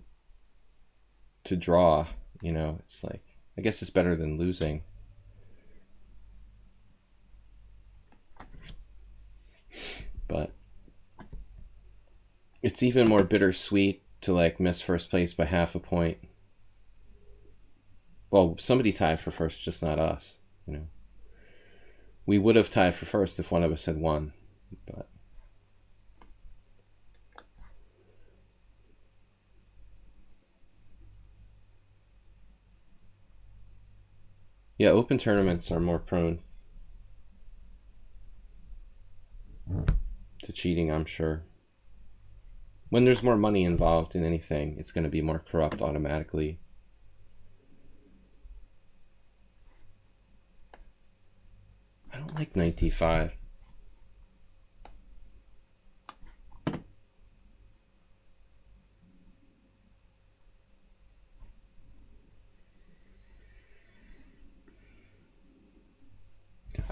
draw, you know, it's like, I guess it's better than losing. But it's even more bittersweet to, like, miss first place by half a point. Well, somebody tied for first, just not us, you know. We would have tied for first if one of us had won, but... Yeah, open tournaments are more prone to cheating, I'm sure. When there's more money involved in anything, it's going to be more corrupt automatically. I don't like knight d5.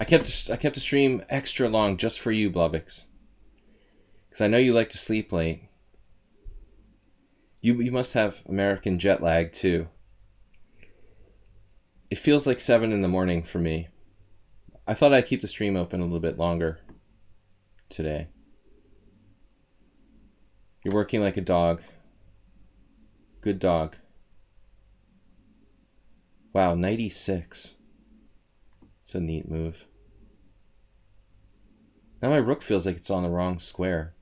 I kept the stream extra long just for you, Blubix. Because I know you like to sleep late. You must have American jet lag too. It feels like 7 in the morning for me. I thought I'd keep the stream open a little bit longer today. You're working like a dog. Good dog. Wow, knight e6. It's a neat move. Now my rook feels like it's on the wrong square.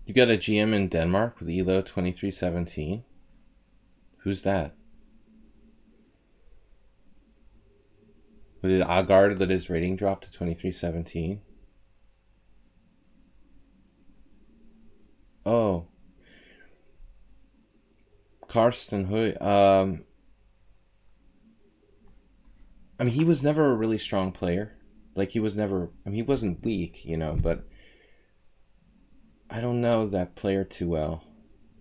You got a GM in Denmark with ELO 2317. Who's that? Did Agard let his rating drop to 2317? Oh. Karsten Huy. I mean, he was never a really strong player. Like, he was never... I mean, he wasn't weak, you know, but... I don't know that player too well.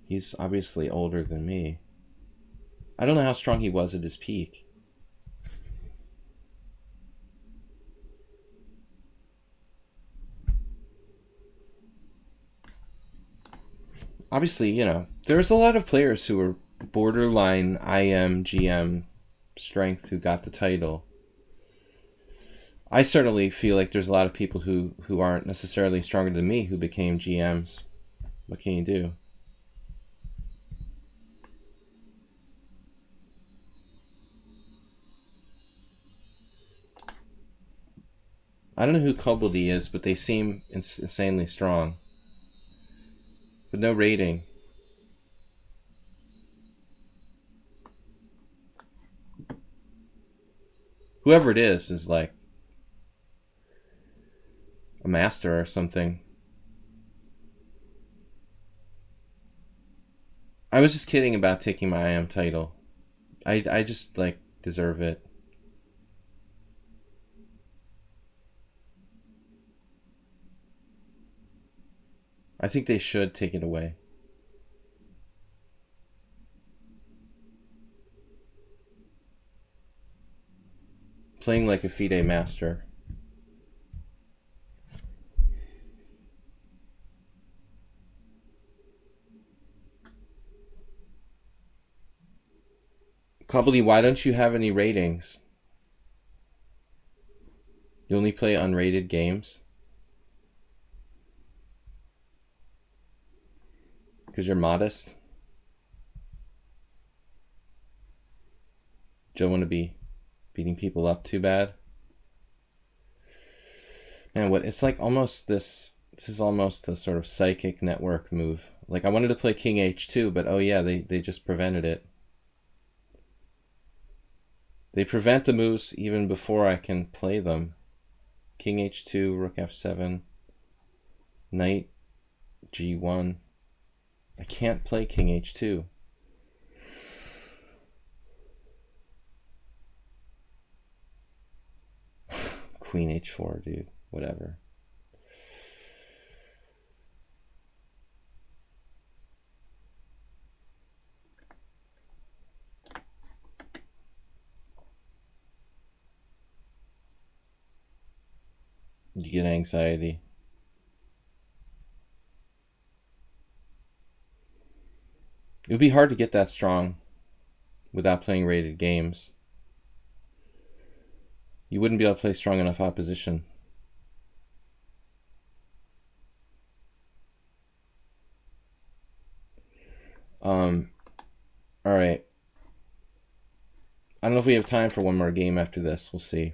He's obviously older than me. I don't know how strong he was at his peak. Obviously, you know, there's a lot of players who are borderline IM, GM strength who got the title. I certainly feel like there's a lot of people who aren't necessarily stronger than me who became GMs. What can you do? I don't know who Koboldi is, but they seem insanely strong. But no rating. Whoever it is like a master or something. I was just kidding about taking my IM title. I just like deserve it. I think they should take it away. Playing like a FIDE master. Koboldi, why don't you have any ratings? You only play unrated games? Because you're modest? Don't want to be beating people up too bad? Man, what it's like almost this is almost a sort of psychic network move. Like I wanted to play King H2, but oh yeah, they just prevented it. They prevent the moves even before I can play them. King H2, Rook F7, Knight G1. I can't play King H2. Queen H4, dude. Whatever. You get anxiety. It would be hard to get that strong without playing rated games. You wouldn't be able to play strong enough opposition. Alright. I don't know if we have time for one more game after this. We'll see.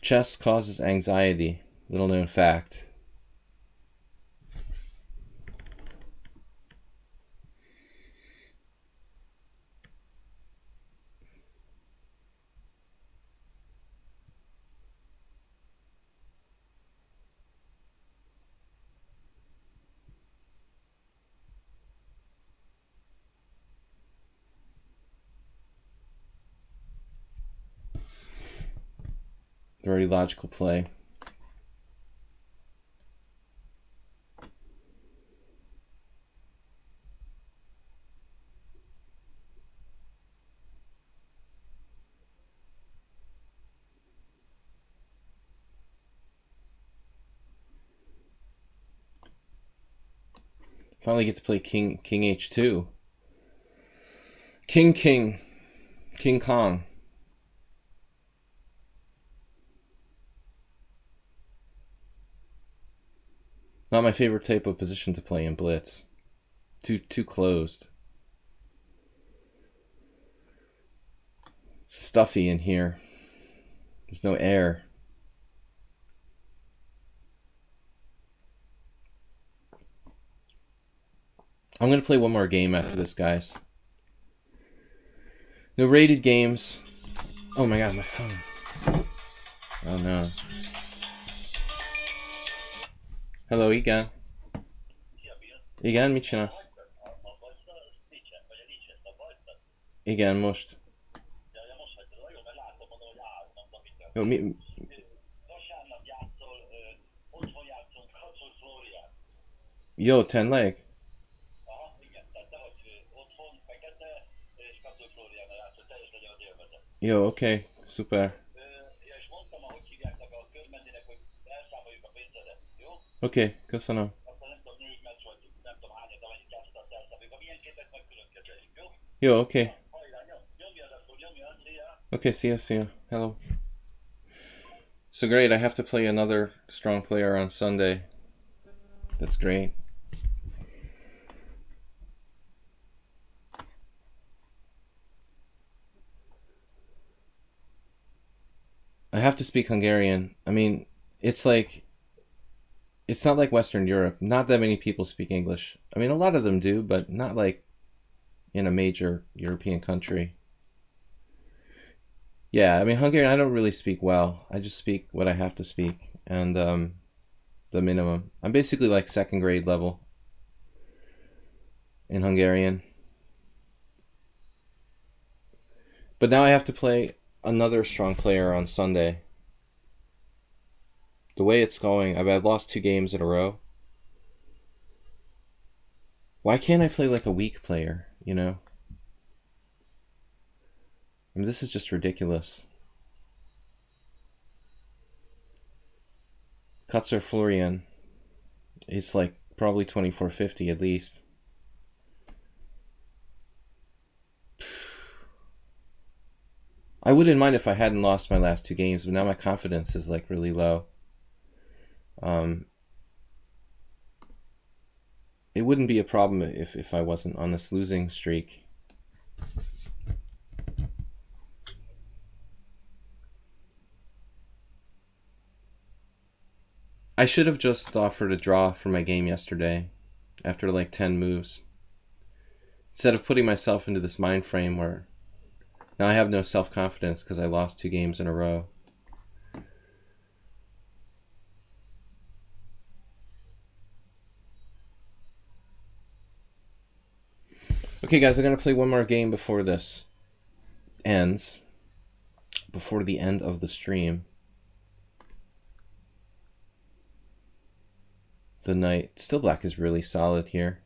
Chess causes anxiety. Little known fact. Very logical play. Finally get to play King H2. King Kong. Not my favorite type of position to play in Blitz. Too closed. Stuffy in here. There's no air. I'm going to play one more game after this, guys. No rated games. Oh my god, my phone. Oh no. Hello, igen. Igen, mit csinálsz? Igen, most. Jó, mi... Jó, tényleg? Jó, oké, szuper. Oké, köszönöm. Yo, okay. Okay, see ya. Hello. So great, I have to play another strong player on Sunday. That's great. I have to speak Hungarian. I mean, it's like, it's not like Western Europe. Not that many people speak English. I mean, a lot of them do, but not like in a major European country. Yeah, I mean, Hungarian, I don't really speak well. I just speak what I have to speak, and the minimum. I'm basically like second grade level in Hungarian. But now I have to play another strong player on Sunday. The way it's going, I've lost 2 games in a row. Why can't I play like a weak player, you know? I mean, this is just ridiculous. Cutsar Florian is like probably 2450 at least. I wouldn't mind if I hadn't lost my last 2 games, but now my confidence is like really low. It wouldn't be a problem if I wasn't on this losing streak. I should have just offered a draw for my game yesterday after like 10 moves. Instead of putting myself into this mind frame where now I have no self-confidence because I lost 2 games in a row. Okay, guys, I'm going to play one more game before this ends. Before the end of the stream. The knight. Still black is really solid here.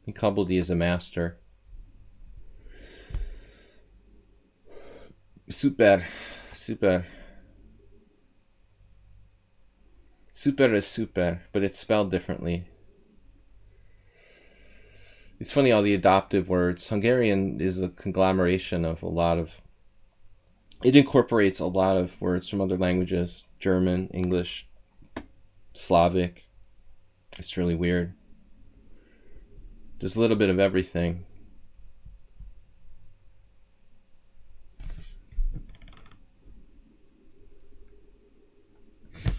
Kabuldi is a master. Super. Super is super, but it's spelled differently. It's funny, all the adoptive words. Hungarian is a conglomeration of a lot of... It incorporates a lot of words from other languages. German, English, Slavic. It's really weird. There's a little bit of everything.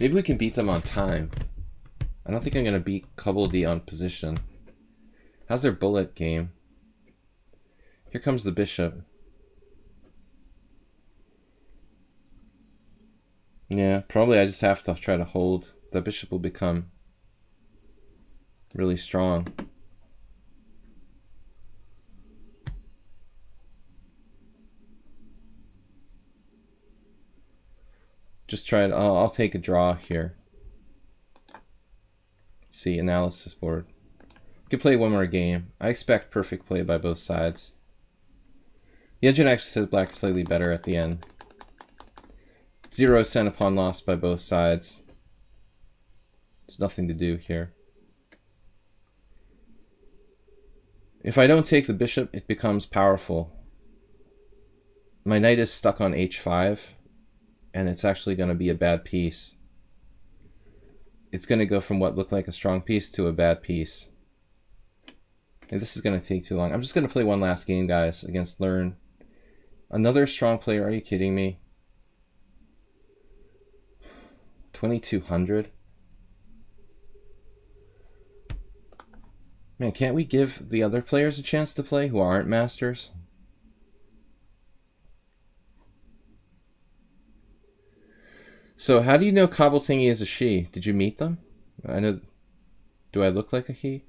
Maybe we can beat them on time. I don't think I'm going to beat Kabuldi on position. How's their bullet game? Here comes the bishop. Yeah, probably I just have to try to hold. The bishop will become really strong. Just try to... I'll take a draw here. See, analysis board. Can play one more game. I expect perfect play by both sides. The engine actually says black is slightly better at the end. 0 upon loss by both sides. There's nothing to do here. If I don't take the bishop, it becomes powerful. My knight is stuck on h5, and it's actually going to be a bad piece. It's going to go from what looked like a strong piece to a bad piece. And this is going to take too long. I'm just going to play one last game, guys, against Learn. Another strong player, are you kidding me? 2200? Man, can't we give the other players a chance to play who aren't masters? So how do you know Cobble Thingy is a she? Did you meet them? I know. Do I look like a he?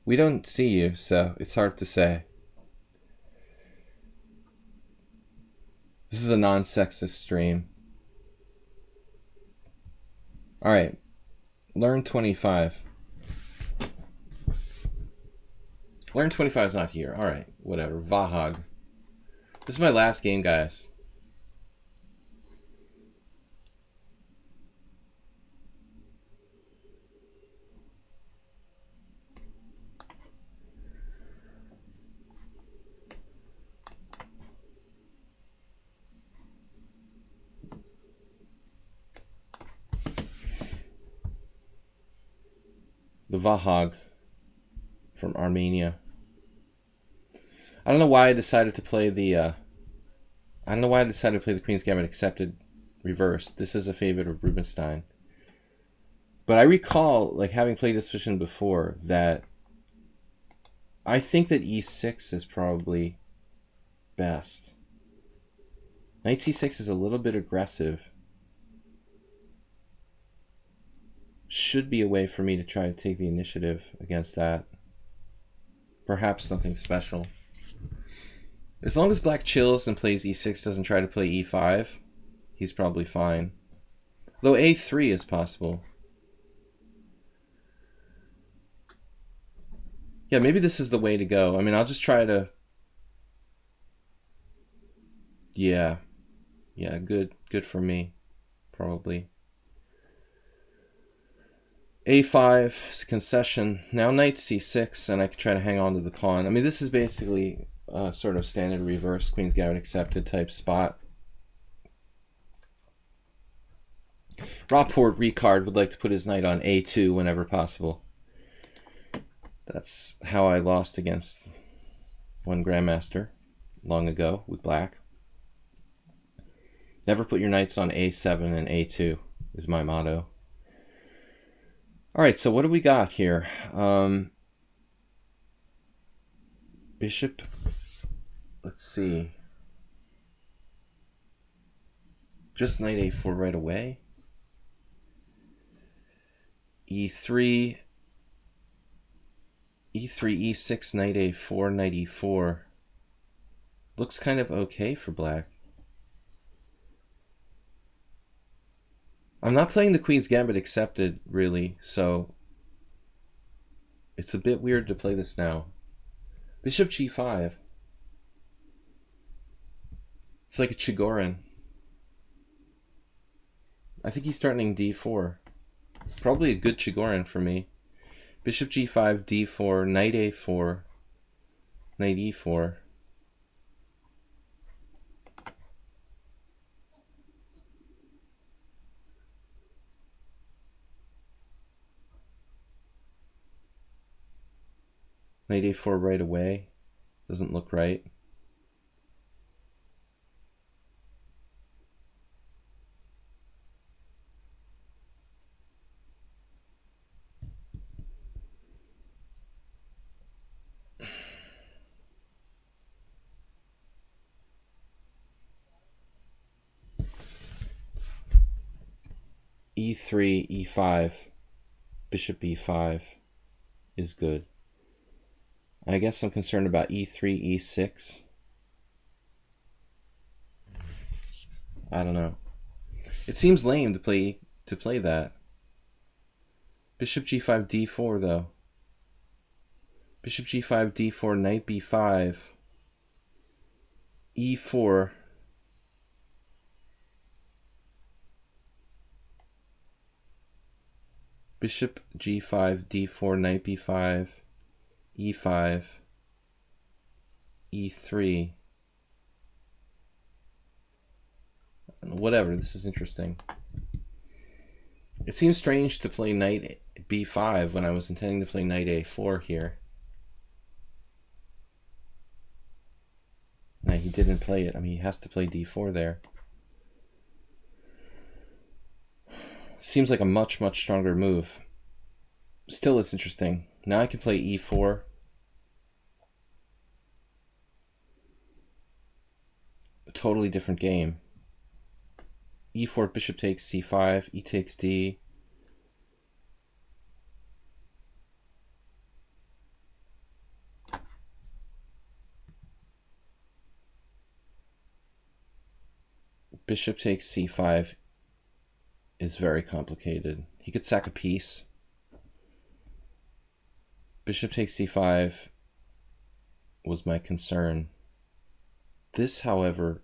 We don't see you, so it's hard to say. This is a non-sexist stream. Alright. Learn 25. Learn 25 is not here. Alright, whatever. Vahag. This is my last game, guys. the Vahag from Armenia. I don't know why I decided to play the Queen's Gambit Accepted reversed. This is a favorite of Rubinstein. But I recall, like, having played this position before, that I think that e6 is probably best. Knight c6 is a little bit aggressive. Should be a way for me to try to take the initiative against that. Perhaps something special. As long as black chills and plays e6, doesn't try to play e5, he's probably fine. Though a3 is possible. Yeah, maybe this is the way to go. I mean, I'll just try to... Yeah, good for me, probably. a5 is concession. Now knight c6, and I can try to hang on to the pawn. I mean, this is basically a sort of standard reverse Queen's Gambit Accepted type spot. Rockport Ricard would like to put his knight on a2 whenever possible. That's how I lost against one grandmaster long ago with black. Never put your knights on a7 and a2 is my motto. All right, so what do we got here? Bishop. Let's see. Just knight a4 right away. e3, e6, knight a4, knight e4. Looks kind of okay for black. I'm not playing the Queen's Gambit Accepted, really, so it's a bit weird to play this now. Bishop g5. It's like a Chigorin. I think he's starting d4. Probably a good Chigorin for me. Bishop g5, d4, knight a4, knight e4. Knight a4 right away. Doesn't look right. e3, e5, bishop e5 is good. I guess I'm concerned about e3, e6. I don't know. It seems lame to play that. Bishop g5, d4 though. Bishop g5, d4, knight b5, e4. Bishop g5, d4, knight b5, e5, e3. Whatever, this is interesting. It seems strange to play knight b5 when I was intending to play knight a4 here. No, he didn't play it. I mean, he has to play d4 there. Seems like a much stronger move. Still, it's interesting. Now I can play e4. A totally different game. e4, bishop takes c5, e takes d. Bishop takes c5 is very complicated. He could sack a piece. Bishop takes c5 was my concern. This, however,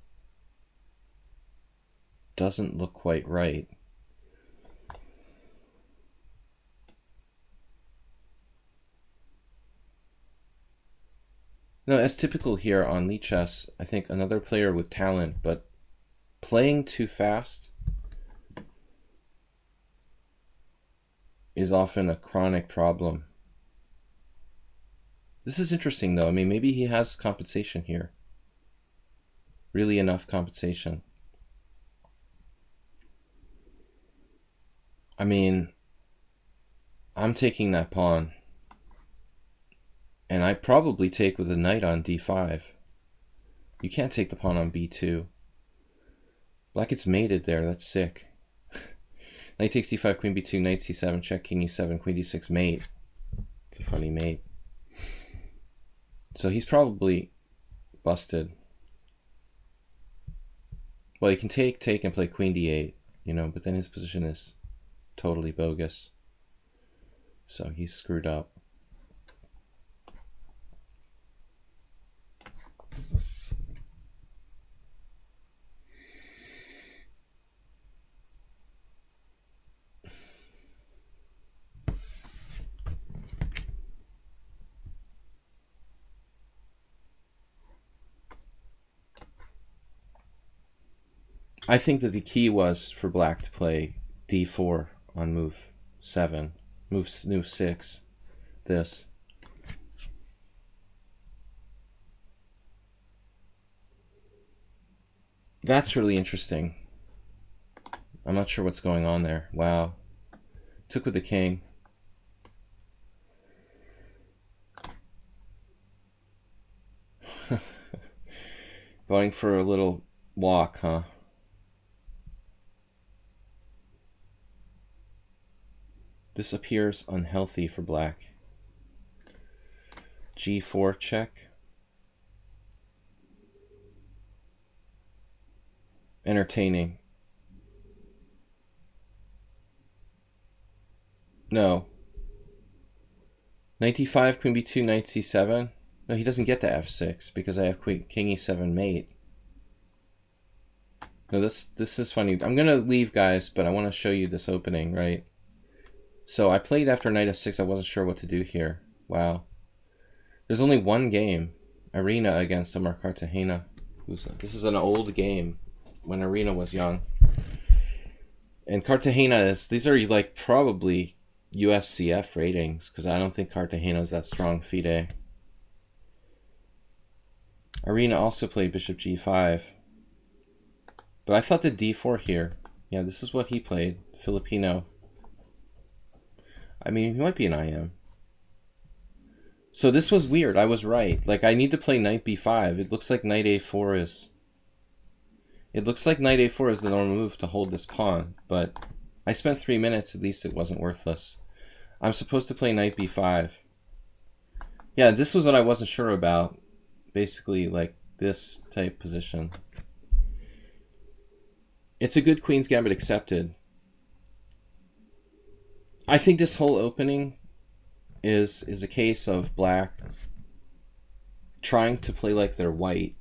doesn't look quite right. No, as typical here on lichess, I think another player with talent, but playing too fast is often a chronic problem. This is interesting, though. I mean, maybe he has compensation here. Really enough compensation. I mean, I'm taking that pawn. And I probably take with a knight on d5. You can't take the pawn on b2. Black gets mated there. That's sick. Knight takes d5, queen b2, knight c7, check, king e7, queen d6, mate. It's a funny mate. So he's probably busted. Well, he can take, and play queen d8, you know, but then his position is totally bogus. So he's screwed up. I think that the key was for black to play d4 on move 7, move 6, this. That's really interesting. I'm not sure what's going on there. Wow. Took with the king. Going for a little walk, huh? This appears unhealthy for black. g4 check. Entertaining. No. Knight d5, queen b2, knight c7. No, he doesn't get to f6 because I have king e7 mate. No, this is funny. I'm gonna leave, guys, but I want to show you this opening, right? So I played after knight f6. I wasn't sure what to do here. Wow. There's only one game, Arena against Omar Cartagena. This is an old game when Arena was young. And Cartagena is, these are like probably USCF ratings, because I don't think Cartagena is that strong FIDE. Arena also played bishop g5. But I thought the d4 here. Yeah, this is what he played. Filipino. I mean, he might be an IM. So this was weird. I was right. Like, I need to play knight b5. It looks like knight a4 is... It looks like knight a4 is the normal move to hold this pawn. But I spent 3 minutes. At least it wasn't worthless. I'm supposed to play knight b5. Yeah, this was what I wasn't sure about. Basically, like, this type position. It's a good Queen's Gambit accepted. I think this whole opening is a case of black trying to play like they're white,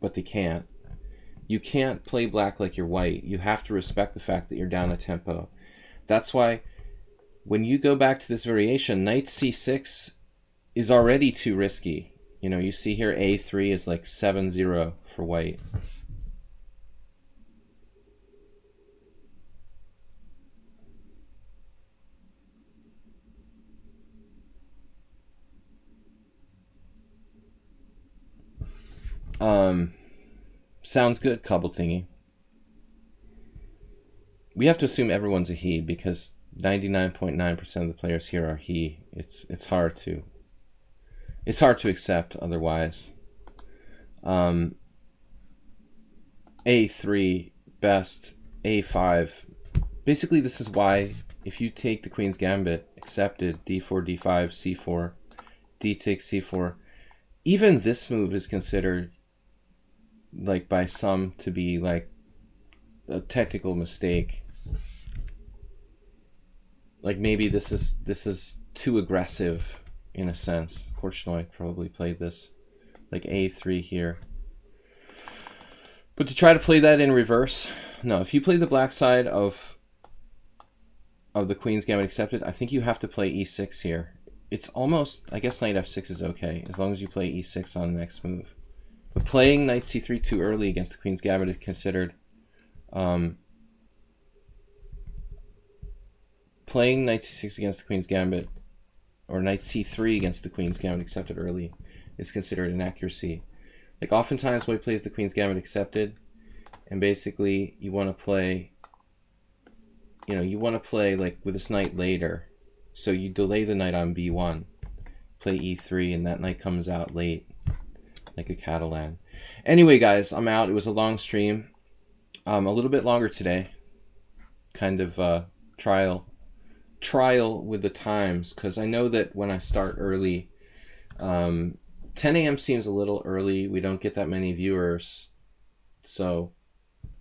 but they can't. You can't play black like you're white. You have to respect the fact that you're down a tempo. That's why when you go back to this variation, knight c6 is already too risky. You know, you see here a3 is like 7-0 for white. Sounds good, Cobble Thingy. We have to assume everyone's a he because 99.9% of the players here are he. It's hard to accept otherwise. A3 best, A5. Basically, this is why if you take the Queen's Gambit, accepted, d4, d5, c4, d takes c4. Even this move is considered, like, by some to be like a technical mistake. Like, maybe this is too aggressive in a sense. Korchnoi probably played this, like a3 here. But to try to play that in reverse, no. If you play the black side of the Queen's Gambit accepted, I think you have to play e6 here. It's almost, I guess knight f6 is okay as long as you play e6 on the next move. But playing knight c3 too early against the Queen's Gambit is considered playing knight c6 against the queen's gambit, or knight c3 against the queen's gambit accepted early, is considered an accuracy. Like, oftentimes white plays the queen's gambit accepted, and basically you want to play, you know, you want to play like with this knight later. So you delay the knight on b1, play e3, and that knight comes out late, like a Catalan. Anyway, guys, I'm out. It was a long stream. A little bit longer today. Kind of trial with the times, because I know that when I start early, 10 a.m. seems a little early. We don't get that many viewers. So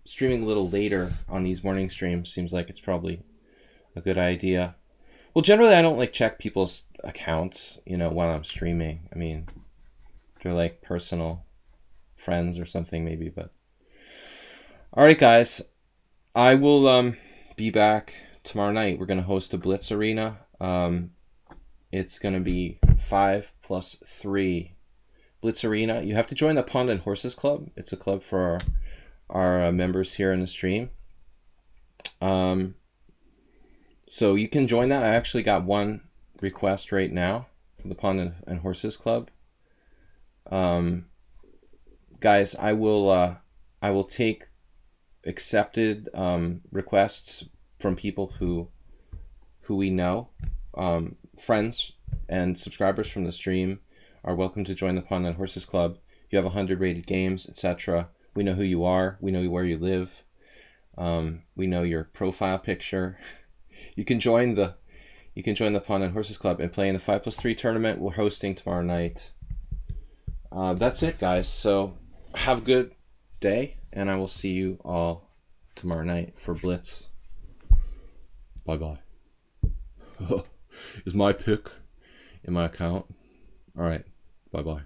streaming a little later on these morning streams seems like it's probably a good idea. Well, generally I don't like check people's accounts, you know, while I'm streaming. I mean, they're like personal friends or something maybe, but all right, guys, I will be back tomorrow night. We're going to host a Blitz arena. It's going to be 5+3 Blitz arena. You have to join the Pawn and Horses Club. It's a club for our members here in the stream. So you can join that. I actually got one request right now for the Pawn and Horses Club. Guys, I will take accepted requests from people who we know. Friends and subscribers from the stream are welcome to join the Pawn and Horses Club. If you have 100 rated games, etc., we know who you are. We know where you live. We know your profile picture. You can join the Pawn and Horses Club and play in the 5+3 tournament we're hosting tomorrow night. That's it, guys. So have a good day, and I will see you all tomorrow night for Blitz. Bye-bye. Is my pick in my account? All right. Bye-bye.